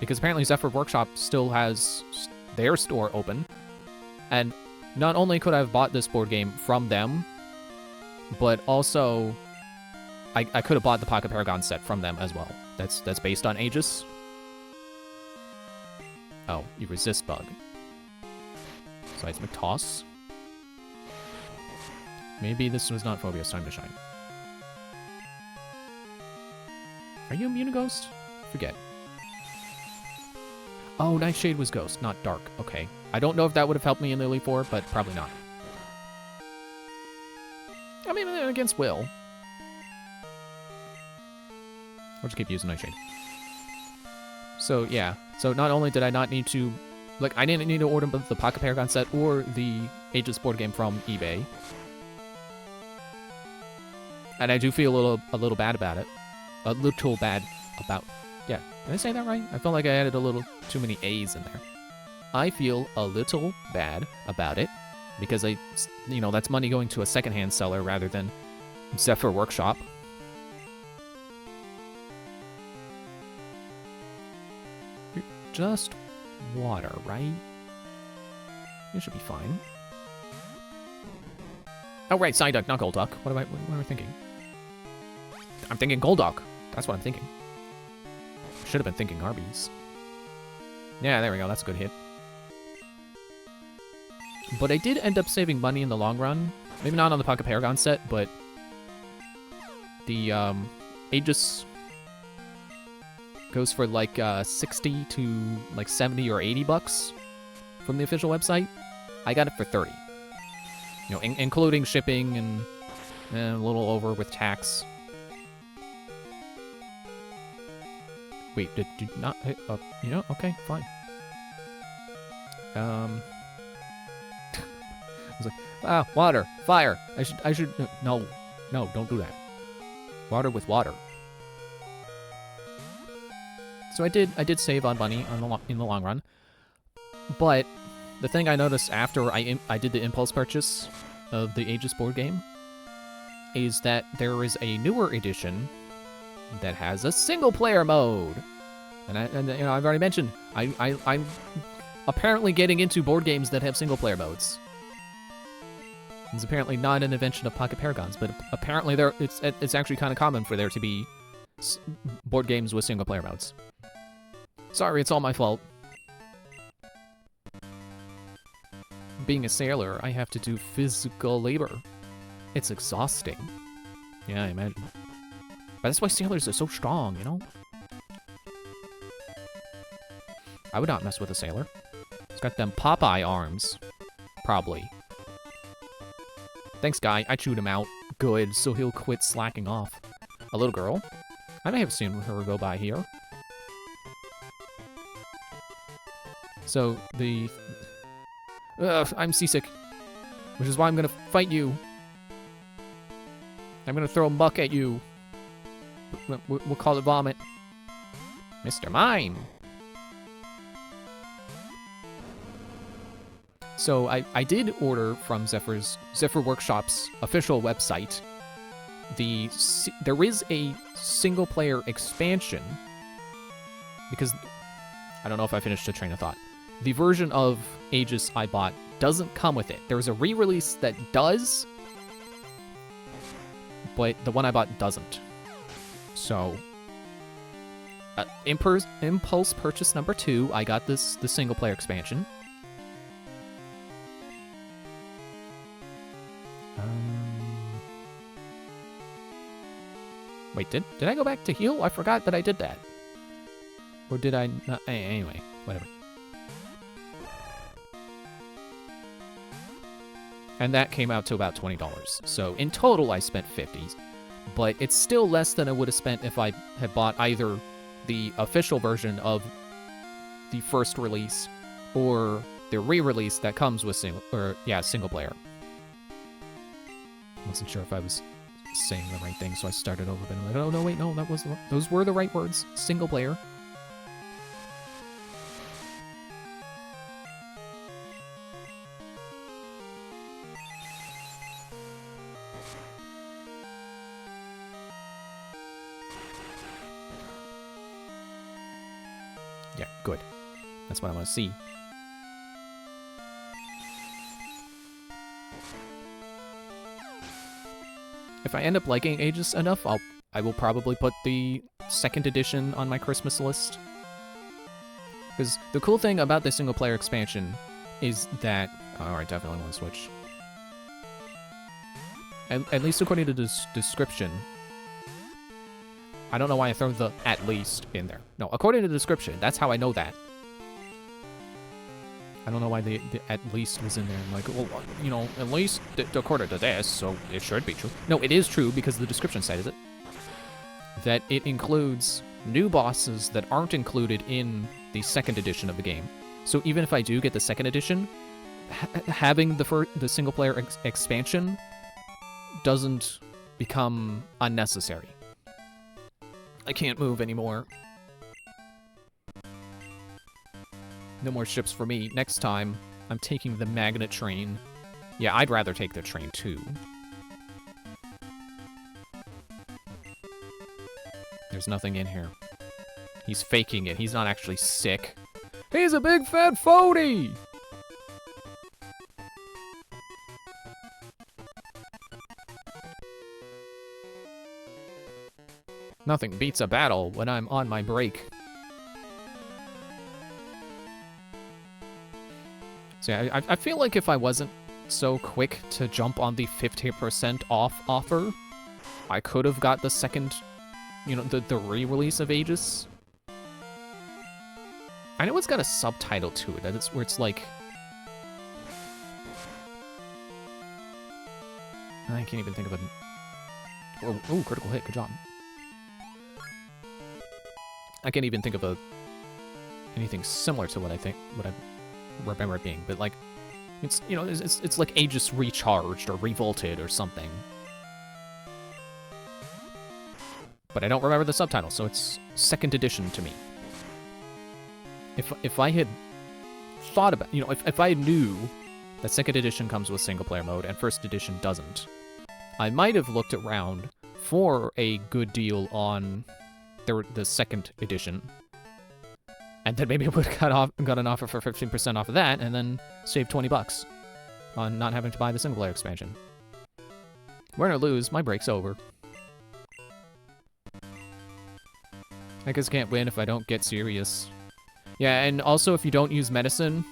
because apparently Zephyr Workshop still has their store open. And not only could I have bought this board game from them, but also I could have bought the Pocket Paragon set from them as well. That's based on Aegis. Oh, you resist bug. Seismic toss. Maybe this was not Phobia's time to shine. Are you immune to Ghost? Forget. Oh, Nightshade was Ghost, not Dark. Okay. I don't know if that would have helped me in the Elite Four, but probably not. I mean, against Will. I'll just keep using Nightshade. So, yeah. So, not only did I not need to... Like, I didn't need to order the Pocket Paragon set or the Aegis board game from eBay. And I do feel a little bad about it. A little bad about... Yeah, did I say that right? I felt like I added a little too many A's in there. I feel a little bad about it because you know, that's money going to a secondhand seller rather than Zephyr Workshop. Just water, right? You should be fine. Oh, right, Psyduck, not Golduck. What am I thinking? I'm thinking Golduck. That's what I'm thinking. Should have been thinking Arby's. Yeah, there we go. That's a good hit. But I did end up saving money in the long run. Maybe not on the Pocket Paragon set, but the Aegis goes for like 60 to like 70 or 80 bucks from the official website. I got it for 30. You know, including shipping and a little over with tax. Wait, did you not hit up? You know, okay, fine. I was like, ah, water, fire. I should, no, don't do that. Water with water. So I did save on money in the long run, but The thing I noticed after I did the impulse purchase of the Aegis board game is that there is a newer edition that has a single-player mode. And you know, I've already mentioned, I'm apparently getting into board games that have single-player modes. It's apparently not an invention of Pocket Paragons, but apparently it's actually kind of common for there to be board games with single-player modes. Sorry, it's all my fault. Being a sailor, I have to do physical labor. It's exhausting. Yeah, I imagine. But that's why sailors are so strong, you know? I would not mess with a sailor. It's got them Popeye arms. Probably. Thanks, guy. I chewed him out. Good, so he'll quit slacking off. A little girl? I may have seen her go by here. So, I'm seasick. Which is why I'm gonna fight you. I'm gonna throw a muck at you. We'll call it vomit. Mr. Mime! So I did order from Zephyr Workshop's official website. There is a single-player expansion, because I don't know if I finished the train of thought. The version of Aegis I bought doesn't come with it. There's a re-release that does, but the one I bought doesn't. So, impulse purchase number 2, I got the single-player expansion. Wait, did I go back to heal? I forgot that I did that. Or did I not? Anyway, whatever. And that came out to about $20. So in total, I spent $50. But it's still less than I would have spent if I had bought either the official version of the first release or the re-release that comes with single player. I wasn't sure if I was saying the right thing, so I started over, but I'm like, oh, no, wait, no, those were the right words. Single player. Yeah, good. That's what I want to see. If I end up liking Aegis enough, I will probably put the second edition on my Christmas list. Because the cool thing about the single-player expansion is that... Oh, I definitely want to switch. At least according to this description... I don't know why I throw the "at least" in there. No, according to the description, that's how I know that. I don't know why the "at least" was in there. I'm like, well, you know, at least according to this, so it should be true. No, it is true because the description says it. That it includes new bosses that aren't included in the second edition of the game. So even if I do get the second edition, having the single-player expansion doesn't become unnecessary. I can't move anymore. No more ships for me. Next time, I'm taking the magnet train. Yeah, I'd rather take the train too. There's nothing in here. He's faking it. He's not actually sick. He's a big fat phony! Nothing beats a battle when I'm on my break. So yeah, I feel like if I wasn't so quick to jump on the 50% off offer, I could have got the second, you know, the re-release of Aegis. I know it's got a subtitle to it, that's where it's like... I can't even think of a... Oh, critical hit, good job. I can't even think of anything similar to what I remember it being, but like, it's, you know, it's like Aegis Recharged or Revolted or something. But I don't remember the subtitle, so it's second edition to me. If I had thought about, you know, if I knew that second edition comes with single player mode and first edition doesn't, I might have looked around for a good deal on the second edition. And then maybe I would have got an offer for 15% off of that and then save $20 on not having to buy the single player expansion. Win or lose, my break's over. I guess I can't win if I don't get serious. Yeah, and also if you don't use medicine,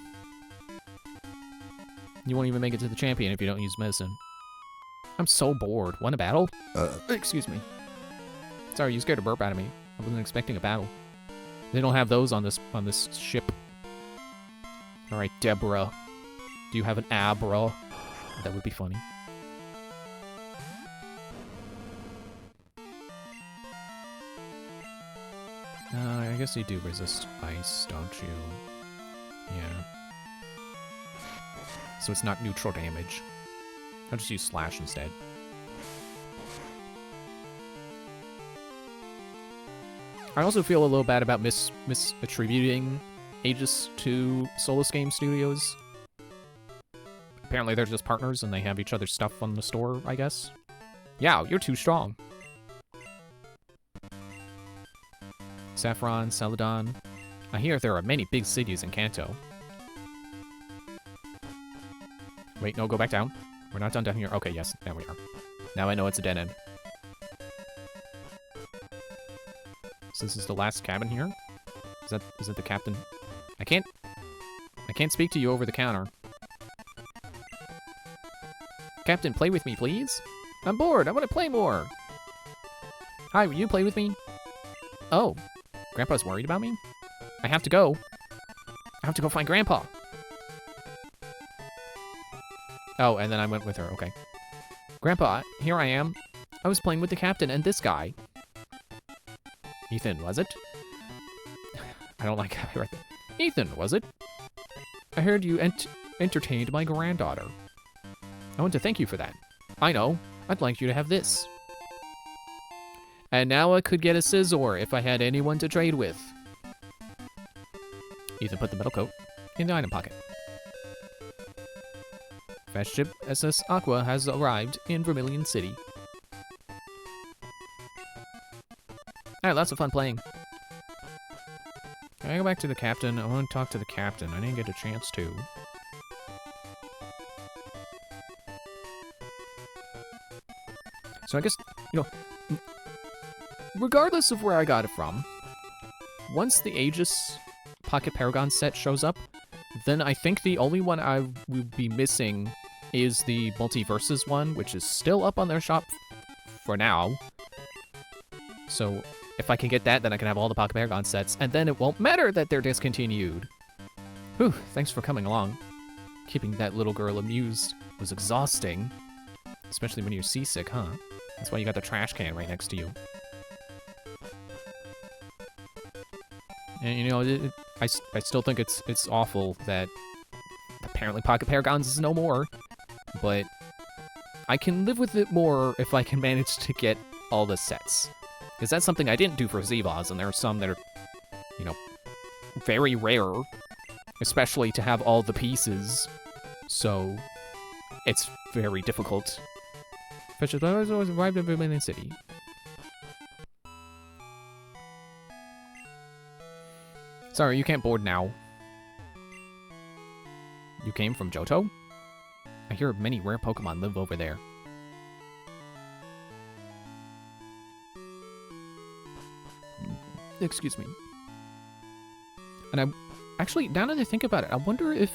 you won't even make it to the champion if you don't use medicine. I'm so bored. Want a battle? Excuse me. Sorry, you scared a burp out of me. I wasn't expecting a battle. They don't have those on this ship. Alright, Deborah. Do you have an Abra? That would be funny. I guess you do resist ice, don't you? Yeah. So it's not neutral damage. I'll just use Slash instead. I also feel a little bad about misattributing Aegis to Solus Game Studios. Apparently they're just partners and they have each other's stuff on the store, I guess. Yeah, you're too strong. Saffron, Celadon. I hear there are many big cities in Kanto. Wait, no, go back down. We're not done down here. Okay, yes, there we are. Now I know it's a dead end. So this is the last cabin here? Is that the captain? I can't speak to you over the counter. Captain, play with me, please. I'm bored. I want to play more. Hi, will you play with me? Oh, Grandpa's worried about me? I have to go. I have to go find Grandpa. Oh, and then I went with her. Okay. Grandpa, here I am. I was playing with the captain and this guy. Ethan, was it? I don't like how I read that. Ethan, was it? I heard you entertained my granddaughter. I want to thank you for that. I know. I'd like you to have this. And now I could get a Scizor if I had anyone to trade with. Ethan put the metal coat in the item pocket. Fast ship SS Aqua has arrived in Vermilion City. Alright, lots of fun playing. Can I go back to the captain? I want to talk to the captain. I didn't get a chance to. So I guess, you know, regardless of where I got it from, once the Aegis Pocket Paragon set shows up, then I think the only one I would be missing is the Multiverses one, which is still up on their shop for now. So if I can get that, then I can have all the Pocket Paragon sets, and then it won't matter that they're discontinued. Whew, thanks for coming along. Keeping that little girl amused was exhausting. Especially when you're seasick, huh? That's why you got the trash can right next to you. And, you know, I still think it's awful that apparently Pocket Paragons is no more, but I can live with it more if I can manage to get all the sets. Because that's something I didn't do for Zevaz, and there are some that are, you know, very rare, especially to have all the pieces, so it's very difficult. Fisher's always arrived in Vermilion City. Sorry, you can't board now. You came from Johto? I hear many rare Pokemon live over there. Excuse me. And I... Actually, now that I think about it, I wonder if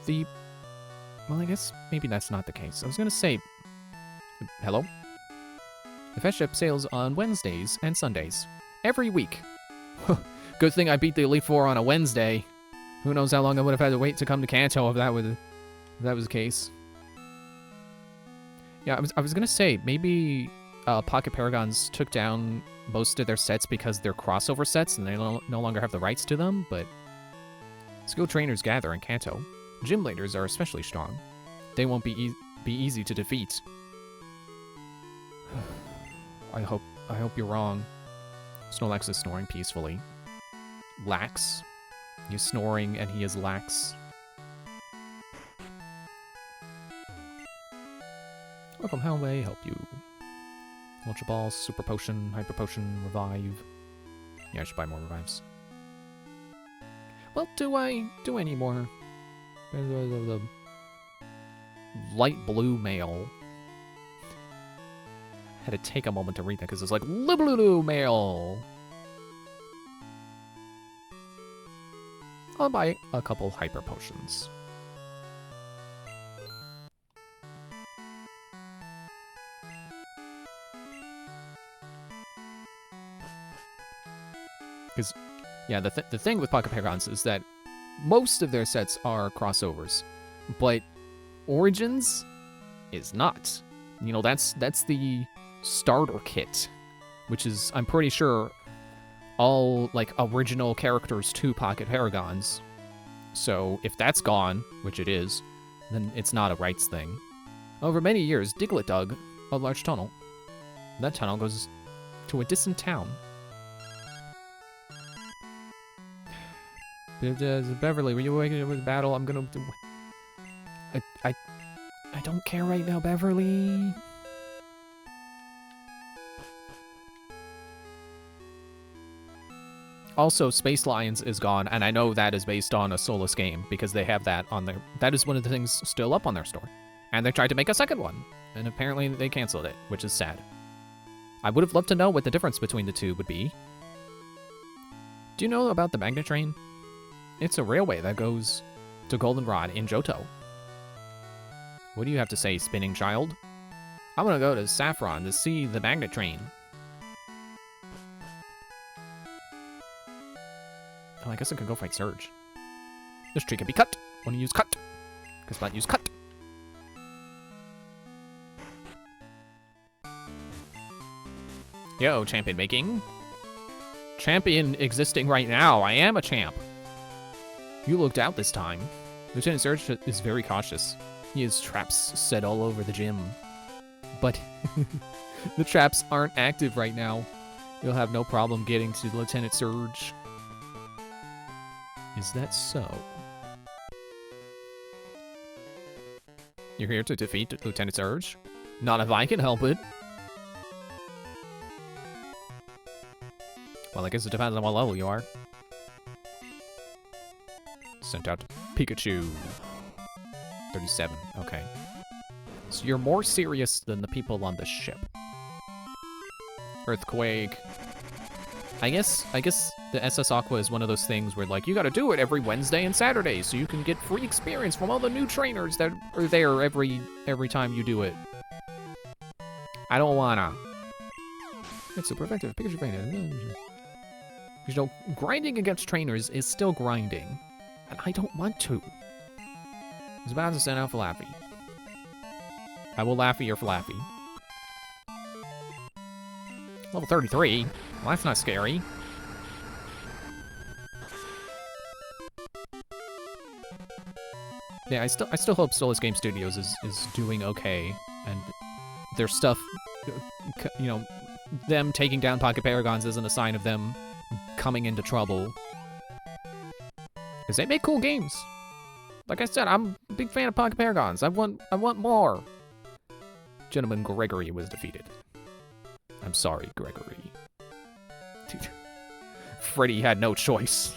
the... Well, I guess maybe that's not the case. I was gonna say... Hello? The Fast Ship sails on Wednesdays and Sundays. Every week. Good thing I beat the Elite Four on a Wednesday. Who knows how long I would have had to wait to come to Kanto if that was the case. Yeah, I was gonna say, maybe Pocket Paragons took down most of their sets because they're crossover sets and they no longer have the rights to them, but skilled trainers gather in Kanto. Gym leaders are especially strong. They won't be easy to defeat. I hope you're wrong. Snorlax is snoring peacefully. Lax. He's snoring and he is lax. Welcome, how may I help you? Ultra Ball, Super Potion, Hyper Potion, Revive. Yeah, I should buy more revives. Well, do I need more? The light blue mail. Had to take a moment to read that because it's like blue mail. I'll buy a couple hyper potions. Because, yeah, the thing with Pocket Paragons is that most of their sets are crossovers, but Origins is not. You know, that's the starter kit, which is, I'm pretty sure, all, like, original characters to Pocket Paragons. So, if that's gone, which it is, then it's not a rights thing. Over many years, Diglett dug a large tunnel. That tunnel goes to a distant town. Beverly, were you waking up with the battle? I'm gonna... I don't care right now, Beverly. Also, Space Lions is gone, and I know that is based on a Solus game, because they have that on their... That is one of the things still up on their store. And they tried to make a second one, and apparently they canceled it, which is sad. I would have loved to know what the difference between the two would be. Do you know about the Magnet Train? It's a railway that goes to Goldenrod in Johto. What do you have to say, spinning child? I'm gonna go to Saffron to see the Magnet Train. Oh, I guess I could go fight Surge. This tree can be cut. Wanna use cut? Because not use cut. Yo, champion making. Champion existing right now. I am a champ. You looked out this time. Lieutenant Surge is very cautious. He has traps set all over the gym. But the traps aren't active right now. You'll have no problem getting to Lieutenant Surge. Is that so? You're here to defeat Lieutenant Surge? Not if I can help it. Well, I guess it depends on what level you are. Sent out Pikachu. 37, okay. So you're more serious than the people on the ship. Earthquake. I guess the SS Aqua is one of those things where, like, you gotta do it every Wednesday and Saturday so you can get free experience from all the new trainers that are there every time you do it. I don't wanna. It's super effective. Pikachu fainted. You know, grinding against trainers is still grinding. And I don't want to. He's about to send out Flaffy. I will Laffy your Flaffy. Level 33? Well, that's not scary. Yeah, I still hope Solus Game Studios is doing okay. And their stuff, you know, them taking down Pocket Paragons isn't a sign of them coming into trouble. Because they make cool games. Like I said, I'm a big fan of Pocket Paragons. I want more. Gentleman Gregory was defeated. I'm sorry, Gregory. Dude. Freddy had no choice.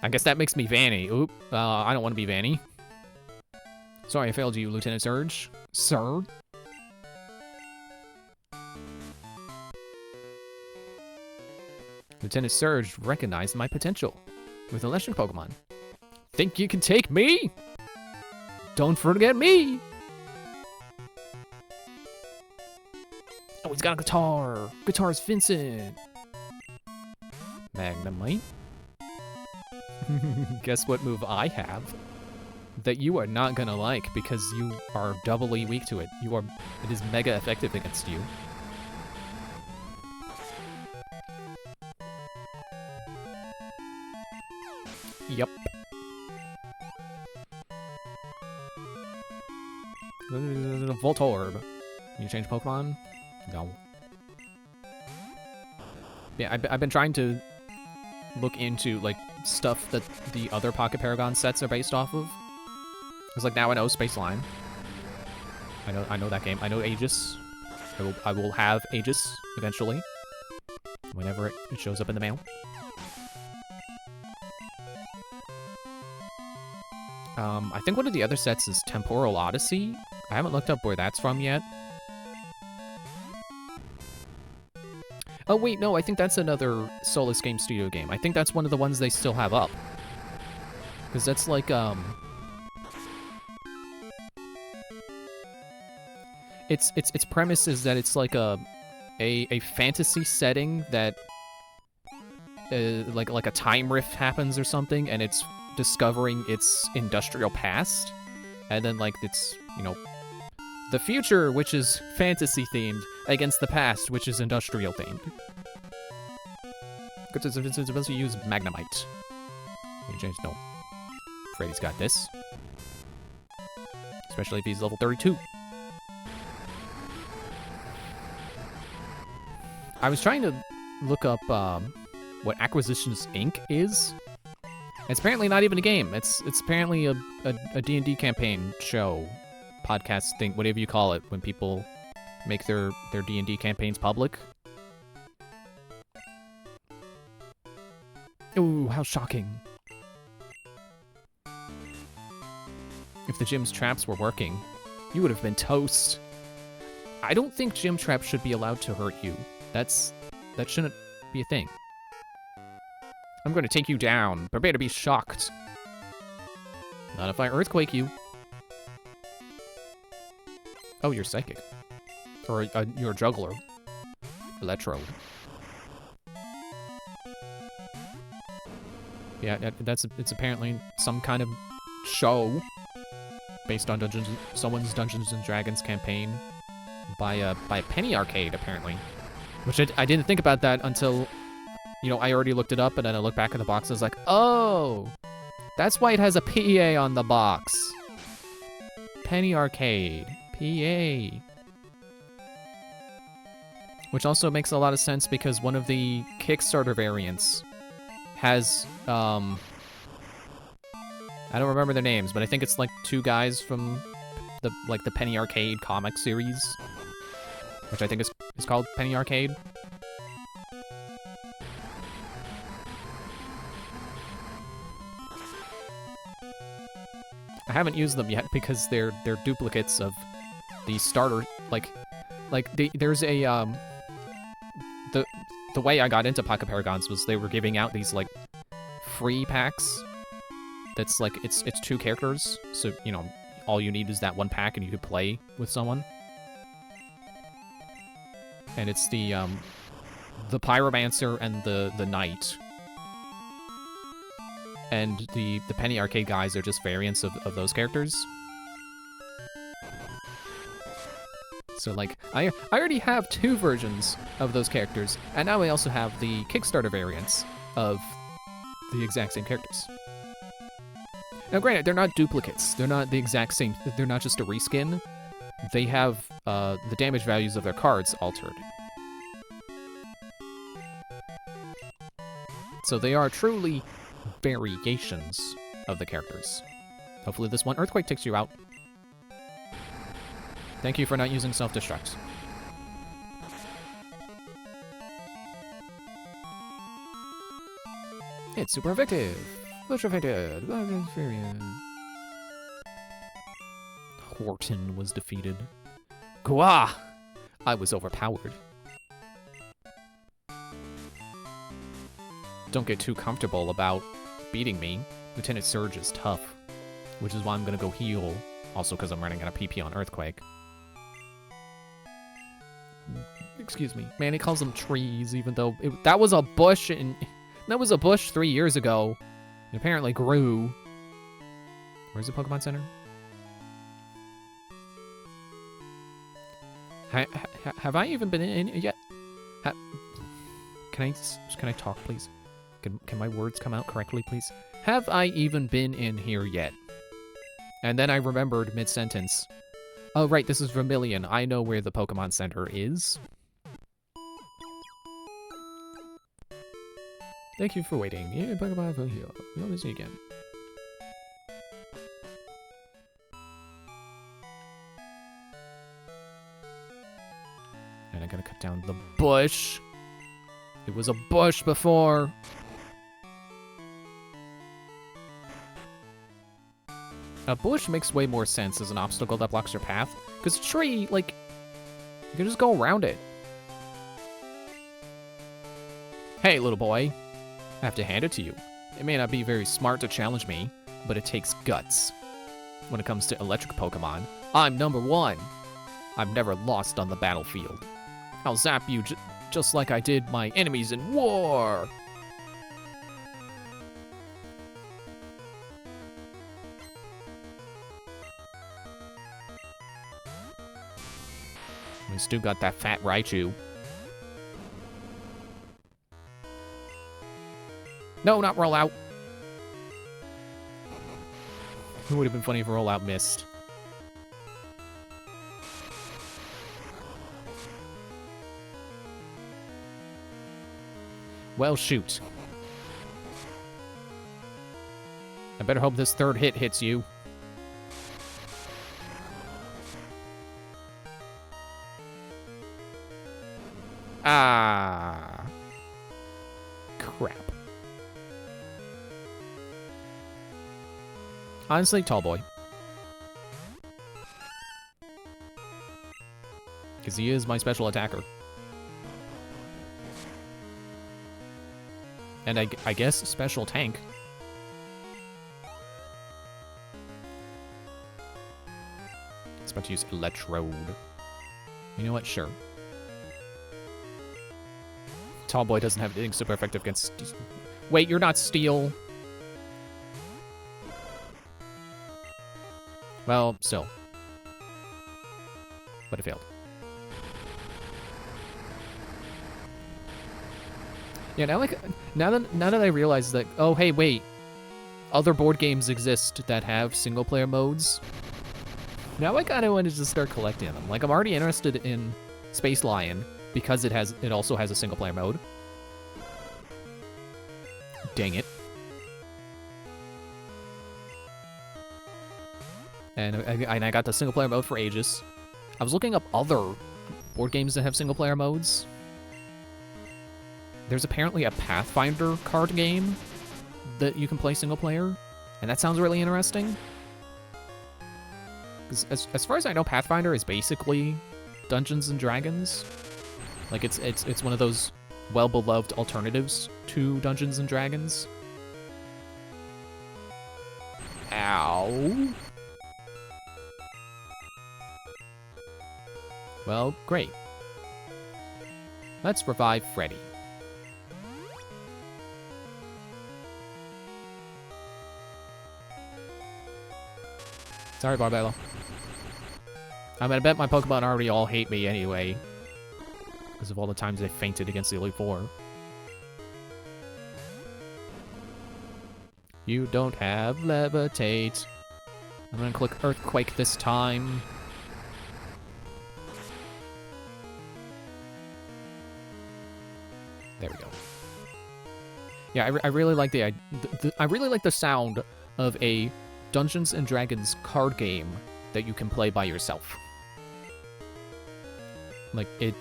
I guess that makes me Vanny. Oop, I don't want to be Vanny. Sorry I failed you, Lieutenant Surge. Sir? Lieutenant Surge recognized my potential with a Legend Pokemon. Think you can take me? Don't forget me! Oh, he's got a guitar! Guitar's Vincent! Magnemite. Guess what move I have? That you are not gonna like because you are doubly weak to it. It is mega effective against you. Yep. Voltorb. Can you change Pokemon? No. Yeah, I've been trying to look into, like, stuff that the other Pocket Paragon sets are based off of. Because, like, now I know Space Line. I know that game. I know Aegis. I will have Aegis eventually. Whenever it shows up in the mail. I think one of the other sets is Temporal Odyssey. I haven't looked up where that's from yet. Oh, wait, no, I think that's another Solus Game Studio game. I think that's one of the ones they still have up. Because that's like, Its premise is that it's like a fantasy setting that, like a time rift happens or something, and it's discovering its industrial past, and then, like, it's, you know, the future, which is fantasy-themed, against the past, which is industrial-themed. Because it's supposed to use Magnemite. No. Freddy's got this. Especially if he's level 32. I was trying to look up, what Acquisitions Inc. is. It's apparently not even a game. It's apparently a D&D campaign show, podcast thing, whatever you call it, when people make their D&D campaigns public. Ooh, how shocking. If the gym's traps were working, you would have been toast. I don't think gym traps should be allowed to hurt you. That shouldn't be a thing. I'm gonna take you down. Prepare to be shocked. Not if I earthquake you. Oh, you're psychic. Or you're a juggler. Electro. Yeah, it's apparently some kind of show based on someone's Dungeons and Dragons campaign by Penny Arcade, apparently. Which I didn't think about that until, you know, I already looked it up, and then I looked back at the box and I was like, oh, that's why it has a PA on the box. Penny Arcade. PA. Which also makes a lot of sense because one of the Kickstarter variants has, I don't remember their names, but I think it's like two guys from the Penny Arcade comic series, which I think is called Penny Arcade. I haven't used them yet because they're duplicates of the starter, there's a, the way I got into Pocket Paragons was they were giving out these, like, free packs that's, like, it's 2 characters, so, you know, all you need is that 1 pack and you could play with someone. And it's the Pyromancer and the Knight. And the Penny Arcade guys are just variants of those characters. So, like, I already have 2 versions of those characters, and now I also have the Kickstarter variants of the exact same characters. Now, granted, they're not duplicates. They're not the exact same. They're not just a reskin. They have the damage values of their cards altered. So they are truly variations of the characters. Hopefully this one earthquake takes you out. Thank you for not using self-destruct. It's super effective. Horton was defeated. Gwa! I was overpowered. Don't get too comfortable about beating me. Lieutenant Surge is tough, which is why I'm gonna go heal. Also because I'm running out of PP on Earthquake. Excuse me. Man, he calls them trees, even though that was a bush, and that was a bush 3 years ago. It apparently grew. Where's the Pokemon Center? Have I even been in yet? Can I talk, please? Can my words come out correctly, please? Have I even been in here yet? And then I remembered mid-sentence. Oh, right, this is Vermilion. I know where the Pokemon Center is. Thank you for waiting. Yeah, Pokemon for you. We always see you again. And I gotta cut down the bush. It was a bush before. A bush makes way more sense as an obstacle that blocks your path. Because a tree, like, you can just go around it. Hey, little boy. I have to hand it to you. It may not be very smart to challenge me, but it takes guts. When it comes to electric Pokemon, I'm #1. I've never lost on the battlefield. I'll zap you just like I did my enemies in war. We still got that fat Raichu. No, not rollout. It would have been funny if rollout missed. Well, shoot. I better hope this third hit hits you. Ah. Crap. Honestly, tall boy. Because he is my special attacker. And I guess special tank. It's about to use Electrode. You know what? Sure. Tall boy doesn't have anything super effective against... Wait, you're not steel. Well, still. But it failed. Yeah, now that I realize that, oh hey, wait, other board games exist that have single player modes. Now I kind of wanted to start collecting them. Like, I'm already interested in Space Lion because it also has a single player mode. Dang it. And I got the single player mode for Aegis. I was looking up other board games that have single player modes. There's apparently a Pathfinder card game that you can play single player, and that sounds really interesting. Because as far as I know, Pathfinder is basically Dungeons and Dragons. Like it's one of those well-beloved alternatives to Dungeons and Dragons. Ow. Well, great. Let's revive Freddy. Sorry, Barbello. I mean, I bet my Pokemon already all hate me anyway. Because of all the times they fainted against the Elite Four. You don't have Levitate. I'm gonna click Earthquake this time. There we go. Yeah, I really like I really like the sound of a Dungeons and Dragons card game that you can play by yourself. Like I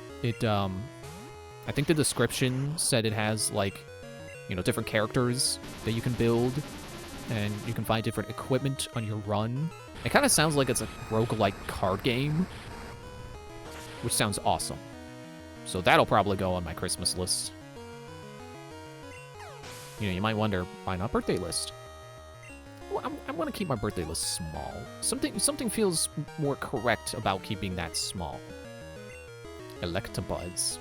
think the description said it has like, you know, different characters that you can build, and you can find different equipment on your run. It kind of sounds like it's a roguelike card game, which sounds awesome. So that'll probably go on my Christmas list. You know, you might wonder, why not birthday list? Well, I want to keep my birthday list small. Something feels more correct about keeping that small. Electabuzz.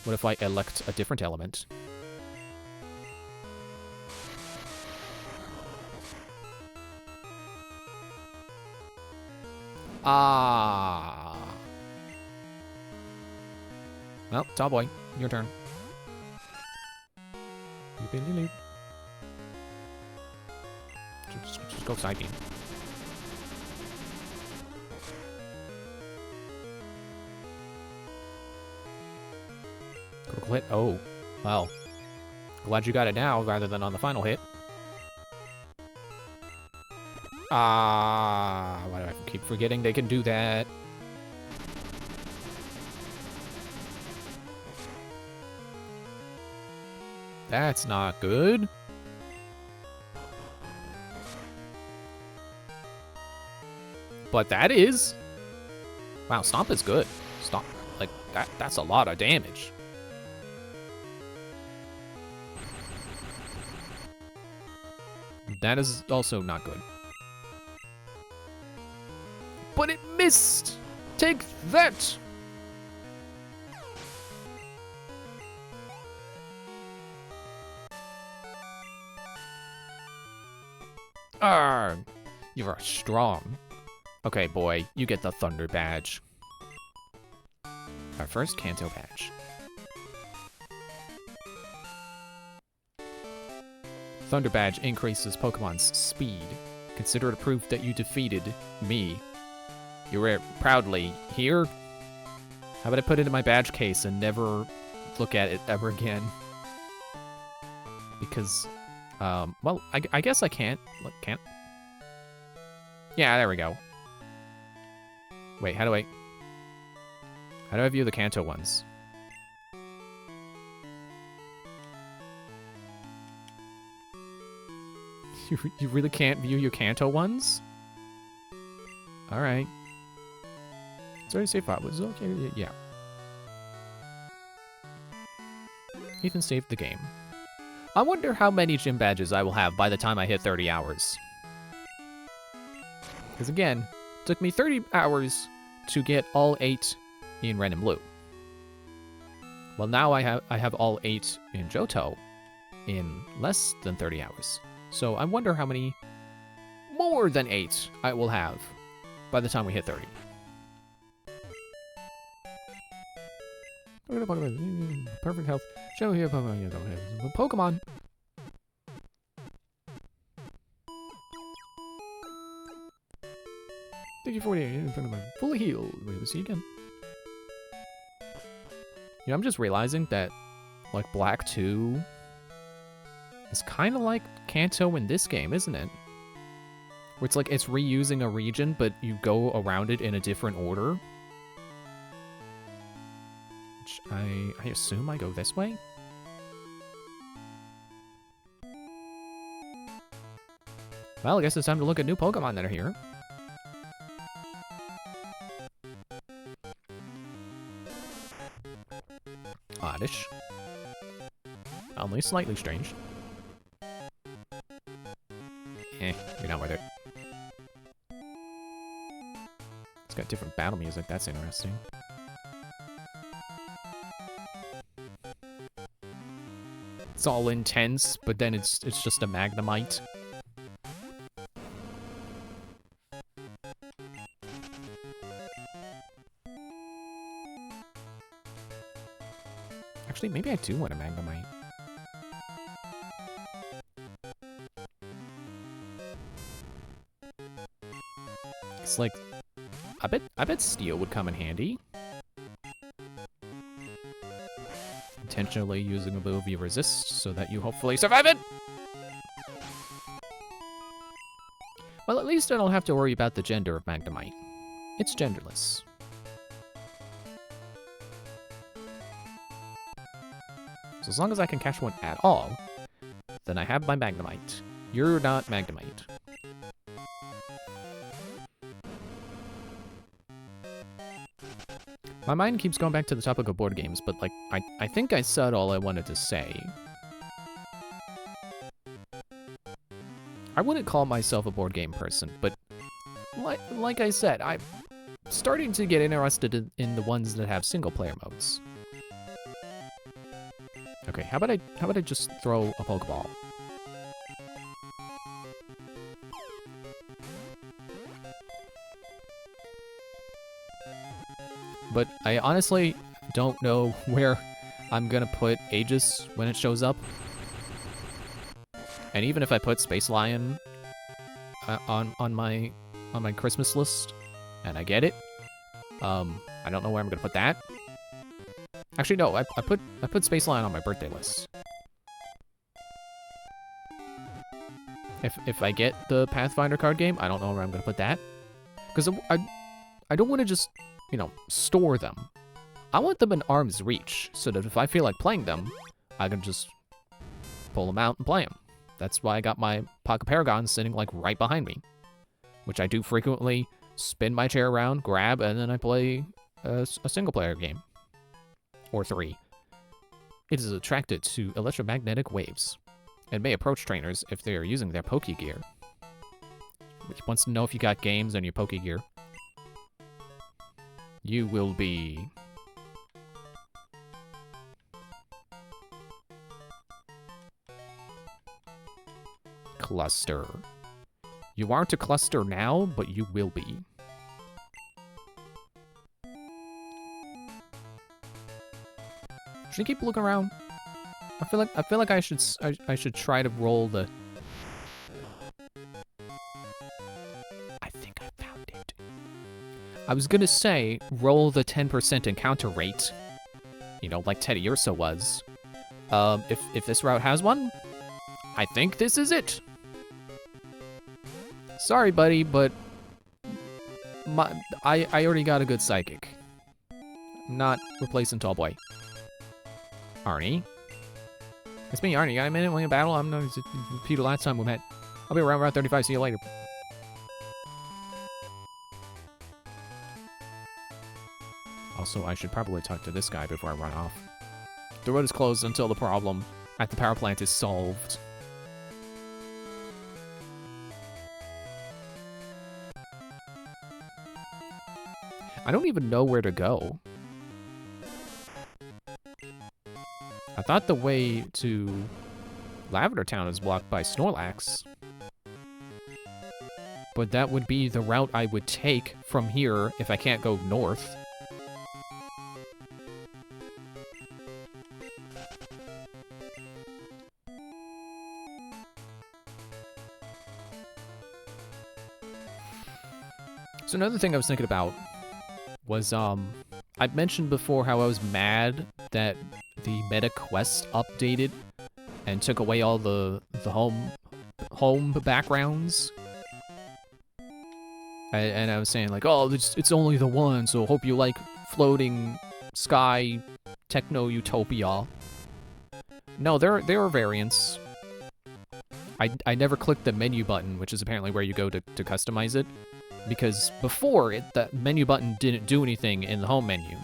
What if I elect a different element? Ah. Well, tall boy, your turn. Just go side beam. Critical hit. Oh. Well, glad you got it now rather than on the final hit. Why do I keep forgetting they can do that? That's not good. But that is. Wow, Stomp is good. Stomp, like, that's a lot of damage. That is also not good. But it missed! Take that! Arrgh! You are strong. Okay, boy, you get the Thunder Badge. Our first Kanto badge. Thunder Badge increases Pokemon's speed. Consider it a proof that you defeated me. You wear it proudly here. How about I put it in my badge case and never look at it ever again? Because, well, I guess I can't. Look, can't. Yeah, there we go. Wait, how do I view the Kanto ones? You really can't view your Kanto ones? Alright. Sorry, safe file was okay. Yeah. Ethan saved the game. I wonder how many gym badges I will have by the time I hit 30 hours. Because again, it took me 30 hours to get all 8 in Red and Blue. Well, now I have all 8 in Johto in less than 30 hours. So I wonder how many more than 8 I will have by the time we hit 30. Perfect health. Show here Pokemon. Thank you for fully healed. Wait, let's see again. Yeah, I'm just realizing that, like, Black 2 is kind of like Kanto in this game, isn't it? Where it's like it's reusing a region, but you go around it in a different order. Which I assume I go this way? Well, I guess it's time to look at new Pokemon that are here. Oddish. Only slightly strange. You're not worth it. It's got different battle music, that's interesting. It's all intense, but then it's just a Magnemite. Actually, maybe I do want a Magnemite. It's like, I bet Steel would come in handy. Intentionally using a move you resist so that you hopefully survive it! Well, at least I don't have to worry about the gender of Magnemite. It's genderless. So as long as I can catch one at all, then I have my Magnemite. You're not Magnemite. My mind keeps going back to the topic of board games, but, like, I think I said all I wanted to say. I wouldn't call myself a board game person, but like I said, I'm starting to get interested in the ones that have single-player modes. Okay, how about I just throw a Pokeball? But I honestly don't know where I'm gonna put Aegis when it shows up. And even if I put Space Lion on my Christmas list, and I get it, I don't know where I'm gonna put that. Actually, no, I put Space Line on my birthday list. If I get the Pathfinder card game, I don't know where I'm gonna put that. Because I don't want to just, you know, store them. I want them in arm's reach, so that if I feel like playing them, I can just pull them out and play them. That's why I got my Pocket Paragon sitting, like, right behind me. Which I do frequently spin my chair around, grab, and then I play a single-player game. Or 3. It is attracted to electromagnetic waves and may approach trainers if they are using their Poke Gear. It wants to know if you got games on your Poke Gear. You will be... cluster. You aren't a cluster now, but you will be. Should I keep looking around? I feel like I should try to roll the... I think I found it. I was gonna say roll the 10% encounter rate. You know, like Teddy Ursa was. If this route has one, I think this is it. Sorry, buddy, but I already got a good psychic. I'm not replacing Tallboy. Arnie. It's me, Arnie. You got a minute when you battle? I'm going to repeat the last time we met. I'll be around Route 35. See you later. Also, I should probably talk to this guy before I run off. The road is closed until the problem at the power plant is solved. I don't even know where to go. I thought the way to Lavender Town is blocked by Snorlax. But that would be the route I would take from here if I can't go north. So another thing I was thinking about was, I've mentioned before how I was mad that the meta quest updated and took away all the home backgrounds. And I was saying like, oh, it's only the one, so hope you like floating sky techno utopia. No, there are variants. I never clicked the menu button, which is apparently where you go to customize it. Because before, that menu button didn't do anything in the home menu.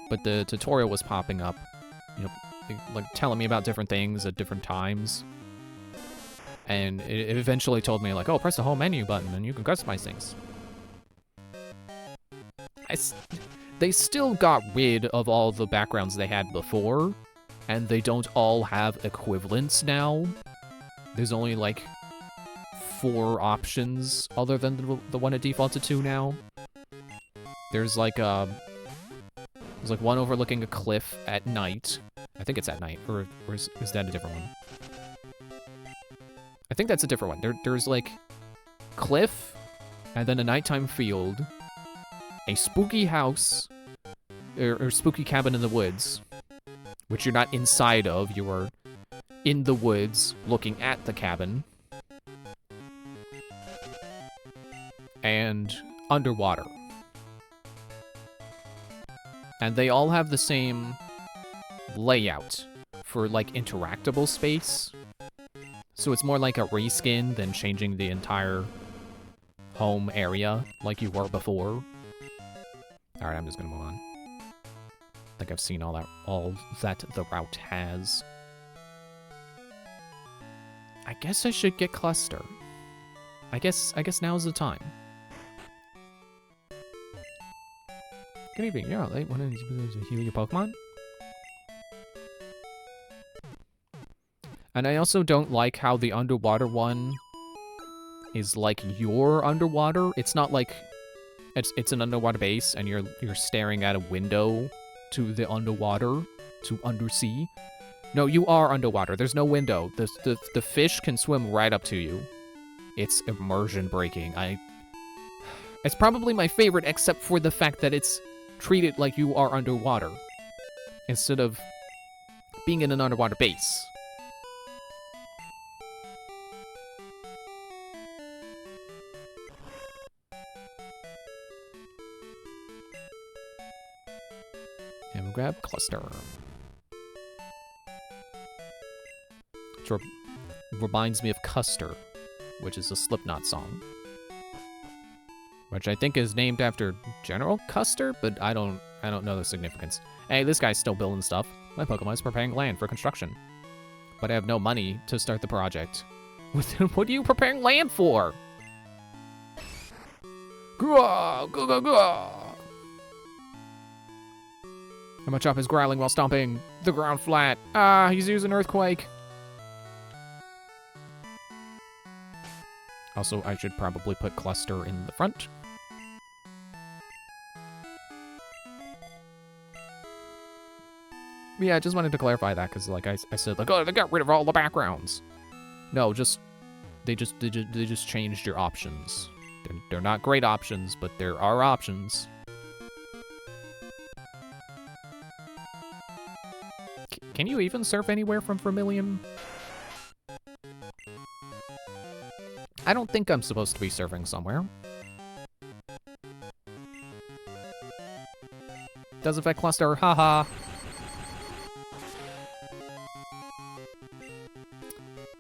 But the tutorial was popping up, you know, like telling me about different things at different times. And it eventually told me, like, oh, press the home menu button and you can customize things. They still got rid of all the backgrounds they had before, and they don't all have equivalents now. There's only, like, 4 options other than the one it defaulted to now. There's like one overlooking a cliff at night. I think it's at night, or is that a different one? I think that's a different one. There's like cliff, and then a nighttime field, a spooky house, or spooky cabin in the woods, which you're not inside of. You are in the woods looking at the cabin. And underwater. And they all have the same layout for, like, interactable space. So it's more like a reskin than changing the entire home area like you were before. Alright, I'm just gonna move on. I think I've seen all that the route has. I guess I should get Cluster. I guess now's the time. Good evening, you're out late. Want to heal your Pokemon? And I also don't like how the underwater one is like you're underwater. It's not like it's an underwater base and you're staring at a window to the underwater, to undersea. No, you are underwater. There's no window. The fish can swim right up to you. It's immersion breaking. It's probably my favorite, except for the fact that it's treat it like you are underwater instead of being in an underwater base. And we'll grab Cluster. Which reminds me of Custer, which is a Slipknot song. Which I think is named after General Custer, but I don't know the significance. Hey, this guy's still building stuff. My Pokemon is preparing land for construction. But I have no money to start the project. What are you preparing land for? Gah, gah, gah, gah. And my Chop is growling while stomping the ground flat. Ah, he's using Earthquake. Also, I should probably put Cluster in the front. Yeah, I just wanted to clarify that, because like I said, like, oh, they got rid of all the backgrounds. No, they just changed your options. They're not great options, but there are options. Can you even surf anywhere from Vermilion? I don't think I'm supposed to be surfing somewhere. Does affect Cluster, haha.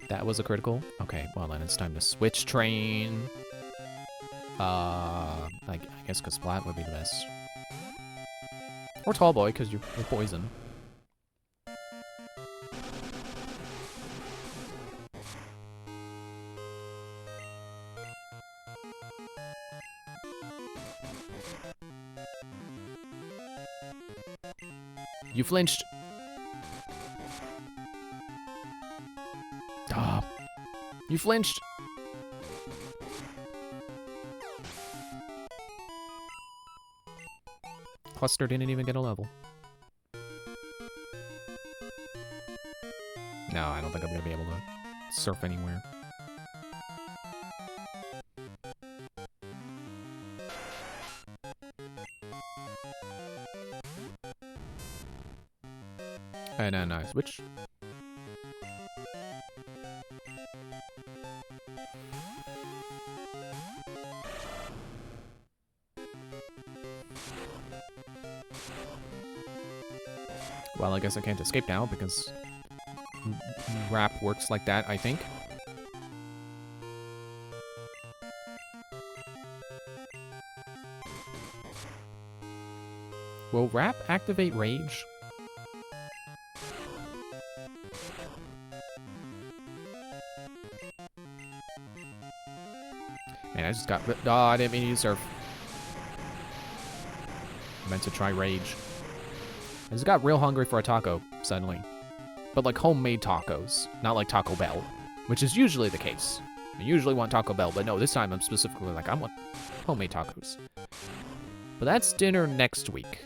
That was a critical. Okay, well then it's time to switch train. I guess because Splat would be the best. Or Tall Boy, because you're poison. You flinched. You flinched. Cluster didn't even get a level. No, I don't think I'm gonna be able to surf anywhere. And then I switch. Well, I guess I can't escape now because Wrap works like that, I think. Will Wrap activate Rage? Man, I just got... Oh, I didn't mean to use Surf. I meant to try Rage. I just got real hungry for a taco, suddenly. But like homemade tacos, not like Taco Bell, which is usually the case. I usually want Taco Bell, but no, this time I'm specifically like, I want homemade tacos. But that's dinner next week.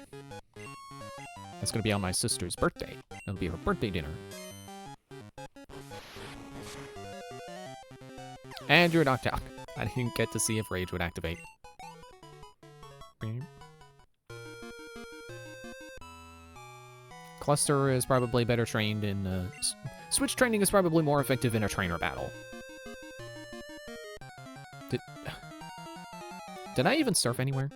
That's gonna be on my sister's birthday. It'll be her birthday dinner. And you're knocked out. I didn't get to see if Rage would activate. Cluster is probably better trained in... Switch training is probably more effective in a trainer battle. Did I even surf anywhere?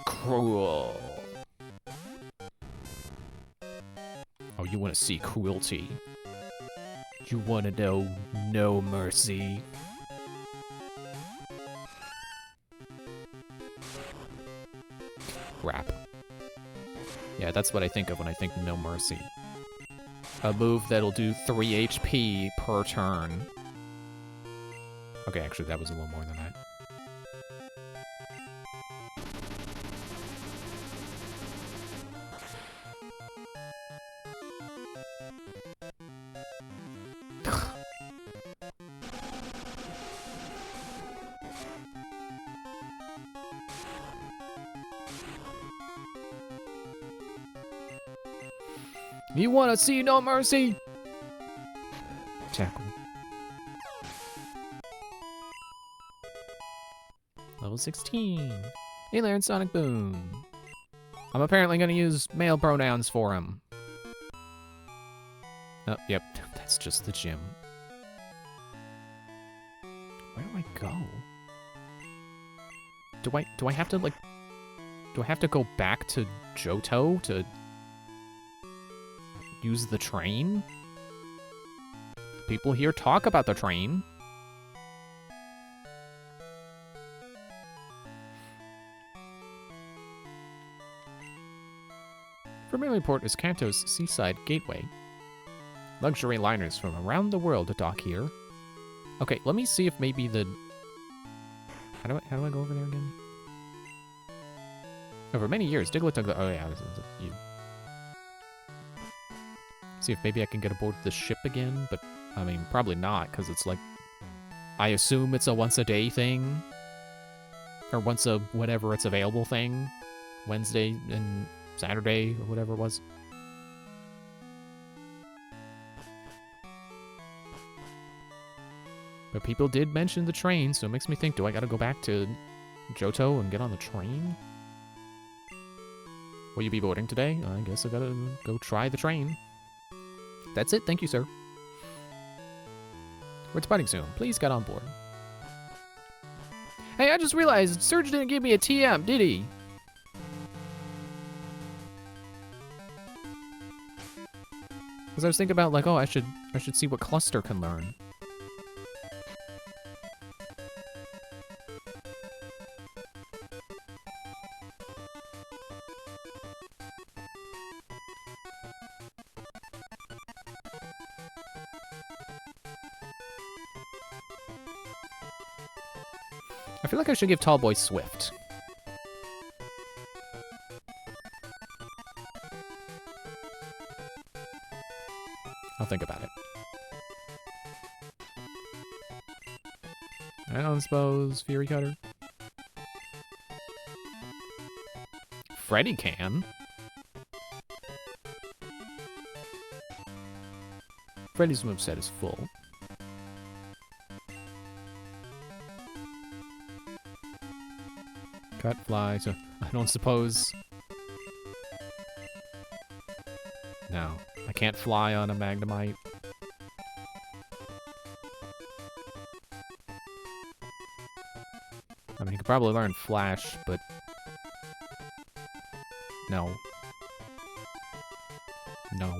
Cruel. Oh, you want to see cruelty? You want to know no mercy? Crap. Yeah, that's what I think of when I think no mercy. A move that'll do 3 HP per turn. Okay, actually, that was a little more than that. You wanna see no mercy? Tackle. Level level 16. He learned Sonic Boom. I'm apparently gonna use male pronouns for him. Oh, yep, that's just the gym. Where do I go? Do I have to, like... Do I have to go back to Johto to... use the train? People here talk about the train. Vermilion Port is Kanto's seaside gateway. Luxury liners from around the world dock here. Okay, let me see if maybe the... How do I go over there again? Over many years, Diglett took the... Oh yeah, this is you. See if maybe I can get aboard the ship again, but I mean, probably not, because it's like... I assume it's a once-a-day thing. Or once a whatever it's available thing. Wednesday and Saturday, or whatever it was. But people did mention the train, so it makes me think, do I gotta go back to Johto and get on the train? Will you be boarding today? I guess I gotta go try the train. That's it, thank you, sir. We're departing soon. Please get on board. Hey, I just realized Serge didn't give me a TM, did he? Because I was thinking about, like, oh, I should see what Cluster can learn. I feel like I should give Tallboy Swift. I'll think about it. I don't suppose Fury Cutter. Freddy can. Freddy's moveset is full. Cut, fly, so I don't suppose... No, I can't fly on a Magnemite. I mean, you could probably learn Flash, but... No. No.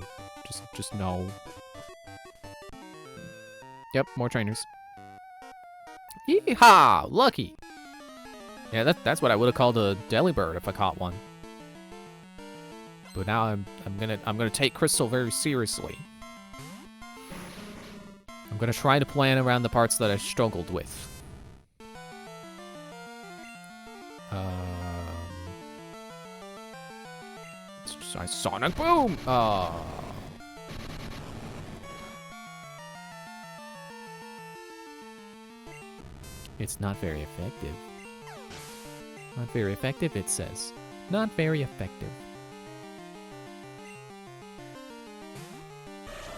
Just no. Yep, more trainers. Yeehaw! Lucky! Yeah, that's what I would have called a Delibird if I caught one. But now I'm gonna take Crystal very seriously. I'm gonna try to plan around the parts that I struggled with. Sonic Boom! It's not very effective. Not very effective, it says. Not very effective.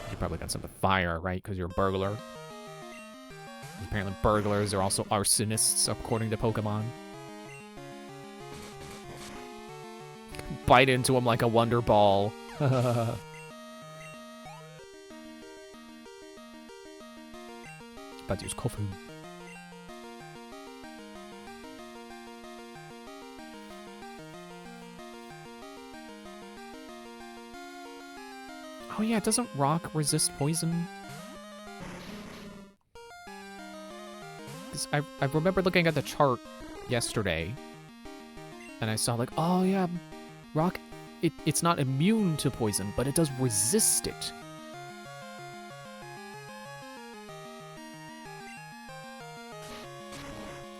You probably got something fire, right? Because you're a burglar. Apparently burglars are also arsonists, according to Pokemon. Bite into him like a Wonder Ball. About to use Kofu. Oh yeah, doesn't rock resist poison? Because I remember looking at the chart yesterday, and I saw like, oh yeah, rock, it's not immune to poison, but it does resist it.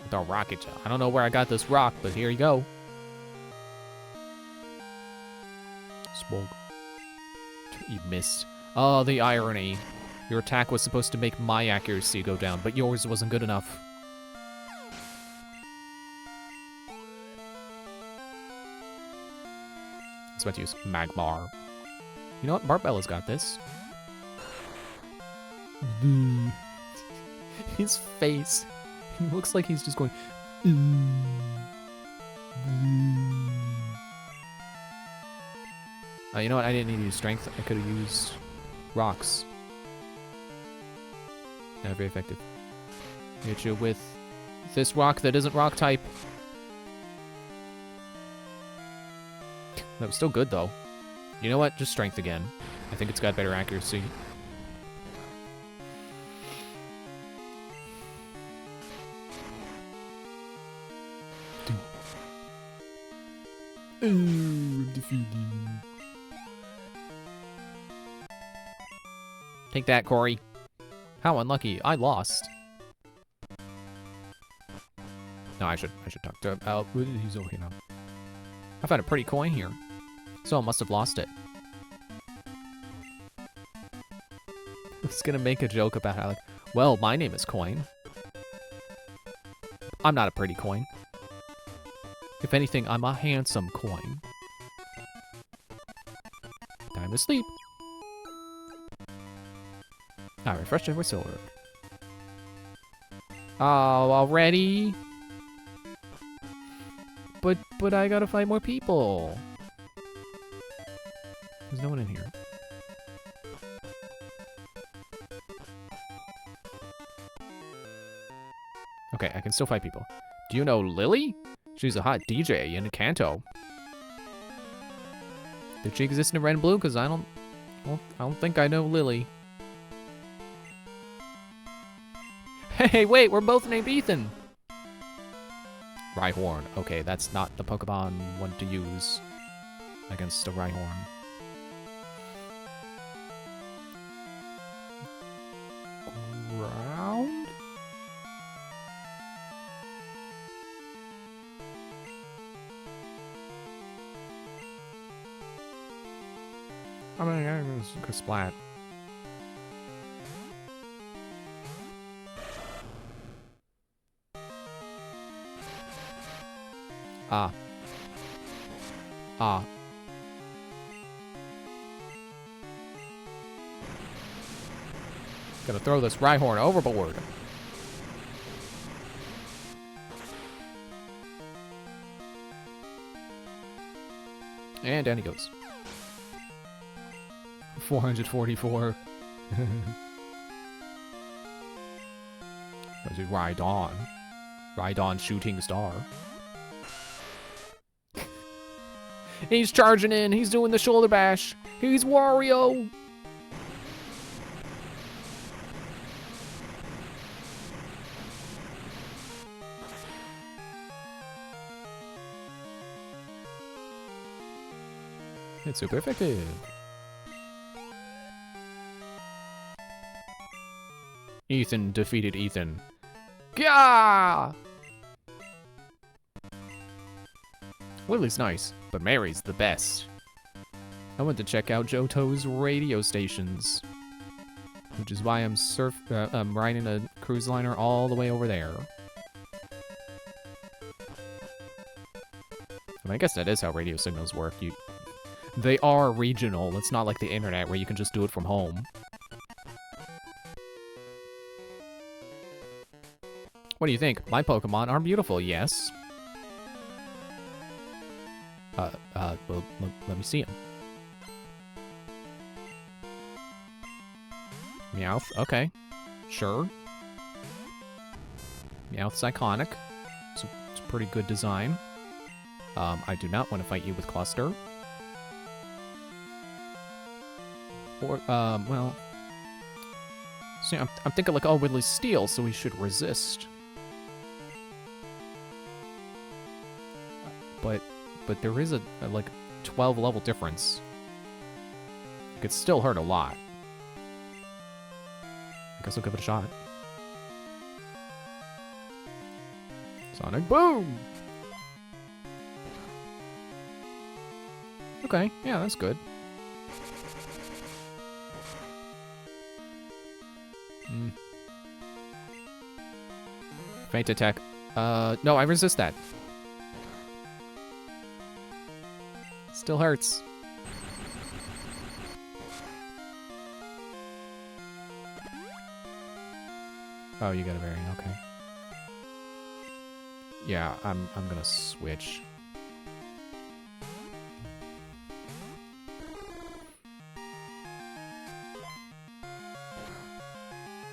The rocket gel. I don't know where I got this rock, but here you go. Smoke. You missed. Oh, the irony. Your attack was supposed to make my accuracy go down, but yours wasn't good enough. I was about to use Magmar. You know what? Barbella's got this. His face. He looks like he's just going... You know what? I didn't need to use strength. I could have used rocks. Not very effective. Hit you with this rock that isn't rock type. That was still good, though. You know what? Just strength again. I think it's got better accuracy. Oh, I'm defeated. Take that, Corey. How unlucky. I lost. No, I should talk to him. Oh, he's over here now. I found a pretty coin here. So I must have lost it. I was gonna make a joke about how, like, well, my name is Coin. I'm not a pretty coin. If anything, I'm a handsome coin. Time to sleep. I refreshed it with silver. Oh, already? But I gotta fight more people. There's no one in here. Okay, I can still fight people. Do you know Lily? She's a hot DJ in Kanto. Did she exist in red and blue? Cause I don't think I know Lily. Hey, wait, we're both named Ethan. Rhyhorn. Okay, that's not the Pokemon one to use against a Rhyhorn. Ground? I mean, I'm gonna splat. Ah. Ah. Gonna throw this Rhyhorn overboard. And down he goes. 444. Was it Rhydon? Rhydon shooting star. He's charging in. He's doing the shoulder bash. He's Wario. It's super effective. Ethan defeated Ethan. Gah! Lily's nice, but Mary's the best. I went to check out Johto's radio stations, which is why I'm riding a cruise liner all the way over there. I mean, I guess that is how radio signals work. They are regional. It's not like the internet where you can just do it from home. What do you think? My Pokemon are beautiful, yes. Well, let me see him. Meowth, okay. Sure. Meowth's iconic. It's a pretty good design. I do not want to fight you with Cluster. Or, well... See, I'm thinking like, oh, Ridley's Steel, so we should resist. But there is a like 12 level difference. It could still hurt a lot. I guess I'll give it a shot. Sonic Boom! Okay, yeah, that's good. Feint attack. No, I resist that. Still hurts. Oh, you got a variant, okay. Yeah, I'm gonna switch.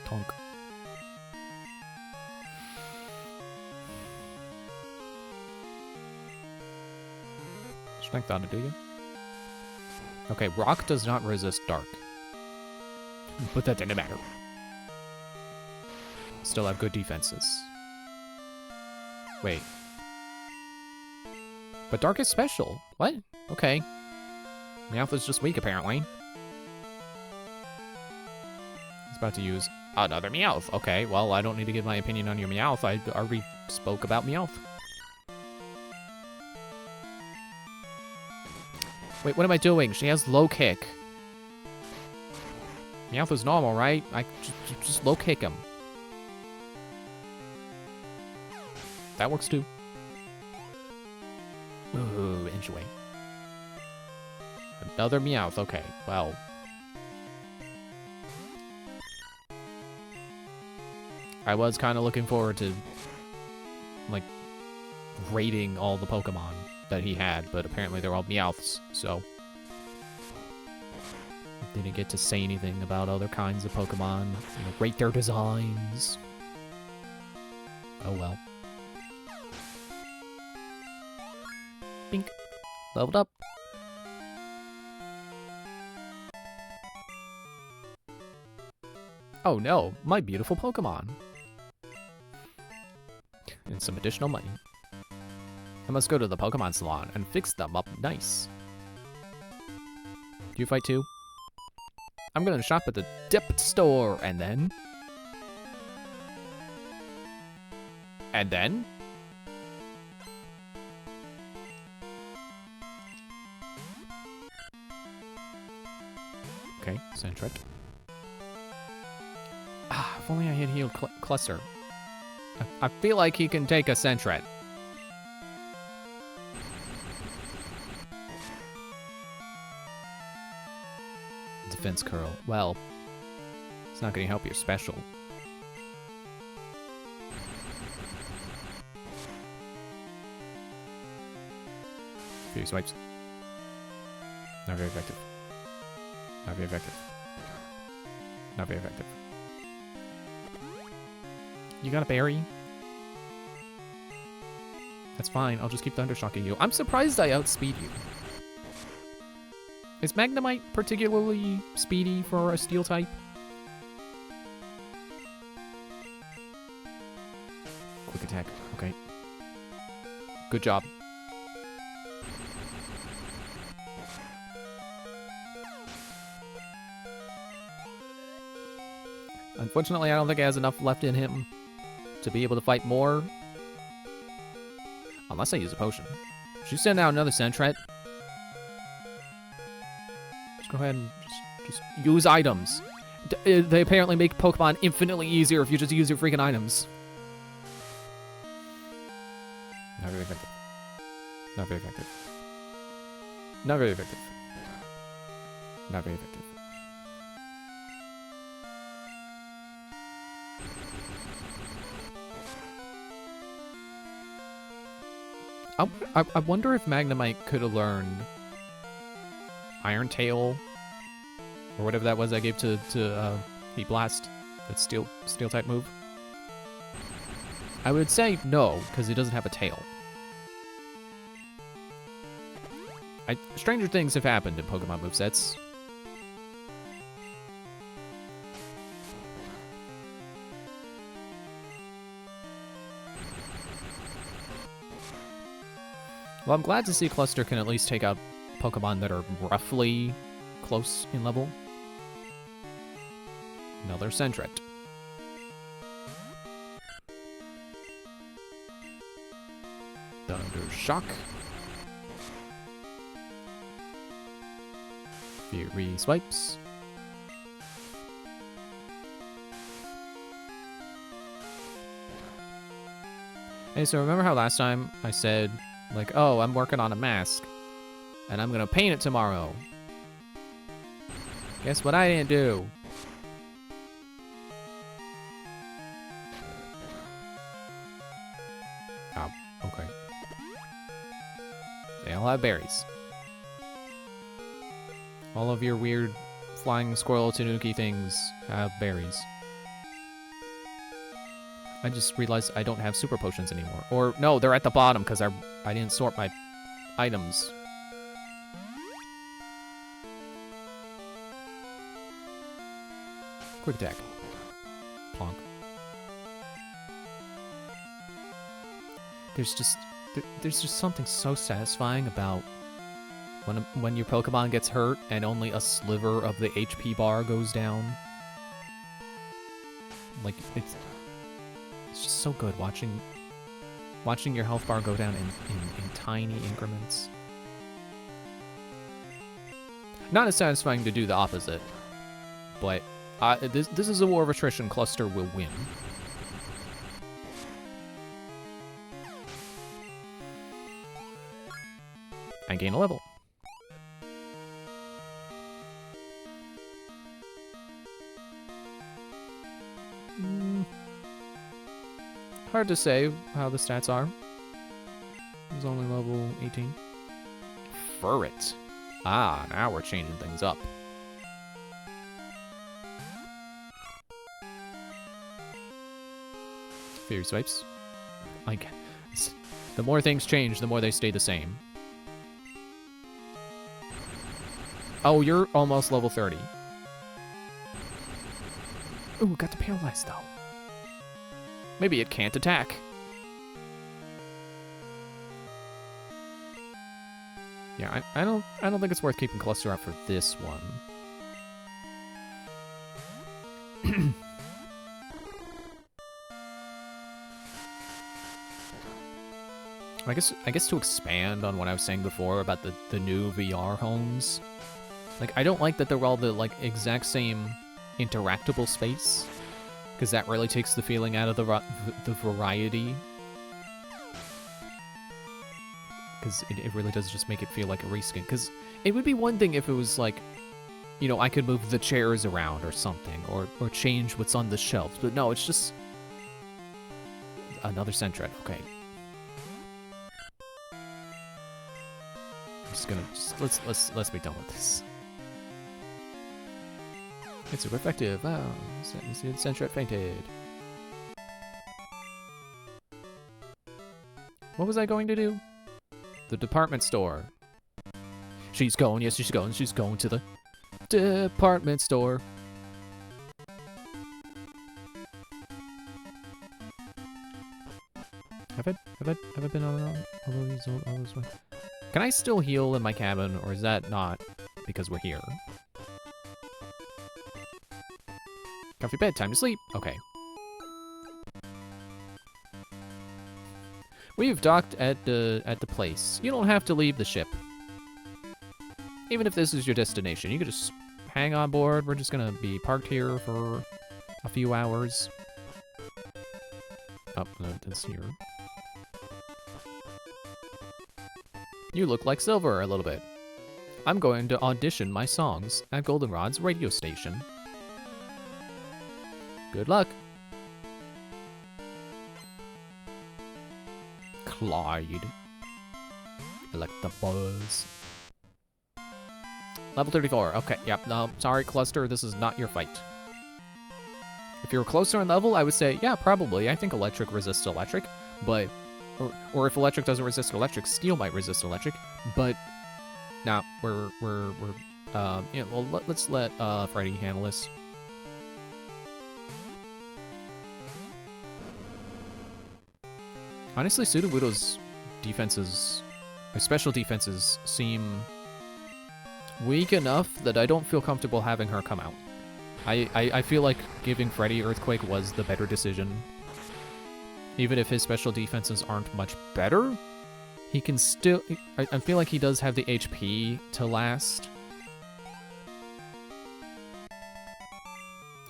Tonk. Strength ought to do you. Okay, rock does not resist dark. But that didn't matter. Still have good defenses. Wait. But dark is special. What? Okay. Meowth is just weak, apparently. He's about to use another Meowth. Okay, well, I don't need to give my opinion on your Meowth. I already spoke about Meowth. Wait, what am I doing? She has low kick. Meowth is normal, right? I just low kick him. That works too. Ooh, inch away. Another Meowth. Okay, well. I was kind of looking forward to, like, rating all the Pokemon that he had, but apparently they're all Meowths, so. Didn't get to say anything about other kinds of Pokemon. You know, rate their designs. Oh well. Bink. Leveled up. Oh no, my beautiful Pokemon. And some additional money. I must go to the Pokemon salon and fix them up nice. Do you fight too? I'm gonna shop at the Dip store, and then? And then? Okay, Sentret. Ah, if only I had healed Cluster. I feel like he can take a Sentret. Defense curl. Well, it's not going to help your special. Few swipes. Not very effective. Not very effective. Not very effective. You got a berry? That's fine. I'll just keep Thundershocking you. I'm surprised I outspeed you. Is Magnemite particularly speedy for a steel type? Quick attack. Okay. Good job. Unfortunately, I don't think he has enough left in him to be able to fight more. Unless I use a potion. Should you send out another Sentret? Go ahead and just use items. They apparently make Pokemon infinitely easier if you just use your freaking items. Not very effective. Not very effective. Not very effective. Not very effective. I wonder if Magnemite could have learned Iron Tail, or whatever that was I gave to Heat Blast, that steel type move. I would say no, because he doesn't have a tail. Stranger things have happened in Pokemon movesets. Well, I'm glad to see Cluster can at least take out Pokemon that are roughly close in level. Another Sentret. Thundershock. Fury swipes. Hey, so remember how last time I said, like, oh, I'm working on a mask, and I'm gonna paint it tomorrow. Guess what I didn't do? Oh, I'll have berries. All of your weird flying squirrel tanuki things have berries. I just realized I don't have super potions anymore. Or, no, they're at the bottom because I didn't sort my items. Quick attack. Plonk. There's just something so satisfying about when your Pokemon gets hurt and only a sliver of the HP bar goes down. Like, it's just so good watching your health bar go down in tiny increments. Not as satisfying to do the opposite, but this is a war of attrition. Cluster will win. And gain a level. Hard to say how the stats are. He's only level 18. Furret. Ah, now we're changing things up. Fierce Swipes. Like, the more things change, the more they stay the same. Oh, you're almost level 30. Ooh, got to paralyze though. Maybe it can't attack. Yeah, I don't think it's worth keeping Cluster up for this one. I guess to expand on what I was saying before about the new VR homes. Like, I don't like that they're all the like exact same interactable space, because that really takes the feeling out of the variety. Because it really does just make it feel like a reskin. Because it would be one thing if it was like, you know, I could move the chairs around or something, or change what's on the shelves. But no, it's just another Sentret. Okay. I'm just gonna let's be done with this. It's super effective. Wow, Sentret fainted. What was I going to do? The department store. She's going, yes, she's going to the department store. Have I been on all those ones? Can I still heal in my cabin, or is that not because we're here? Comfy bed, time to sleep. Okay. We've docked at the place. You don't have to leave the ship. Even if this is your destination, you could just hang on board. We're just gonna be parked here for a few hours. Oh, that's here. You look like Silver a little bit. I'm going to audition my songs at Goldenrod's radio station. Good luck. Clyde. I like the buzz. Level 34. Okay, yep. No, sorry, Cluster. This is not your fight. If you're closer in level, I would say, yeah, probably. I think electric resists electric, but... Or if electric doesn't resist electric, steel might resist electric, but... Nah, yeah, well, let's let Freddy handle this. Honestly, Sudowoodo's defenses, or special defenses, seem weak enough that I don't feel comfortable having her come out. I feel like giving Freddy Earthquake was the better decision. Even if his special defenses aren't much better, he can still... I feel like he does have the HP to last.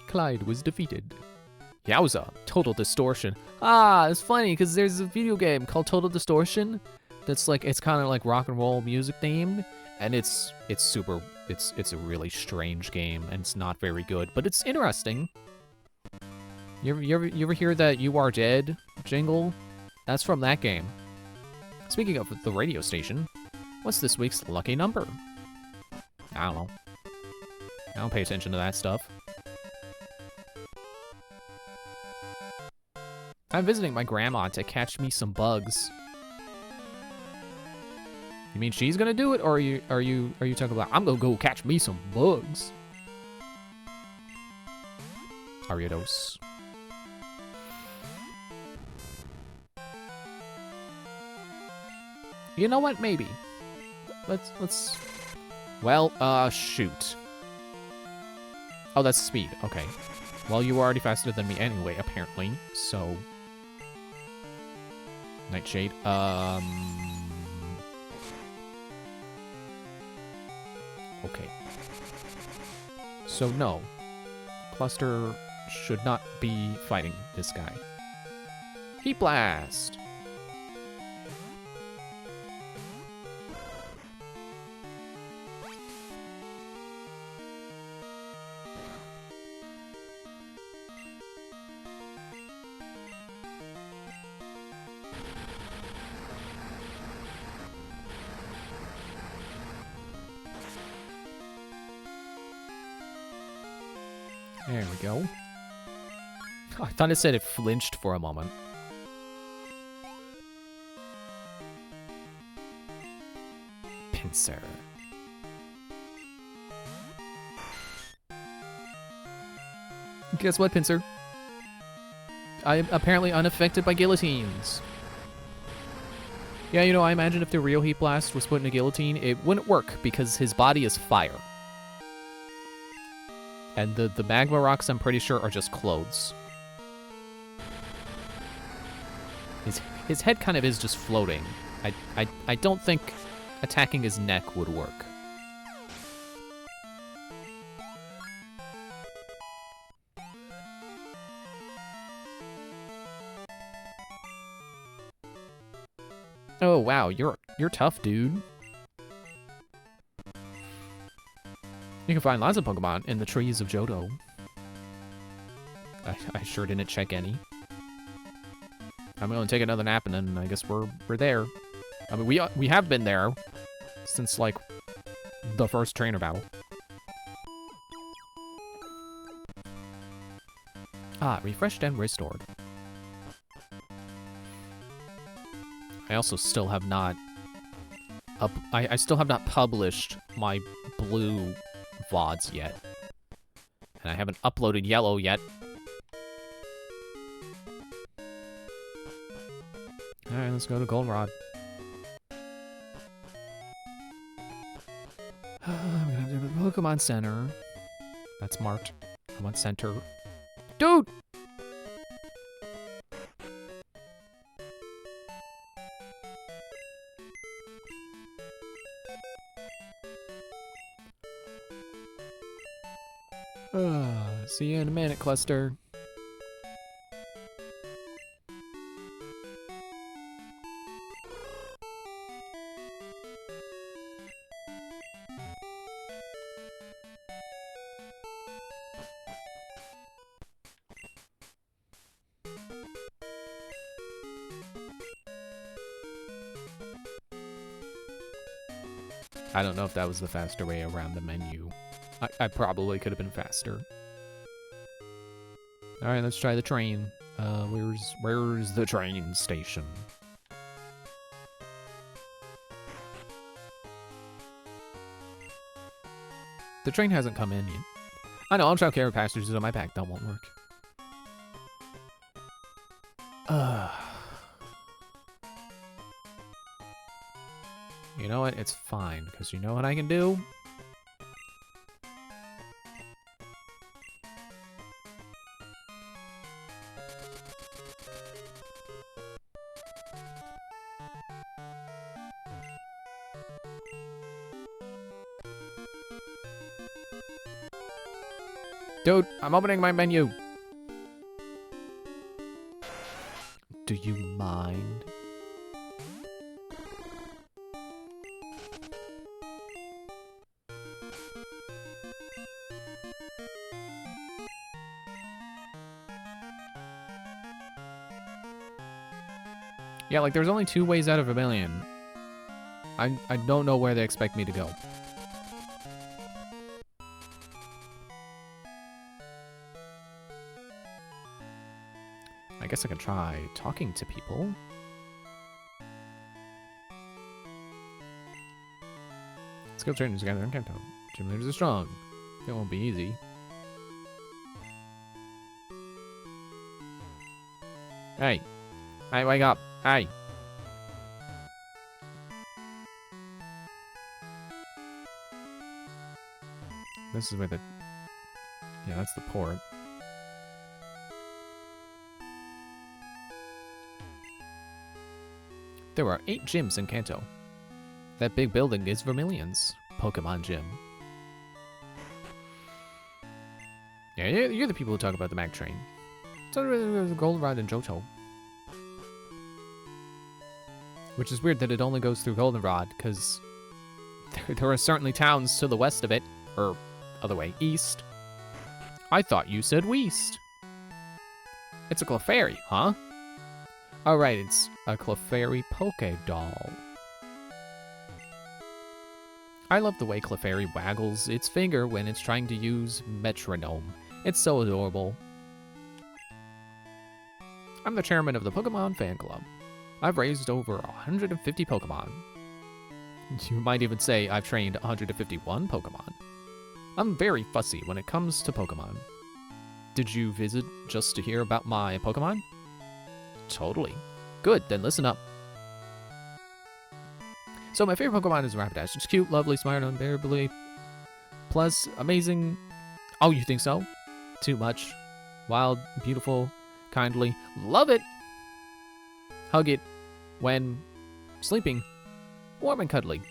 Clyde was defeated. Yowza, Total Distortion. Ah, it's funny because there's a video game called Total Distortion that's like, it's kind of like rock and roll music themed, and it's a really strange game, and it's not very good, but it's interesting. You ever hear that "You Are Dead" jingle? That's from that game. Speaking of the radio station, What's this week's lucky number? I don't know. I don't pay attention to that stuff. I'm visiting my grandma to catch me some bugs. You mean she's gonna do it, or are you talking about I'm gonna go catch me some bugs? Ariados. You know what? Maybe. Let's. Well, shoot. Oh, that's speed. Okay. Well, you were already faster than me anyway, apparently. So. Nightshade. Okay. So no. Cluster should not be fighting this guy. Heat Blast! There we go. I thought it said it flinched for a moment. Pincer. Guess what, Pincer? I'm apparently unaffected by guillotines. Yeah, you know, I imagine if the real Heat Blast was put in a guillotine, it wouldn't work because his body is fire. And the magma rocks, I'm pretty sure, are just clothes. His head kind of is just floating. I don't think attacking his neck would work. Oh wow, you're tough, dude. You can find lots of Pokemon in the trees of Johto. I sure didn't check any. I'm gonna take another nap and then I guess we're there. I mean we have been there since like the first trainer battle. Ah, refreshed and restored. I also still have not I still have not published my blue VODs yet. And I haven't uploaded yellow yet. Alright, let's go to Goldenrod. I'm gonna have to go to the Pokemon Center. That's marked. Pokemon Center. Dude! See you in a minute, Cluster. I don't know if that was the faster way around the menu. I probably could have been faster. Alright, let's try the train. Where's the train station? The train hasn't come in yet. I know, I'm trying to carry passengers on my back. That won't work. You know what? It's fine, because you know what I can do? Dude, I'm opening my menu. Do you mind? Yeah, like there's only 2 ways out of a million. I don't know where they expect me to go. I guess I could try talking to people. Skill trainers together in Kanto. Gym leaders are strong. It won't be easy. Hey. Hey, wake up. Hey. This is where the... Yeah, that's the port. There are 8 gyms in Kanto. That big building is Vermilion's Pokemon Gym. Yeah, you're the people who talk about the Mag Train. So there's a Goldenrod and Johto. Which is weird that it only goes through Goldenrod, because there are certainly towns to the west of it. Or, other way, east. I thought you said west. It's a Clefairy, huh? Oh, right, it's a Clefairy Poké Doll. I love the way Clefairy waggles its finger when it's trying to use metronome. It's so adorable. I'm the chairman of the Pokemon Fan Club. I've raised over 150 Pokemon. You might even say I've trained 151 Pokemon. I'm very fussy when it comes to Pokemon. Did you visit just to hear about my Pokemon? Totally. Good, then listen up. So my favorite Pokemon is Rapidash. It's cute, lovely, smart, unbearably. Plus, amazing. Oh, you think so? Too much. Wild, beautiful, kindly. Love it! Hug it when sleeping. Warm and cuddly.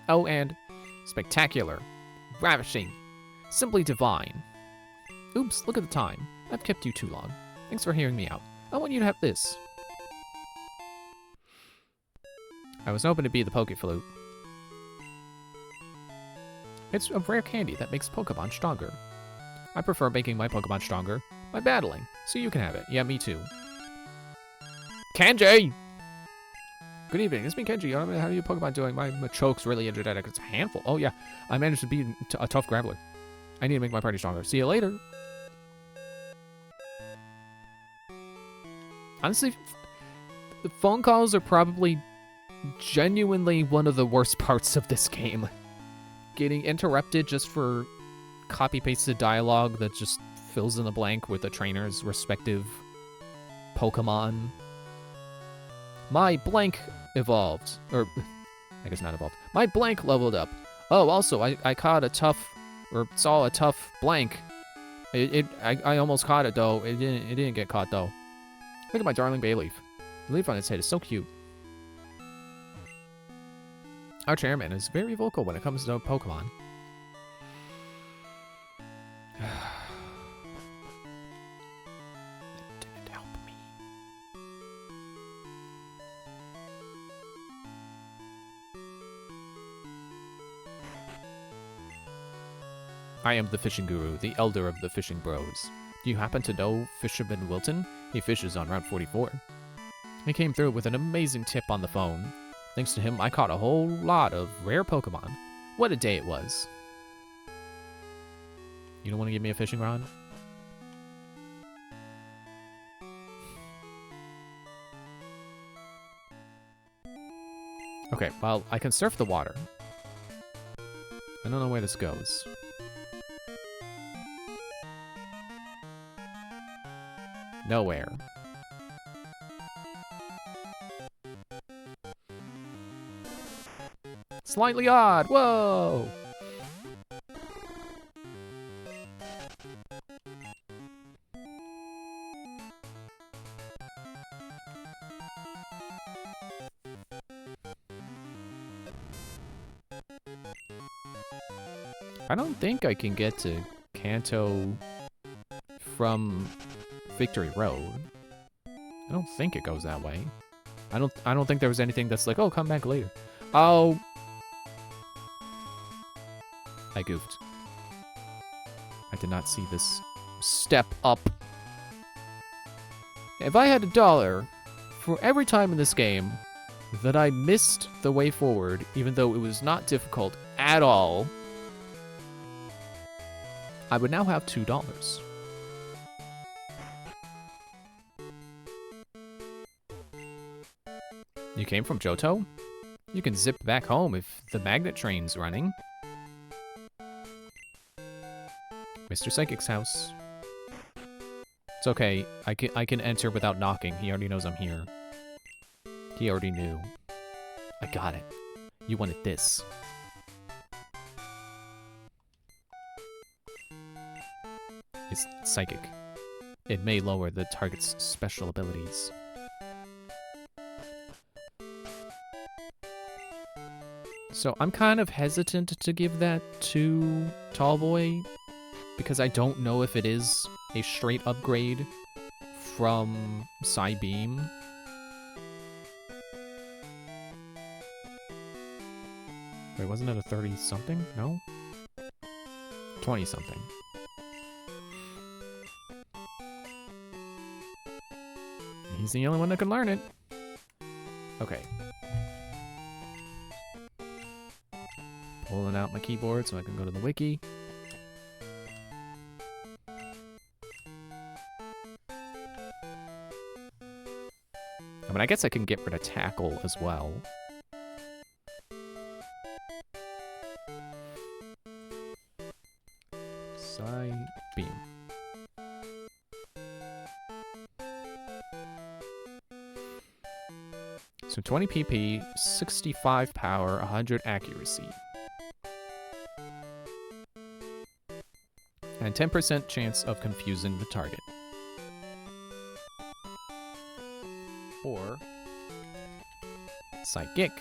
Oh, and spectacular. Ravishing. Simply divine. Oops, look at the time. I've kept you too long. Thanks for hearing me out. I want you to have this. I was hoping to be the Pokeflute. It's a rare candy that makes Pokemon stronger. I prefer making my Pokemon stronger by battling, so you can have it. Yeah, me too. Kenji! Good evening, it's me, Kenji. How are you Pokemon doing? My Machoke's really energetic. It's a handful. Oh yeah, I managed to beat a tough Graveler. I need to make my party stronger. See you later. Honestly, the phone calls are probably genuinely one of the worst parts of this game. Getting interrupted just for copy-pasted dialogue that just fills in the blank with the trainer's respective Pokemon. My blank evolved. Or, I guess not evolved. My blank leveled up. Oh, also, I caught a tough, or saw a tough blank. I almost caught it, though. It didn't get caught, though. Look at my darling Bayleaf. The leaf on its head is so cute. Our chairman is very vocal when it comes to Pokemon. It didn't help me. I am the fishing guru, the elder of the fishing bros. Do you happen to know Fisherman Wilton? He fishes on Route 44. He came through with an amazing tip on the phone. Thanks to him, I caught a whole lot of rare Pokemon. What a day it was. You don't want to give me a fishing rod? Okay, well, I can surf the water. I don't know where this goes. Nowhere. Slightly odd. Whoa! I don't think I can get to Kanto from Victory Road. I don't think it goes that way. I don't think there was anything that's like, oh, come back later. Oh. I goofed. I did not see this step up. If I had $1 for every time in this game that I missed the way forward, even though it was not difficult at all, I would now have $2. You came from Johto? You can zip back home if the magnet train's running. Mr. Psychic's house. It's okay. I can enter without knocking. He already knows I'm here. He already knew. I got it. You wanted this. It's psychic. It may lower the target's special abilities. So I'm kind of hesitant to give that to Tallboy because I don't know if it is a straight upgrade from Psybeam. Wait, wasn't it a 30-something? No? 20-something. He's the only one that can learn it. Okay. Pulling out my keyboard so I can go to the wiki. I mean, I guess I can get rid of Tackle as well. Psybeam. So 20 PP, 65 power, 100 accuracy. And 10% chance of confusing the target. Or Psychic.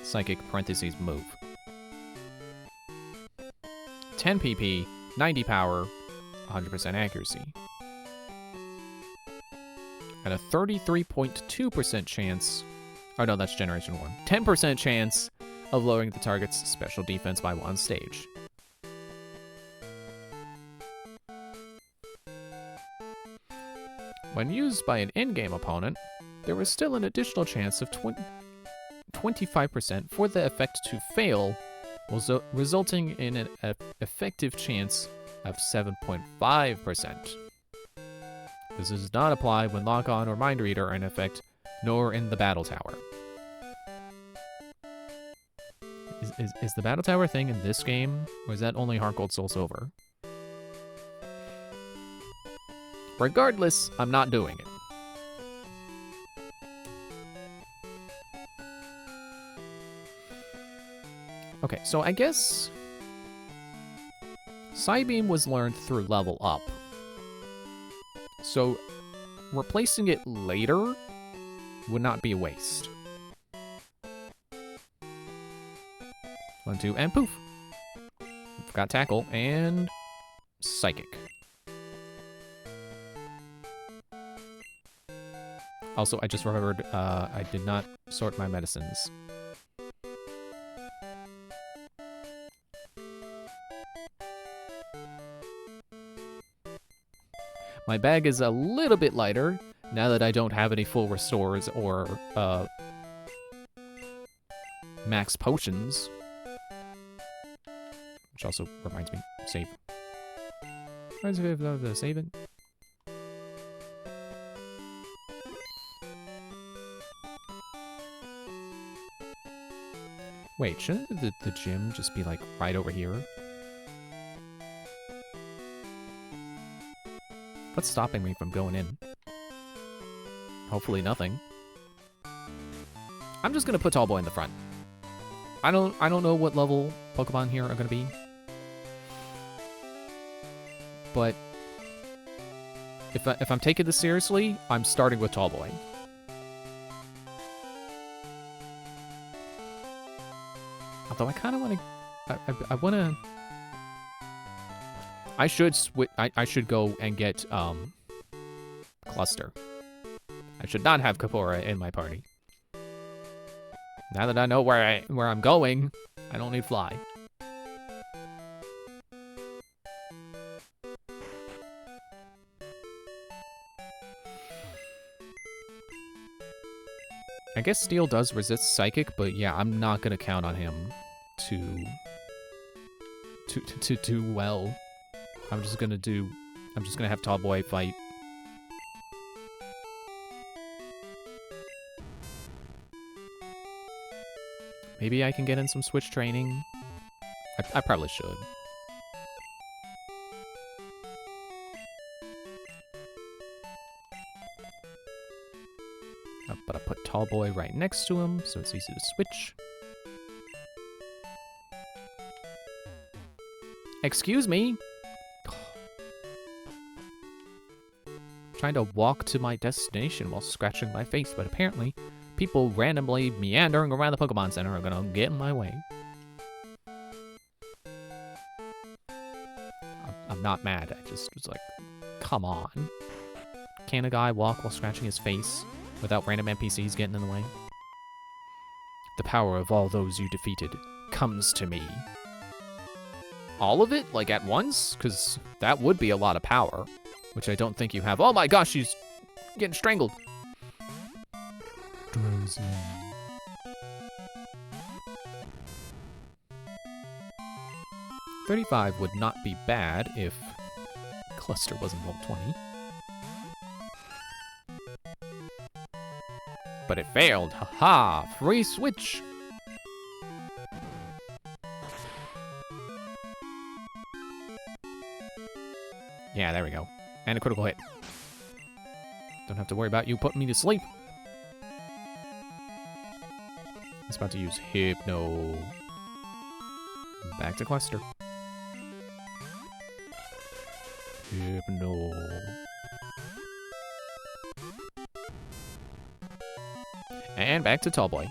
Psychic parentheses move. 10 PP, 90 power, 100% accuracy. And a 33.2% chance... Oh no, that's Generation 1. 10% chance of lowering the target's special defense by 1 stage. When used by an in-game opponent, there was still an additional chance of 25% for the effect to fail, resulting in an effective chance of 7.5%. This does not apply when Lock-On or Mind Reader are in effect, nor in the Battle Tower. Is the Battle Tower thing in this game, or is that only Heart Gold Soul Silver? Regardless, I'm not doing it. Okay, so I guess Psybeam was learned through level up. So replacing it later would not be a waste. 1, 2, and poof. Forgot Tackle and Psychic. Also, I just remembered I did not sort my medicines. My bag is a little bit lighter now that I don't have any full restores or max potions. Which also reminds me, save. Save it. Wait, shouldn't the gym just be like right over here? What's stopping me from going in? Hopefully nothing. I'm just gonna put Tallboy in the front. I don't know what level Pokemon here are gonna be. But if I'm taking this seriously, I'm starting with Tallboy. Although I kind of want to, I want to. I should go and get Cluster. I should not have Kapora in my party. Now that I know where I'm going, I don't need Fly. guess Steel does resist Psychic, but yeah, I'm not gonna count on him to do well. I'm just gonna have Tall Boy fight. Maybe I can get in some switch training. I probably should. But I put Tall Boy right next to him, so it's easy to switch. Excuse me? Trying to walk to my destination while scratching my face, but apparently people randomly meandering around the Pokemon Center are gonna get in my way. I'm not mad, I just was like, come on. Can a guy walk while scratching his face without random NPCs getting in the way? The power of all those you defeated comes to me. All of it? Like at once? Because that would be a lot of power, which I don't think you have. Oh my gosh, she's getting strangled. Frozen. $35 would not be bad if Cluster wasn't level 20. But it failed. Haha! Free switch! Yeah, there we go. And a critical hit. Don't have to worry about you putting me to sleep. It's about to use Hypno. Back to Cluster. Hypno. And back to Tall Boy.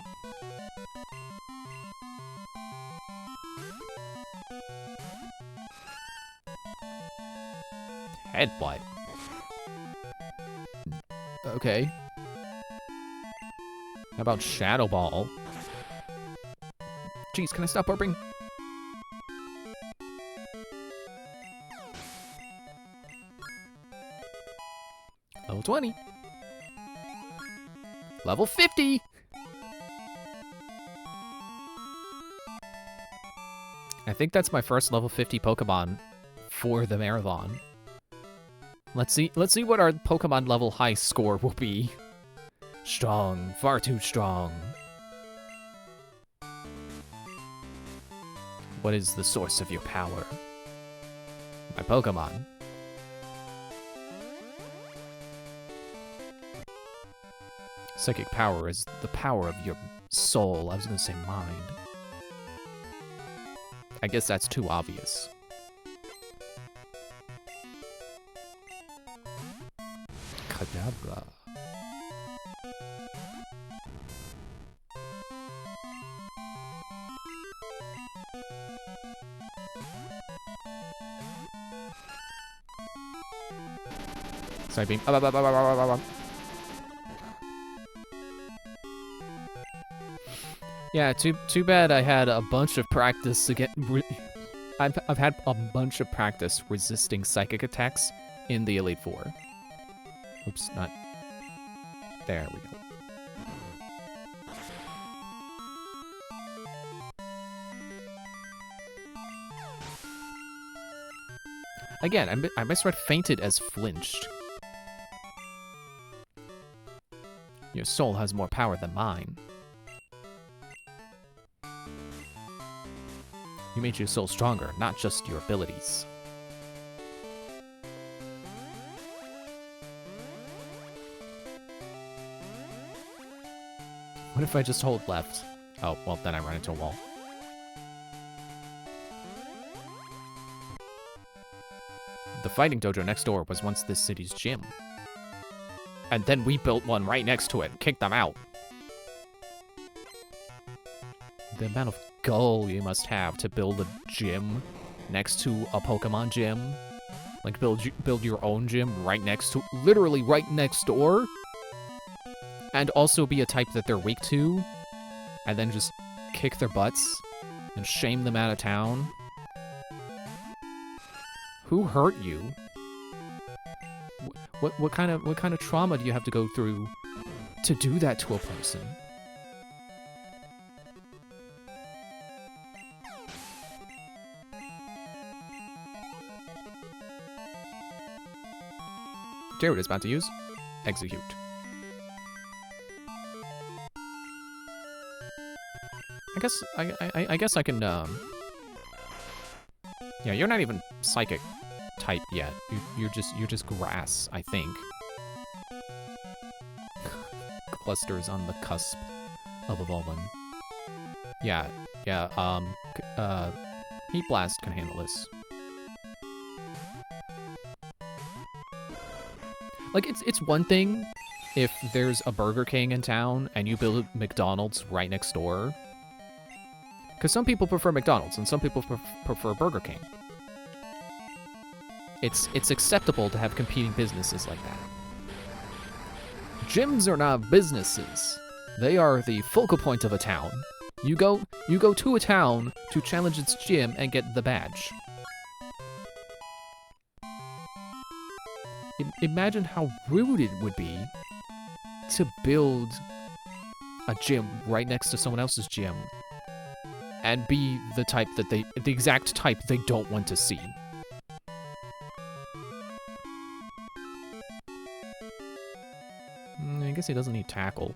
Headbutt. Okay. How about Shadow Ball? Jeez, can I stop burping? Level 20. Level 50! I think that's my first level 50 Pokemon for the marathon. Let's see what our Pokemon level high score will be. Strong, far too strong. What is the source of your power? My Pokemon. Psychic power is the power of your soul. I was gonna say mind. I guess that's too obvious. Kadabra. Side beam. Yeah, too bad I had a bunch of practice to get... I've had a bunch of practice resisting psychic attacks in the Elite Four. Oops, not... There we go. Again, I misread fainted as flinched. Your soul has more power than mine. You made your soul stronger, not just your abilities. What if I just hold left? Oh, well, then I run into a wall. The fighting dojo next door was once this city's gym. And then we built one right next to it and kicked them out. The amount of gall you must have to build a gym next to a Pokemon gym. Like, build your own gym right next to... Literally right next door. And also be a type that they're weak to. And then just kick their butts. And shame them out of town. Who hurt you? What kind of trauma do you have to go through to do that to a person? Jared is about to use execute. I guess I can, yeah, you're not even psychic type yet. You're just grass, I think. Clusters on the cusp of evolving. Yeah, Heat Blast can handle this. Like, it's one thing if there's a Burger King in town and you build a McDonald's right next door. Because some people prefer McDonald's and some people prefer Burger King. It's acceptable to have competing businesses like that. Gyms are not businesses. They are the focal point of a town. You go to a town to challenge its gym and get the badge. Imagine how rude it would be to build a gym right next to someone else's gym and be the type that the exact type they don't want to see. I guess he doesn't need tackle.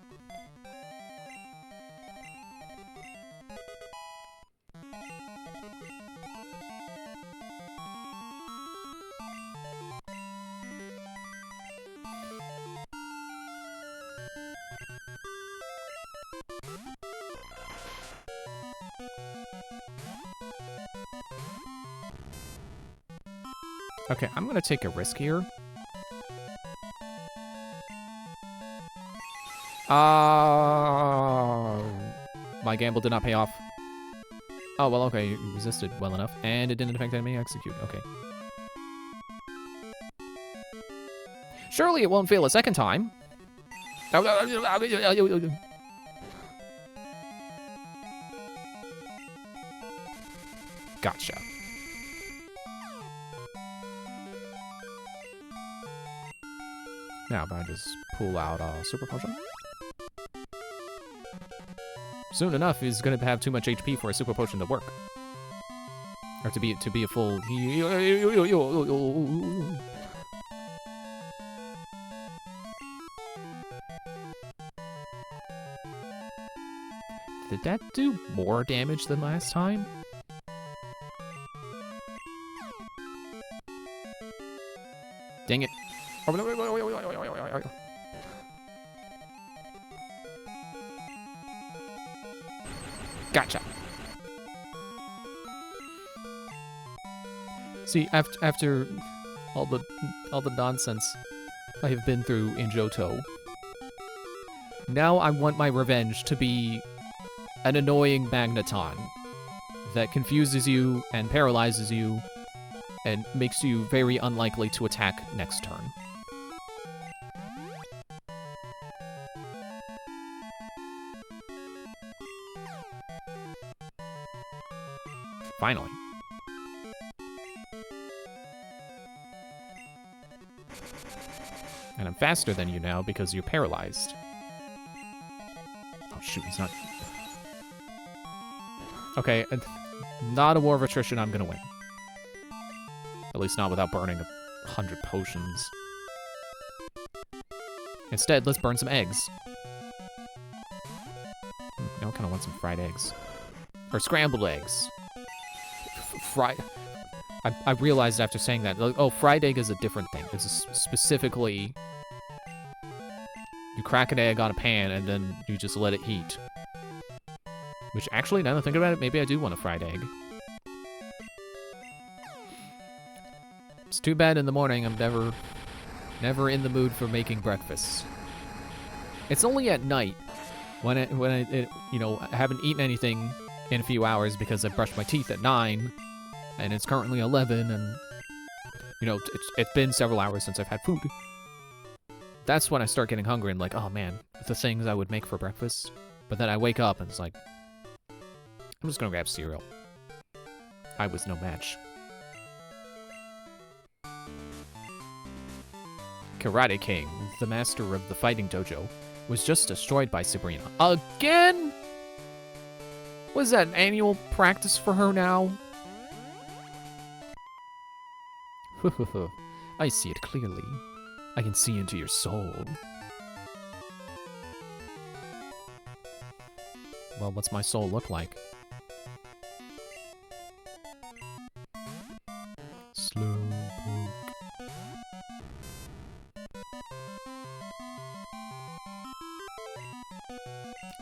Okay, I'm gonna take a risk here. My gamble did not pay off. Oh, well, okay, you resisted well enough, and it didn't affect enemy execute. Okay. Surely it won't fail a second time. Gotcha. Now, if I just pull out a super potion. Soon enough, he's gonna have too much HP for a super potion to work, or to be a full. Did that do more damage than last time? Dang it. Gotcha. See, after all the nonsense I have been through in Johto, now I want my revenge to be an annoying Magneton that confuses you and paralyzes you and makes you very unlikely to attack next turn. Finally. And I'm faster than you now because you're paralyzed. Oh shoot, he's not... Okay, not a war of attrition, I'm gonna win. At least not without burning 100 potions. Instead, let's burn some eggs. Now I kind of want some fried eggs. Or scrambled eggs. Fried... I realized after saying that, like, oh, fried egg is a different thing. It's specifically... You crack an egg on a pan and then you just let it heat. Which actually, now that I think about it, maybe I do want a fried egg. It's too bad in the morning I'm never in the mood for making breakfast. It's only at night when I you know, I haven't eaten anything in a few hours because I brushed my teeth at 9 and it's currently 11 and you know, it's been several hours since I've had food. That's when I start getting hungry and like, oh man, the things I would make for breakfast. But then I wake up and it's like, I'm just gonna grab cereal. I was no match. Karate King, the master of the fighting dojo, was just destroyed by Sabrina. Again? Was that an annual practice for her now? I see it clearly. I can see into your soul. Well, what's my soul look like? Slowpoke.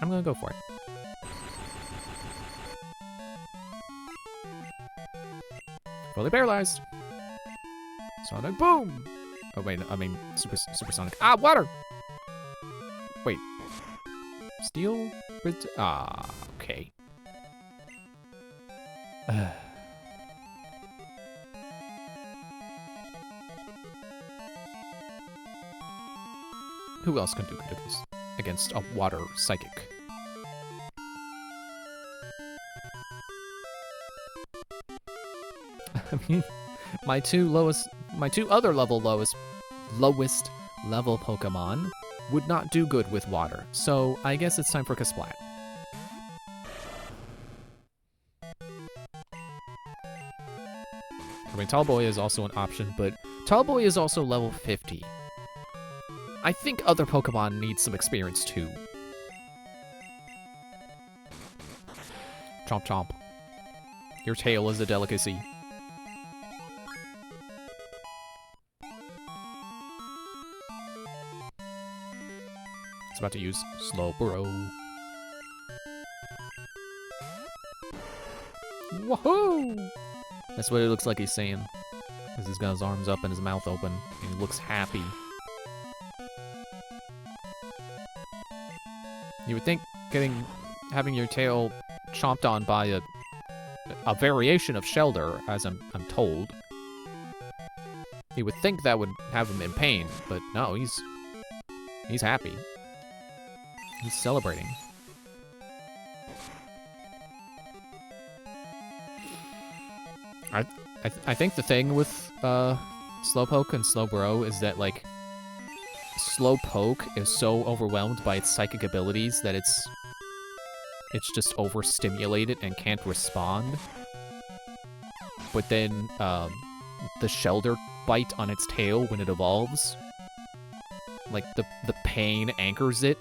I'm gonna go for it. Fully paralyzed. Sonic boom! Oh wait, I mean supersonic. Ah, water! Wait. Steel? Ah, okay. Who else can do good against a water psychic? I mean, my two other lowest level Pokemon would not do good with water, so I guess it's time for Kasplat. I mean, Tallboy is also an option, but Tallboy is also level 50. I think other Pokemon need some experience too. Chomp chomp. Your tail is a delicacy. It's about to use Slowbro. Woohoo! That's what it looks like he's saying. Because he's got his arms up and his mouth open, and he looks happy. You would think having your tail chomped on by a variation of Shelder, as I'm told, you would think that would have him in pain, but no, he's happy. He's celebrating. I think the thing with Slowpoke and Slowbro is that, like, Slowpoke is so overwhelmed by its psychic abilities that it's just overstimulated and can't respond. But then the Shelder bite on its tail when it evolves, like the pain anchors it,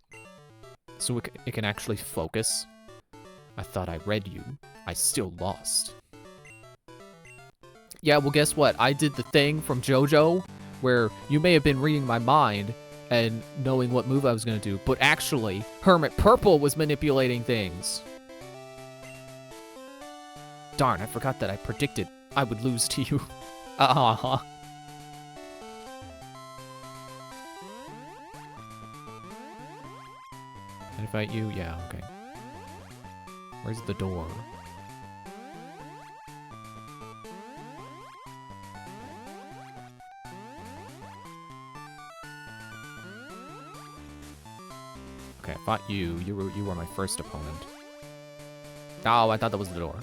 so it can actually focus. I thought I read you. I still lost. Yeah, well, guess what? I did the thing from JoJo where you may have been reading my mind and knowing what move I was going to do, but actually, Hermit Purple was manipulating things. Darn, I forgot that I predicted I would lose to you. And fight you? Yeah, okay. Where's the door? Okay, I fought you. You were my first opponent. Oh, I thought that was the door.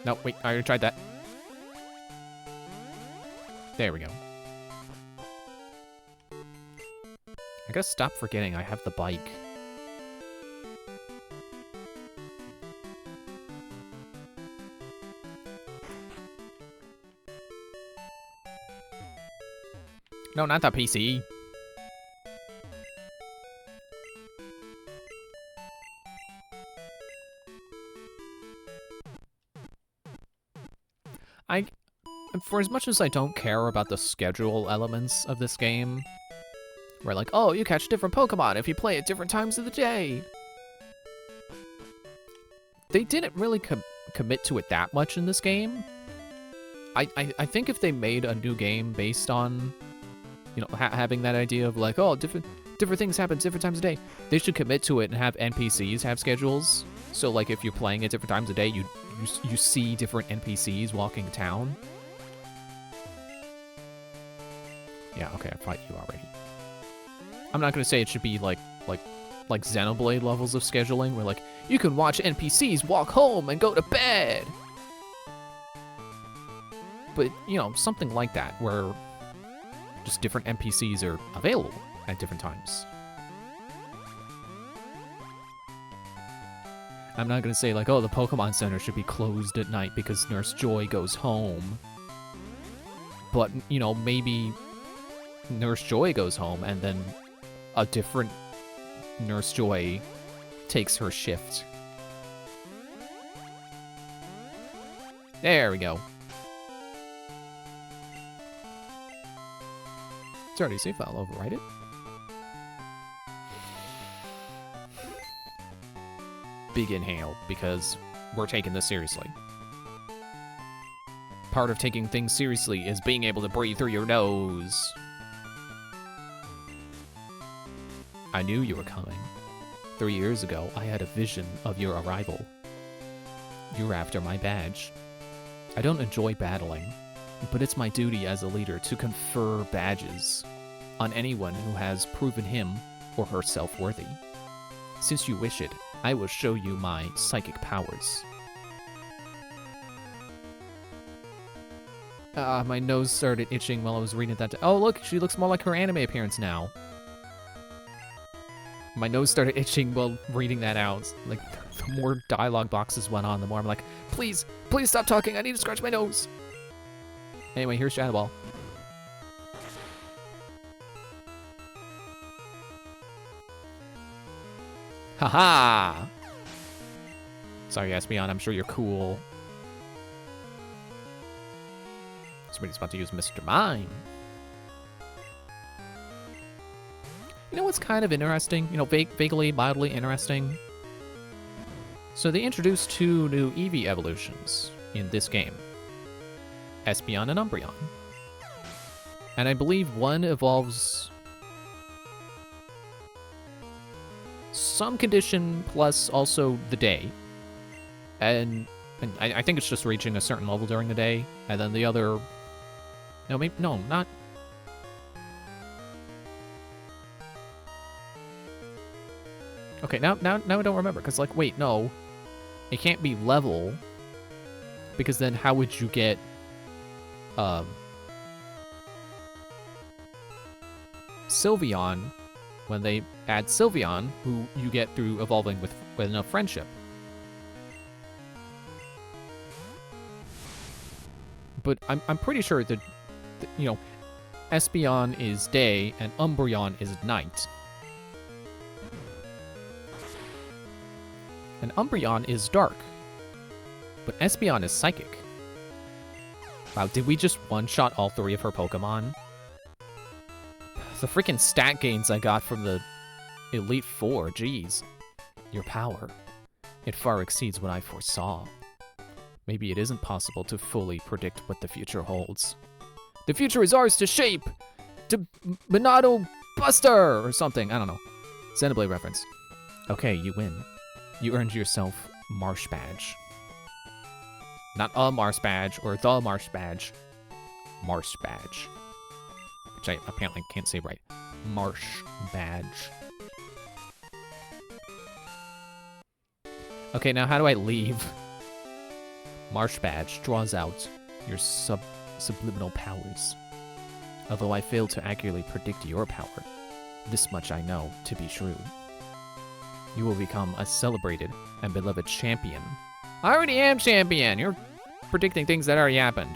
No, wait, I already tried that. There we go. I gotta stop forgetting I have the bike. No, not the PC. For as much as I don't care about the schedule elements of this game, where like, oh, you catch different Pokemon if you play at different times of the day, they didn't really commit to it that much in this game. I think if they made a new game based on, you know, having that idea of like, oh, different things happen different times of day, they should commit to it and have NPCs have schedules. So like if you're playing at different times of day, you see different NPCs walking town. Yeah, okay, I fought you already. I'm not gonna say it should be like Xenoblade levels of scheduling, where like you can watch NPCs walk home and go to bed. But you know, something like that, where just different NPCs are available at different times. I'm not gonna say like, oh, the Pokemon Center should be closed at night because Nurse Joy goes home. But, you know, maybe Nurse Joy goes home and then a different Nurse Joy takes her shift. There we go. It's already safe, I'll overwrite it. Big inhale, because we're taking this seriously. Part of taking things seriously is being able to breathe through your nose. I knew you were coming. 3 years ago, I had a vision of your arrival. You're after my badge. I don't enjoy battling, but it's my duty as a leader to confer badges on anyone who has proven him or herself worthy. Since you wish it, I will show you my psychic powers. My nose started itching while I was reading that. Oh, look, she looks more like her anime appearance now. My nose started itching while reading that out. Like, the more dialogue boxes went on, the more I'm like, please, please stop talking. I need to scratch my nose. Anyway, here's Shadow Ball. Haha! Sorry, Espeon, I'm sure you're cool. Somebody's about to use Mr. Mime. You know what's kind of interesting? You know, vaguely, mildly interesting? So they introduced 2 new Eevee evolutions in this game. Espeon and Umbreon. And I believe one evolves some condition plus also the day. And I think it's just reaching a certain level during the day. And then the other... No, maybe... No, not... Okay, now I don't remember. Because, like, wait, no. It can't be level. Because then how would you get... Sylveon, when they add Sylveon, who you get through evolving with enough friendship. But I'm pretty sure that, you know, Espeon is day and Umbreon is night. And Umbreon is dark. But Espeon is psychic. Wow, did we just one-shot all 3 of her Pokemon? The freaking stat gains I got from the Elite Four, jeez. Your power. It far exceeds what I foresaw. Maybe it isn't possible to fully predict what the future holds. The future is ours to shape! To Monado Buster! Or something, I don't know. Xenoblade reference. Okay, you win. You earned yourself Marsh Badge. Not a Marsh Badge or the Marsh Badge. Marsh Badge. Which I apparently can't say right. Marsh Badge. Okay, now how do I leave? Marsh Badge draws out your subliminal powers. Although I failed to accurately predict your power, this much I know to be true. You will become a celebrated and beloved champion. I already am champion! You're predicting things that already happened.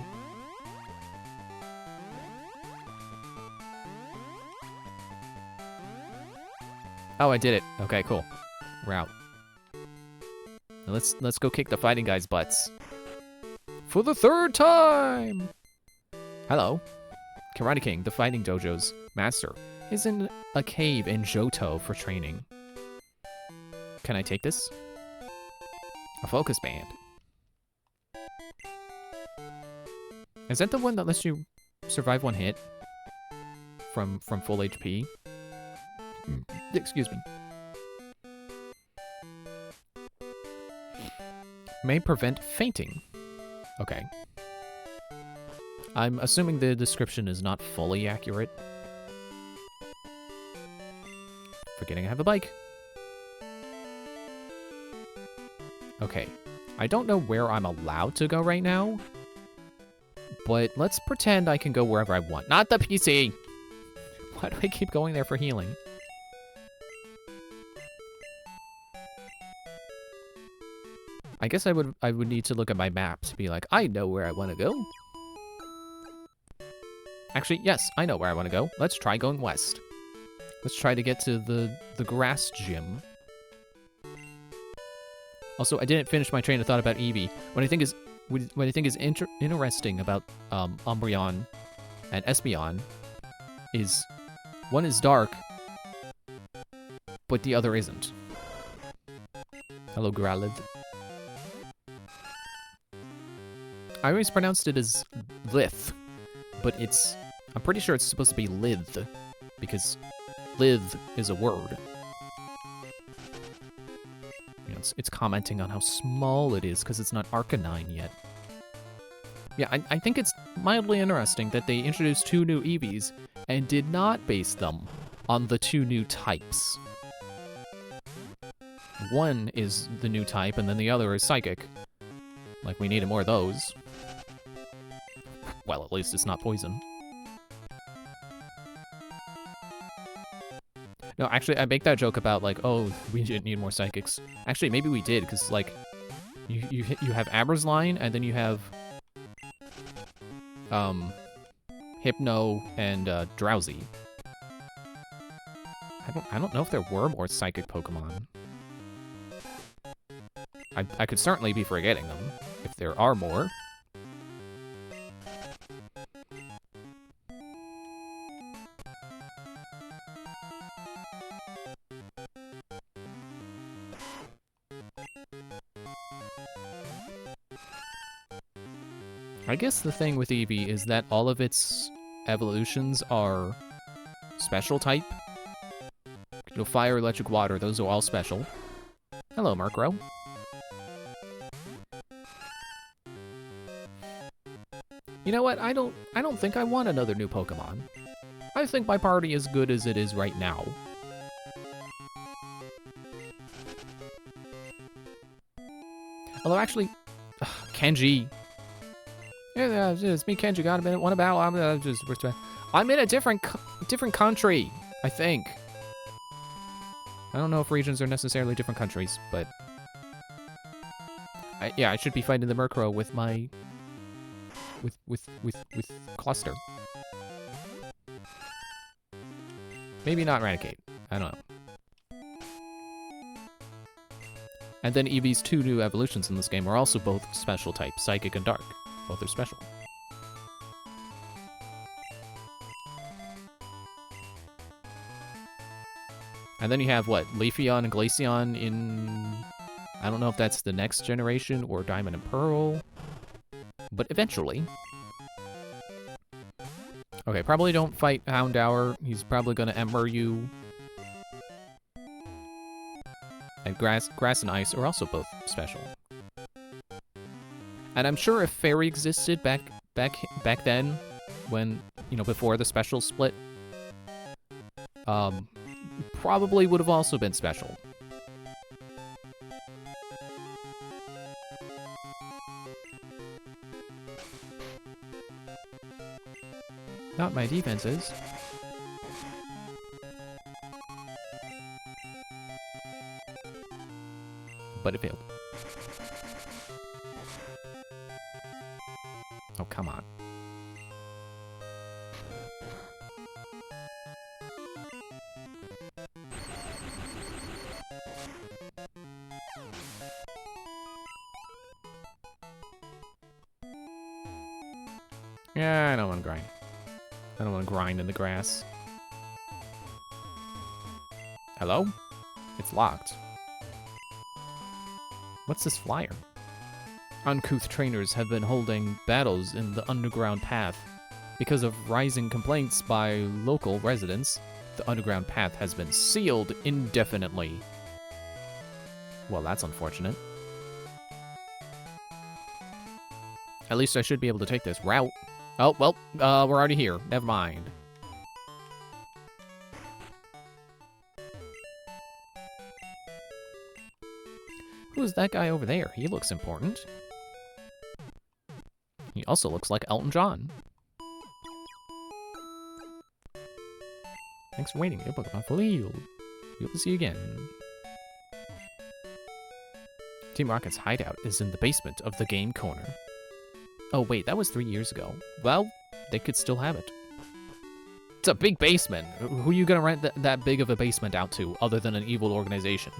Oh, I did it. Okay, cool. We're out. Now let's go kick the fighting guys' butts. For the 3rd time! Hello. Karate King, the fighting dojo's master, is in a cave in Johto for training. Can I take this? A focus band. Is that the one that lets you survive 1 hit? From full HP? Excuse me. May prevent fainting. Okay. I'm assuming the description is not fully accurate. Forgetting I have a bike. Okay. I don't know where I'm allowed to go right now, but let's pretend I can go wherever I want. Not the PC! Why do I keep going there for healing? I guess I would need to look at my map to be like, I know where I want to go. Actually, yes, I know where I want to go. Let's try going west. Let's try to get to the grass gym. Also, I didn't finish my train of thought about Eevee. What I think is interesting about Umbreon and Espeon is one is dark, but the other isn't. Hello, Growlithe. I always pronounced it as Lith, but I'm pretty sure it's supposed to be Lith, because Lith is a word. You know, it's commenting on how small it is because it's not Arcanine yet. Yeah, I think it's mildly interesting that they introduced 2 new Eevees and did not base them on the 2 new types. One is the new type, and then the other is Psychic. Like, we needed more of those. Well, at least it's not poison. No, actually, I make that joke about, like, oh, we didn't need more Psychics. Actually, maybe we did, because, like, you have Aberline, and then you have Hypno and Drowsy. I don't know if there were more Psychic Pokemon. I could certainly be forgetting them, if there are more. I guess the thing with Eevee is that all of its evolutions are special type. You know, fire, electric, water, those are all special. Hello, Murkrow. You know what? I don't think I want another new Pokemon. I think my party is good as it is right now. Although actually, Kenji. Yeah, it's me, Kenji. Got a minute. Want a battle? I'm in a different country, I think. I don't know if regions are necessarily different countries, but I should be fighting the Murkrow with my with Cluster. Maybe not Raticate. I don't know. And then Eevee's 2 new evolutions in this game are also both special types, Psychic and Dark. Both are special. And then you have, what, Leafeon and Glaceon in... I don't know if that's the next generation or Diamond and Pearl. But eventually. Okay, probably don't fight Houndour. He's probably gonna Ember you. And Grass and Ice are also both special. And I'm sure if Fairy existed back then, when, you know, before the special split, probably would have also been special. Not my defenses. But it failed. Oh, come on. Yeah, I don't want to grind. I don't want to grind in the grass. Hello? It's locked. What's this flyer? Uncouth trainers have been holding battles in the underground path. Because of rising complaints by local residents, the underground path has been sealed indefinitely. Well, that's unfortunate. At least I should be able to take this route. Oh, well, we're already here. Never mind. Who's that guy over there? He looks important. He also looks like Elton John. Thanks for waiting. Your Pokemon fully healed. We hope to see you again. Team Rocket's hideout is in the basement of the game corner. Oh wait, that was 3 years ago. Well, they could still have it. It's a big basement. Who are you gonna rent that big of a basement out to, other than an evil organization?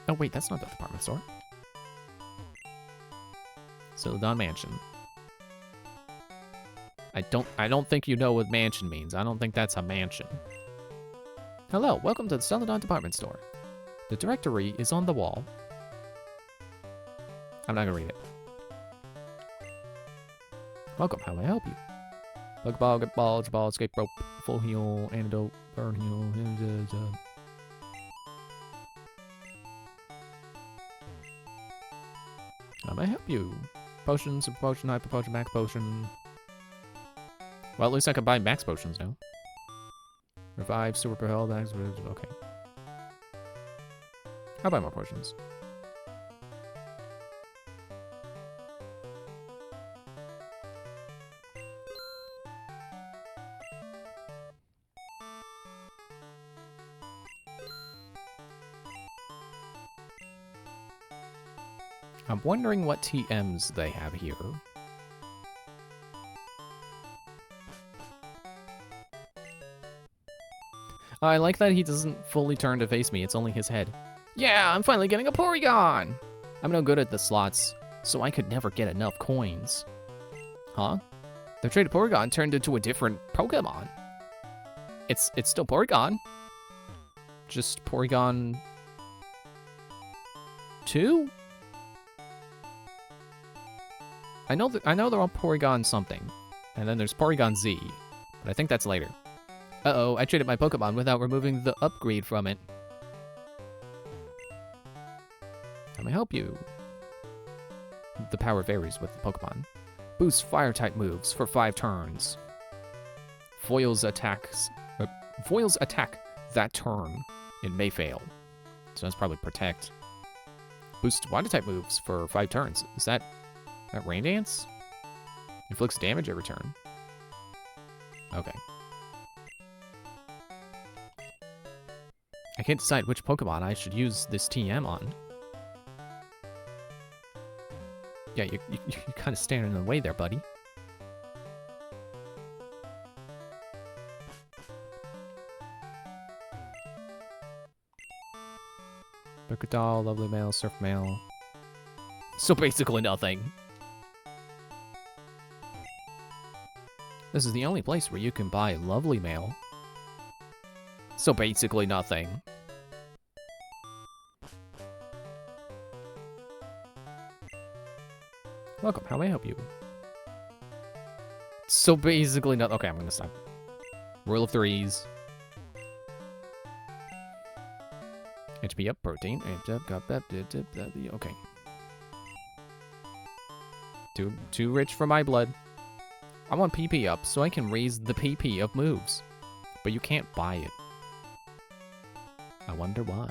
Oh wait, that's not the department store. Celadon Mansion. I don't think you know what mansion means. I don't think that's a mansion. Hello, welcome to the Celadon department store. The directory is on the wall. I'm not gonna read it. Welcome, how may I help you? Bug ball, get ball, escape rope, full heal, antidote, burn heal. How may I help you? Potion, super potion, hyper potion, max potion. Well, at least I can buy max potions now. Revive, super propel, max. Okay. I'll buy more potions. I'm wondering what TMs they have here. I like that he doesn't fully turn to face me, it's only his head. Yeah, I'm finally getting a Porygon! I'm no good at the slots, so I could never get enough coins. Huh? The traded Porygon turned into a different Pokemon. It's still Porygon. Just Porygon 2? I know they're all Porygon something. And then there's Porygon Z, but I think that's later. Uh-oh, I traded my Pokemon without removing the upgrade from it. How may I help you? The power varies with the Pokemon. Boosts Fire-type moves for 5 turns. Foils attack that turn. It may fail. So that's probably Protect. Boost Water-type moves for 5 turns. Is that Rain Dance? Inflicts damage every turn. Okay. I can't decide which Pokemon I should use this TM on. Yeah, you're kind of standing in the way there, buddy. Berkadal, Lovely Mail, Surf Mail. So basically nothing. This is the only place where you can buy Lovely Mail. So basically nothing. Welcome, how may I help you? So basically nothing. Okay, I'm gonna stop. Rule of threes. HP up, protein, okay. Too rich for my blood. I want PP up so I can raise the PP of moves. But you can't buy it. I wonder why.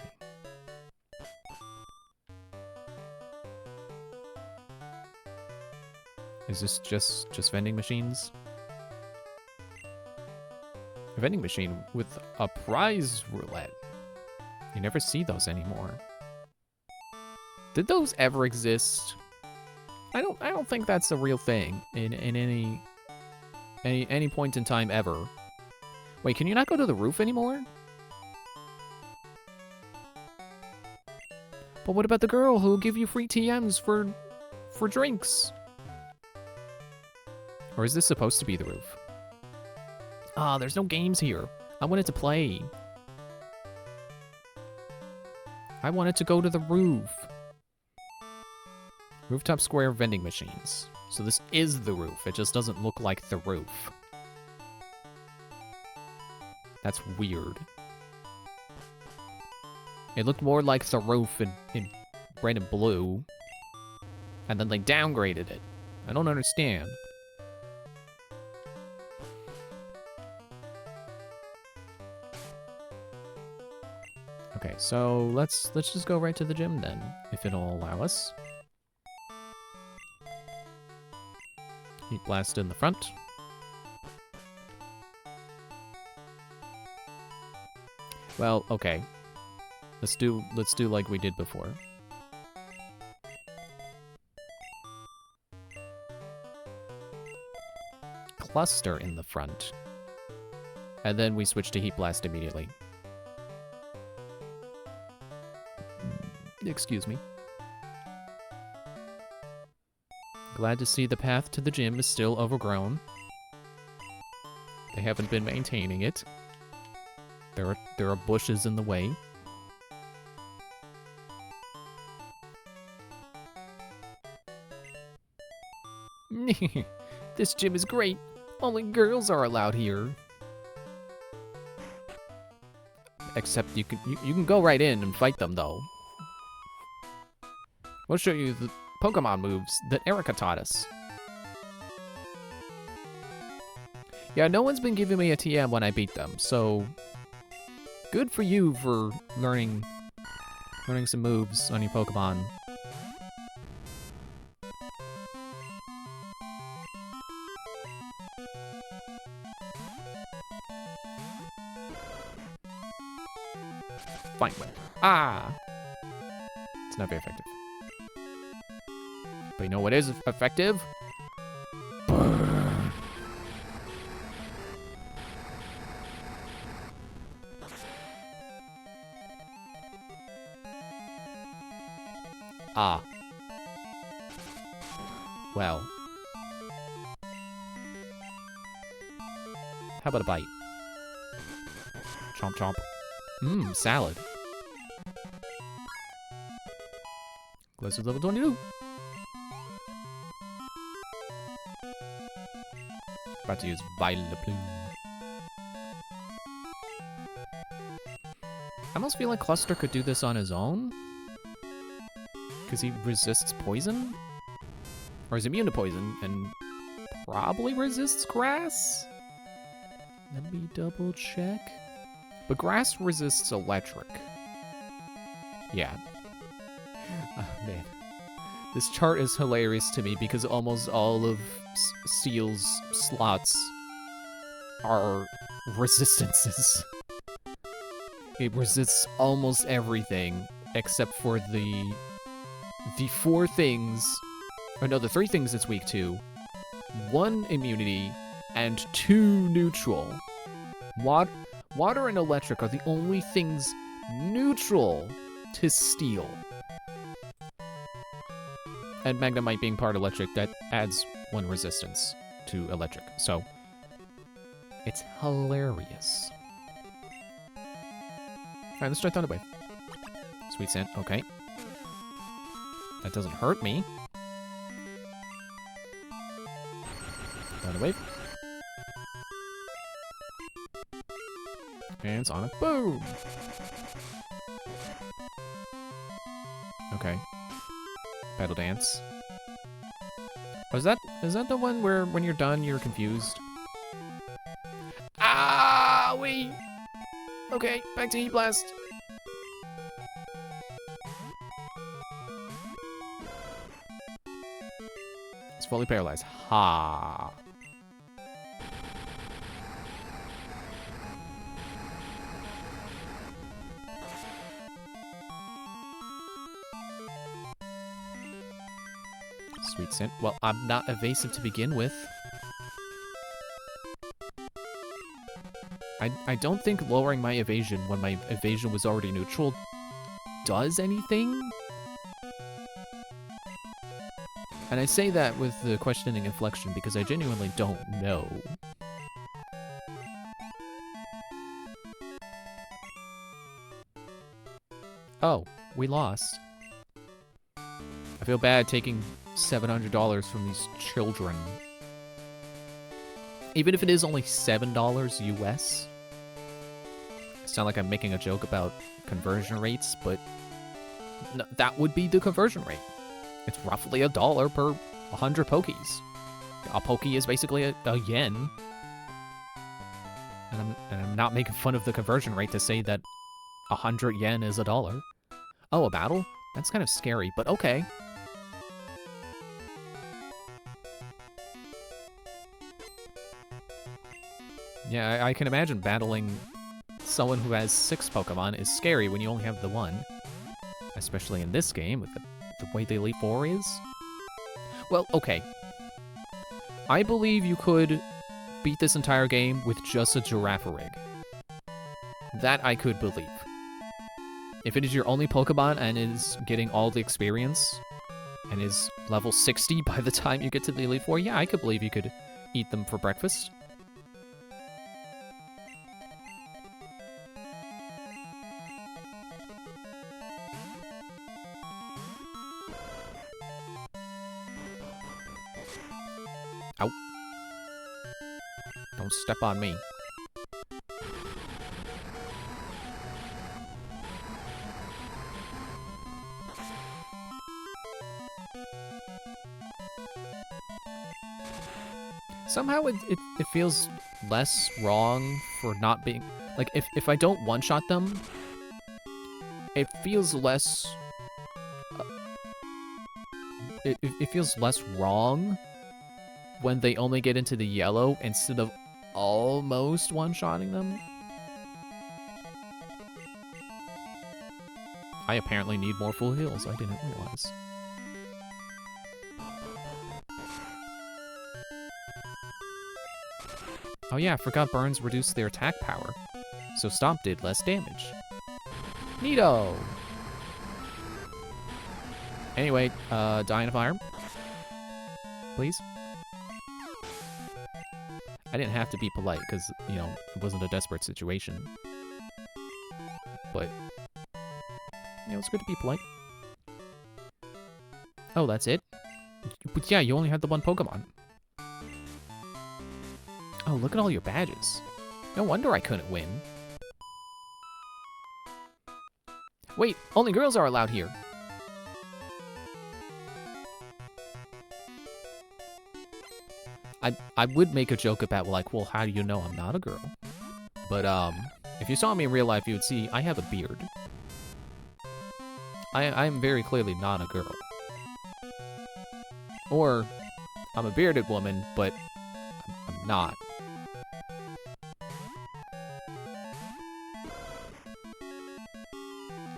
Is this just vending machines? A vending machine with a prize roulette. You never see those anymore. Did those ever exist? I don't think that's a real thing in any point in time ever. Wait, can you not go to the roof anymore? But what about the girl who'll give you free TMs for drinks? Or is this supposed to be the roof? Ah, there's no games here. I wanted to play. I wanted to go to the roof. Rooftop square vending machines. So this is the roof. It just doesn't look like the roof. That's weird. It looked more like the roof in red and blue. And then they downgraded it. I don't understand. Okay, so let's just go right to the gym then, if it'll allow us. Heat blast in the front. Well, okay. Let's do like we did before. cluster in the front. And then we switch to Heat Blast immediately. Excuse me. Glad to see the path to the gym is still overgrown. They haven't been maintaining it. There are bushes in the way. This gym is great. Only girls are allowed here. Except you can go right in and fight them though. We'll show you the Pokemon moves that Erica taught us. Yeah, no one's been giving me a TM when I beat them, so good for you for learning some moves on your Pokemon. Fine Wind. Ah! It's not very effective. But you know what is effective? Ah. Well. How about a bite? Chomp chomp. Mmm, salad. Close to level 22. About to use Vileplume. I almost feel like Cluster could do this on his own. Because he resists poison? Or is immune to poison and probably resists grass? Let me double check. But grass resists electric. Yeah. Oh, man. This chart is hilarious to me because almost all of Seal's slots are resistances. It resists almost everything except for the four things, or no, the three things it's weak to, 1 immunity, and 2 neutral. Water and electric are the only things neutral to steel. And Magnemite being part electric, that adds 1 resistance to electric. So, it's hilarious. Alright, let's try Thunder Wave. Sweet Scent, okay. That doesn't hurt me. Thunder Wave. And Sonic Boom! Okay. Battle Dance. Oh, is that the one where when you're done, you're confused? Ah, wait! Okay, back to Heat Blast. It's fully paralyzed. Ha! Sweet Scent. Well, I'm not evasive to begin with. I don't think lowering my evasion when my evasion was already neutral does anything. And I say that with the questioning inflection because I genuinely don't know. Oh, we lost. I feel bad taking $700 from these children. Even if it is only $7 US. It's not like I'm making a joke about conversion rates, but no, that would be the conversion rate. It's roughly $1 per 100 Pokies. A Pokie is basically a yen. And I'm not making fun of the conversion rate to say that 100 yen is $1. Oh, a battle? That's kind of scary, but okay. Yeah, I can imagine battling someone who has 6 Pokemon is scary when you only have the 1. Especially in this game, with the way the Elite Four is. Well, okay. I believe you could beat this entire game with just a giraffe rig. That I could believe. If it is your only Pokemon and is getting all the experience and is level 60 by the time you get to the Elite Four, yeah, I could believe you could eat them for breakfast. Ow. Don't step on me. Somehow it feels less wrong for not being... Like, if I don't one-shot them, it feels less... It feels less wrong when they only get into the yellow instead of almost one-shotting them. I apparently need more full heals. I didn't realize. Oh yeah, I forgot burns reduced their attack power, so Stomp did less damage. Neato! Anyway, die in a fire. Please. I didn't have to be polite, because, you know, it wasn't a desperate situation. But, you know, it's good to be polite. Oh, that's it? But yeah, you only had the one Pokemon. Oh, look at all your badges. No wonder I couldn't win. Wait, only girls are allowed here. I would make a joke about, like, well, how do you know I'm not a girl? But, if you saw me in real life, you would see I have a beard. I'm very clearly not a girl. Or, I'm a bearded woman, but I'm not.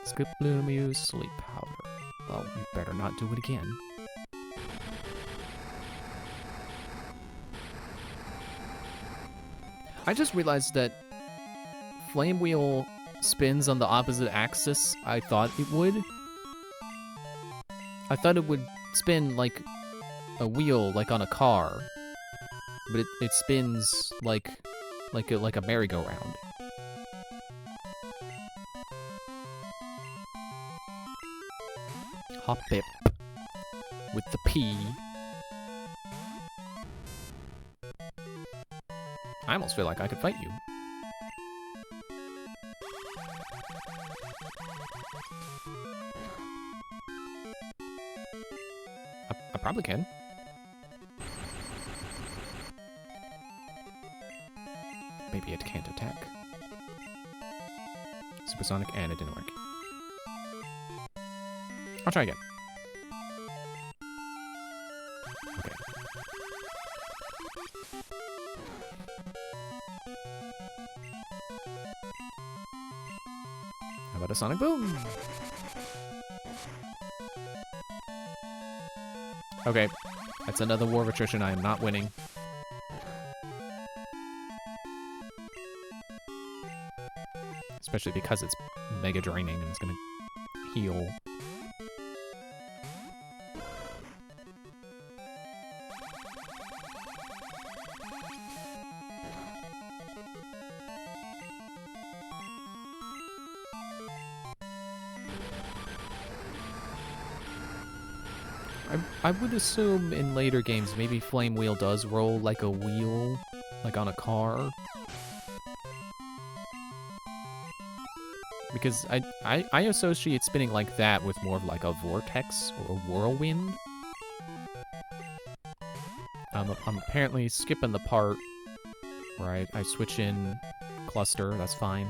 Skip Bloom use sleep powder. Well, you better not do it again. I just realized that Flame Wheel spins on the opposite axis I thought it would. I thought it would spin like a wheel, like on a car. But it spins like a merry-go-round. Hoppip with the P. I almost feel like I could fight you. I probably can. Maybe it can't attack. Supersonic, and it didn't work. I'll try again. Okay. How about a Sonic Boom? Okay, that's another war of attrition. I am not winning. Especially because it's mega draining and it's gonna heal. I would assume in later games maybe Flame Wheel does roll like a wheel, like on a car. Because I associate spinning like that with more of like a vortex or a whirlwind. I'm apparently skipping the part where I switch in cluster, that's fine.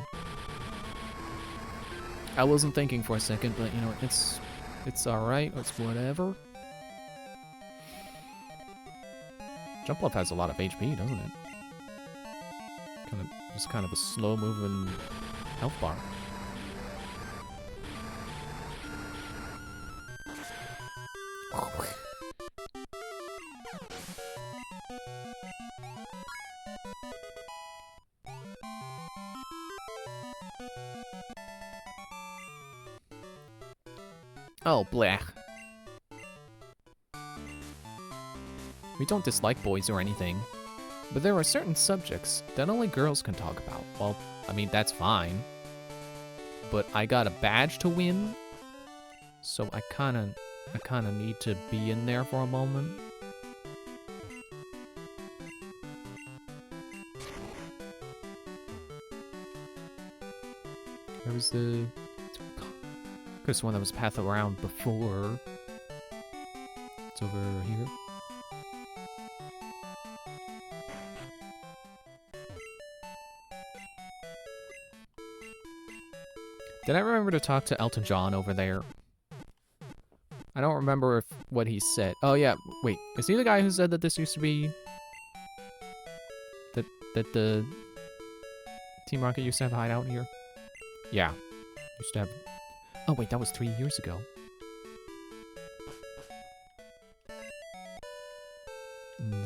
I wasn't thinking for a second, but you know, it's alright, it's whatever. Jumpluff has a lot of HP, doesn't it? Just kind of a slow-moving health bar. Oh, blech. We don't dislike boys or anything, but there are certain subjects that only girls can talk about. Well, I mean, that's fine. But I got a badge to win, so I kinda need to be in there for a moment. Where was the... Could've sworn there was a path around before. It's over here. Did I remember to talk to Elton John over there? I don't remember what he said. Oh yeah, wait. Is he the guy who said that this used to be... That the... Team Rocket used to have a hideout here? Yeah. Used to have... Oh wait, that was 3 years ago.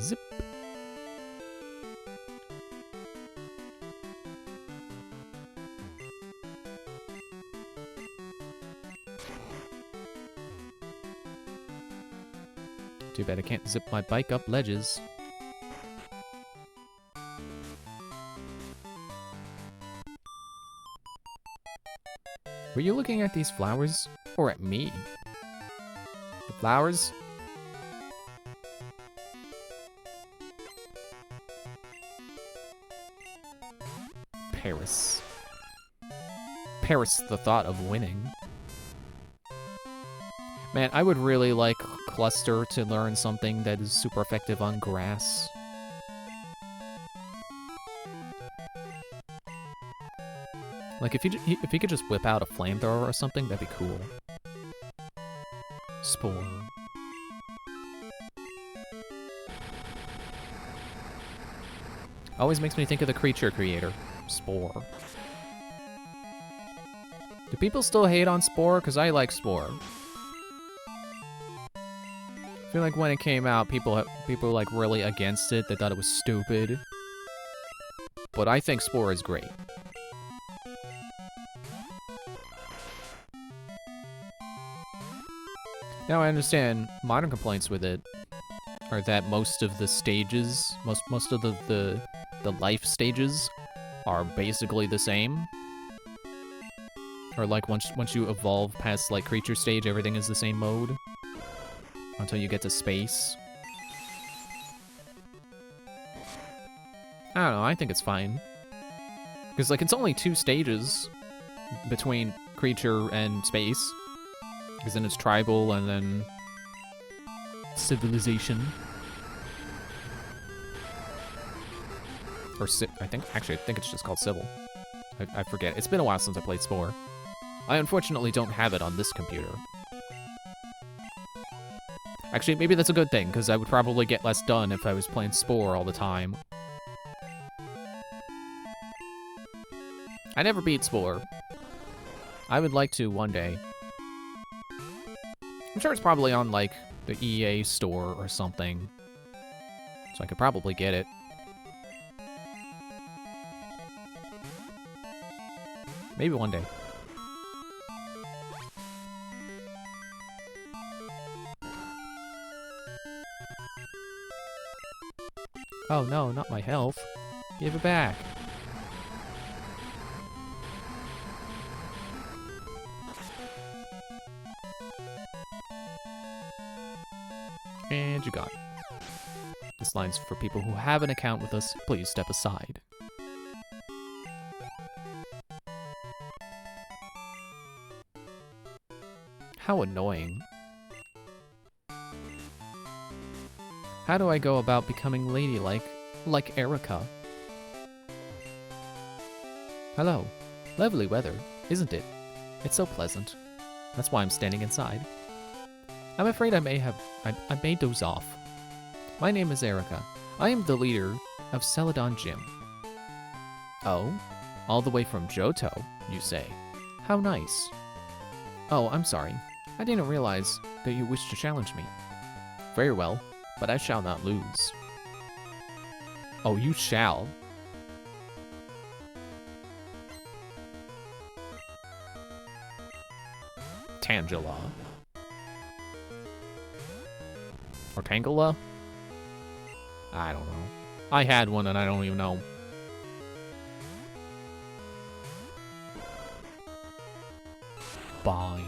Zip. Too bad I can't zip my bike up ledges. Were you looking at these flowers? Or at me? The flowers? Paris. Paris, the thought of winning. Man, I would really like Cluster to learn something that is super effective on grass. Like, if he could just whip out a flamethrower or something, that'd be cool. Spore. Always makes me think of the creature creator. Spore. Do people still hate on Spore? Because I like Spore. I feel like when it came out, people were like really against it. They thought it was stupid. But I think Spore is great. Now I understand modern complaints with it are that most of the stages, most of the life stages are basically the same. Or like once you evolve past like creature stage, everything is the same mode. Until you get to space. I don't know, I think it's fine. Because like it's only 2 stages between creature and space. Because then it's tribal and then civilization. Or I think it's just called civil. I forget. It's been a while since I played Spore. I unfortunately don't have it on this computer. Actually, maybe that's a good thing, because I would probably get less done if I was playing Spore all the time. I never beat Spore. I would like to one day. I'm sure it's probably on, like, the EA store or something. So I could probably get it. Maybe one day. Oh no, not my health. Give it back. And you got it. This line's for people who have an account with us. Please step aside. How annoying. How do I go about becoming ladylike, like Erica? Hello. Lovely weather, isn't it? It's so pleasant. That's why I'm standing inside. I'm afraid I may doze off. My name is Erica. I am the leader of Celadon Gym. Oh? All the way from Johto, you say? How nice. Oh, I'm sorry. I didn't realize that you wished to challenge me. Very well, but I shall not lose. Oh, you shall. Tangela. Or Tangela? I don't know. I had one and I don't even know. Bind.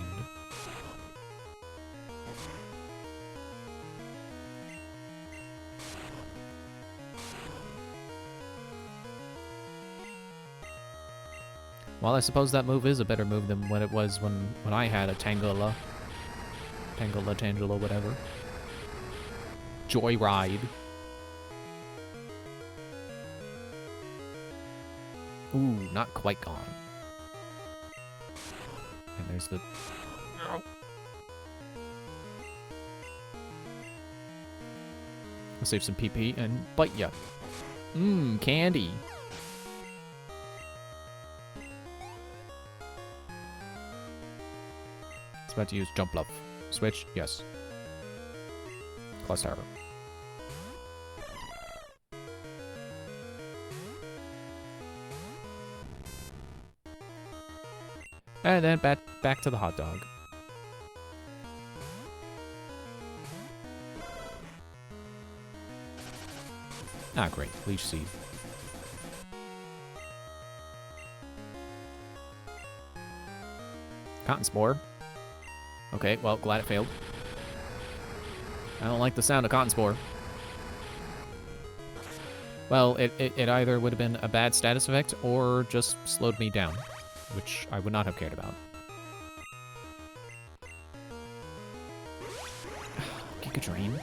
Well, I suppose that move is a better move than what it was when I had a Tangela. Tangela, whatever. Joyride. Ooh, not quite gone. And there's the... I'll save some PP and bite ya. Mmm, candy. It's about to use jump bluff. Switch, yes. Cluster. And then back to the hot dog. Ah, great. Leech Seed. Cotton Spore. Okay, well, glad it failed. I don't like the sound of Cotton Spore. Well, it either would have been a bad status effect or just slowed me down, which I would not have cared about. Giga Drain.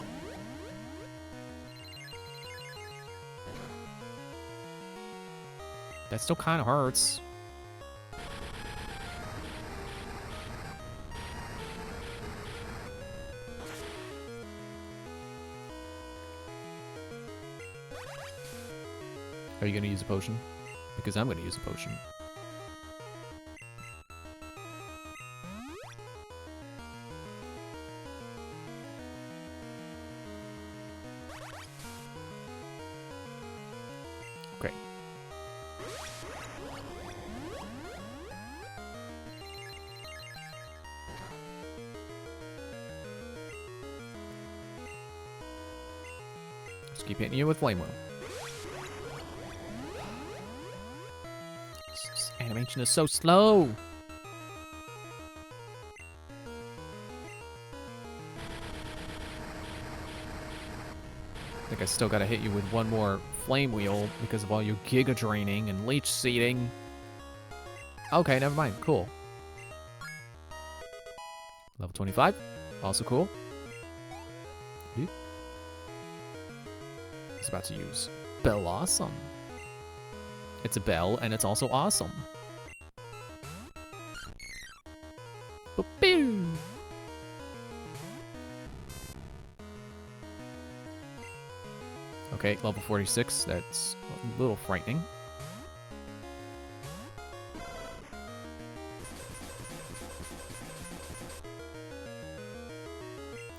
That still kind of hurts. Are you going to use a potion? Because I'm going to use a potion. Great. Just keep hitting you with Flame Wheel. Animation is so slow. I think I still gotta hit you with one more Flame Wheel because of all your Giga Draining and Leech Seeding. Okay, never mind. Cool. Level 25. Also cool. He's about to use Bell Awesome. It's a bell, and it's also awesome. Boop-pew! Okay, level 46. That's a little frightening.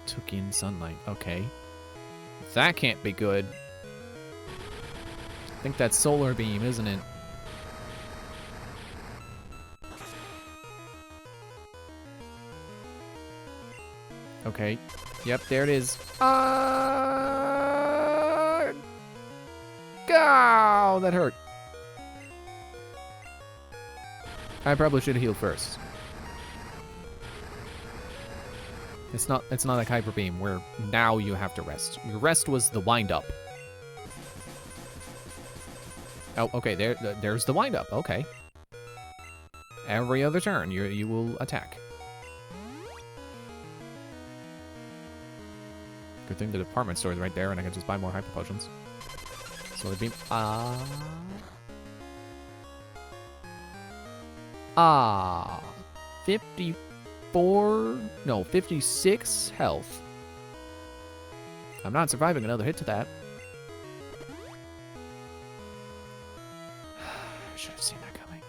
Took in sunlight. Okay. That can't be good. I think that's Solar Beam, isn't it? Okay. Yep, there it is. Ow, that hurt. I probably should have healed first. It's not like Hyper Beam where now you have to rest. Your rest was the wind up. Oh, okay, there's the wind up. Okay. Every other turn, you will attack. Good thing the department store is right there, and I can just buy more hyper potions. Solar Beam. 54? No, 56 health. I'm not surviving another hit to that. I should have seen that coming.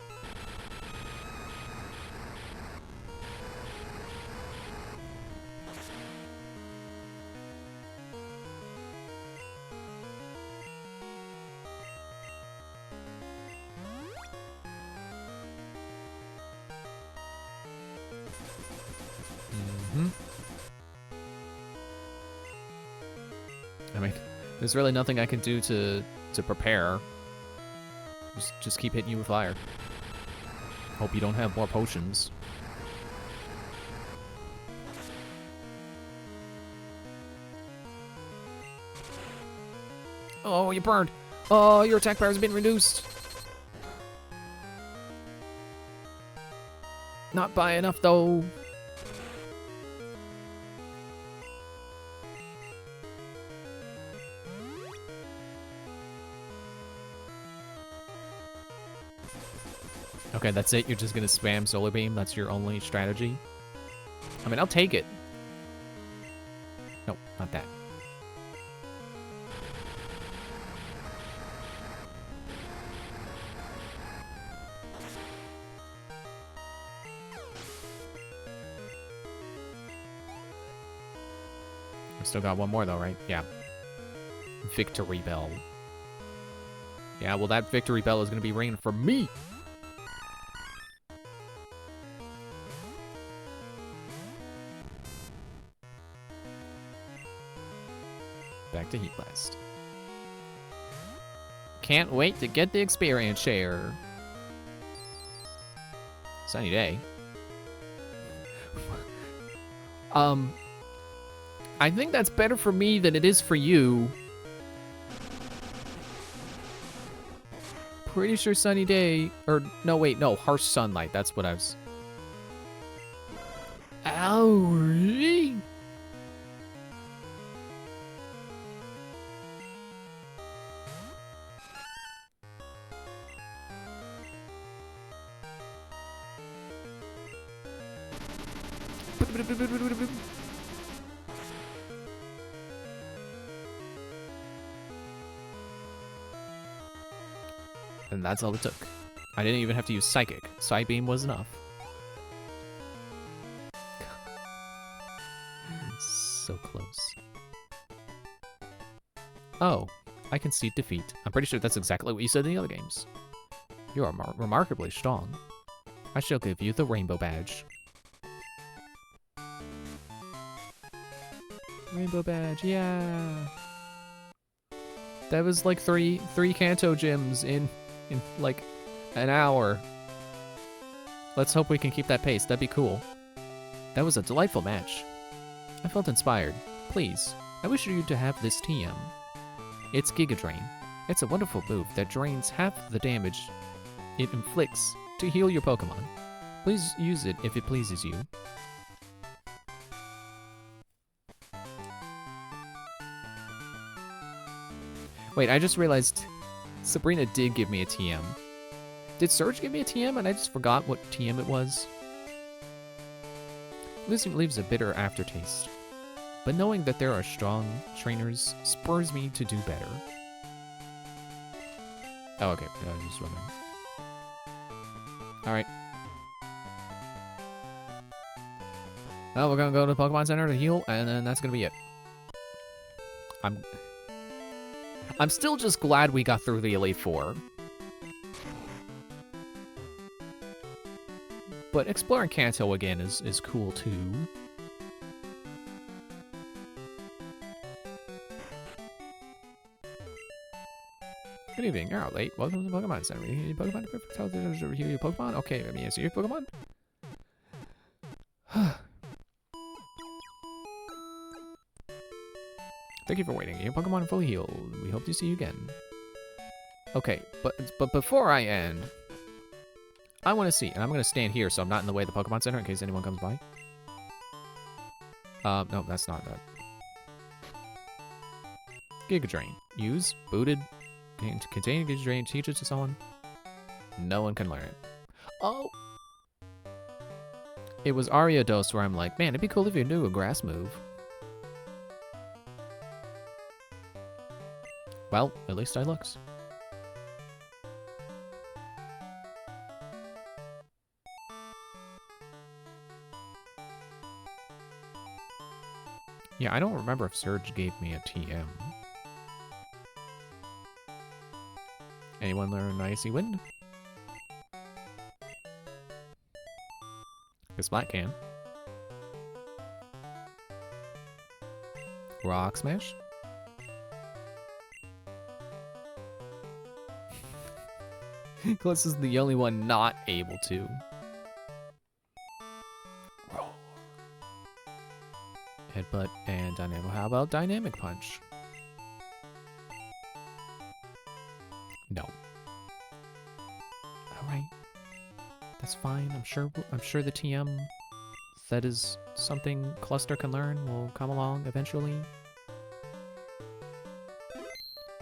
There's really nothing I can do to prepare. Just keep hitting you with fire. Hope you don't have more potions. Oh, you burned. Oh, your attack power has been reduced. Not by enough, though. Okay, that's it. You're just gonna spam Solar Beam. That's your only strategy. I mean, I'll take it. No, not that. We still got one more though, right? Yeah. Victory Bell. Yeah, well, that Victory Bell is gonna be ringing for me. Back to Heat Blast. Can't wait to get the experience share. Sunny day. I think that's better for me than it is for you. Pretty sure sunny day, or no, wait, no, harsh sunlight. That's what I was. Owie. And that's all it took. I didn't even have to use Psychic. Psy Beam was enough. So close. Oh, I concede defeat. I'm pretty sure that's exactly what you said in the other games. You are remarkably strong. I shall give you the Rainbow Badge. Rainbow Badge, yeah. That was like three Kanto gyms in like an hour. Let's hope we can keep that pace. That'd be cool. That was a delightful match. I felt inspired. Please, I wish you to have this TM. It's Giga Drain. It's a wonderful move that drains half the damage it inflicts to heal your Pokemon. Please use it if it pleases you. Wait, I just realized Sabrina did give me a TM. Did Surge give me a TM and I just forgot what TM it was? Losing leaves a bitter aftertaste, but knowing that there are strong trainers spurs me to do better. Oh, okay. I was just wondering. Alright. Well, we're gonna go to the Pokemon Center to heal, and then that's gonna be it. I'm still just glad we got through the Elite Four. But exploring Kanto again is cool too. Good evening, you're out late. Welcome to the Pokemon Center. You need Pokemon to perfect health to heal your Pokemon? Okay, let me answer your Pokemon. Thank you for waiting. Your Pokemon are fully healed. We hope to see you again. Okay, but before I end, I want to see, and I'm going to stand here so I'm not in the way of the Pokemon Center in case anyone comes by. No, that's not that. Giga Drain. Use. Booted. Containing Giga Drain. Teach it to someone. No one can learn it. Oh! It was Ariados where I'm like, man, it'd be cool if you knew a grass move. Well, at least I looked. Yeah, I don't remember if Surge gave me a TM. Anyone learn Icy Wind? Guess Black can. Rock Smash? Close is the only one not able to. Roll. Headbutt and dynamic. How about dynamic punch? No. All right. That's fine. I'm sure the TM that is something Cluster can learn will come along eventually.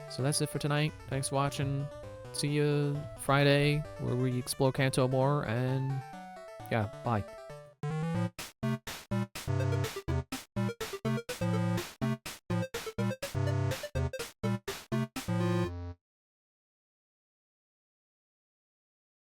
So that's it for tonight. Thanks for watching. See you Friday, where we explore Kanto more, and yeah, bye.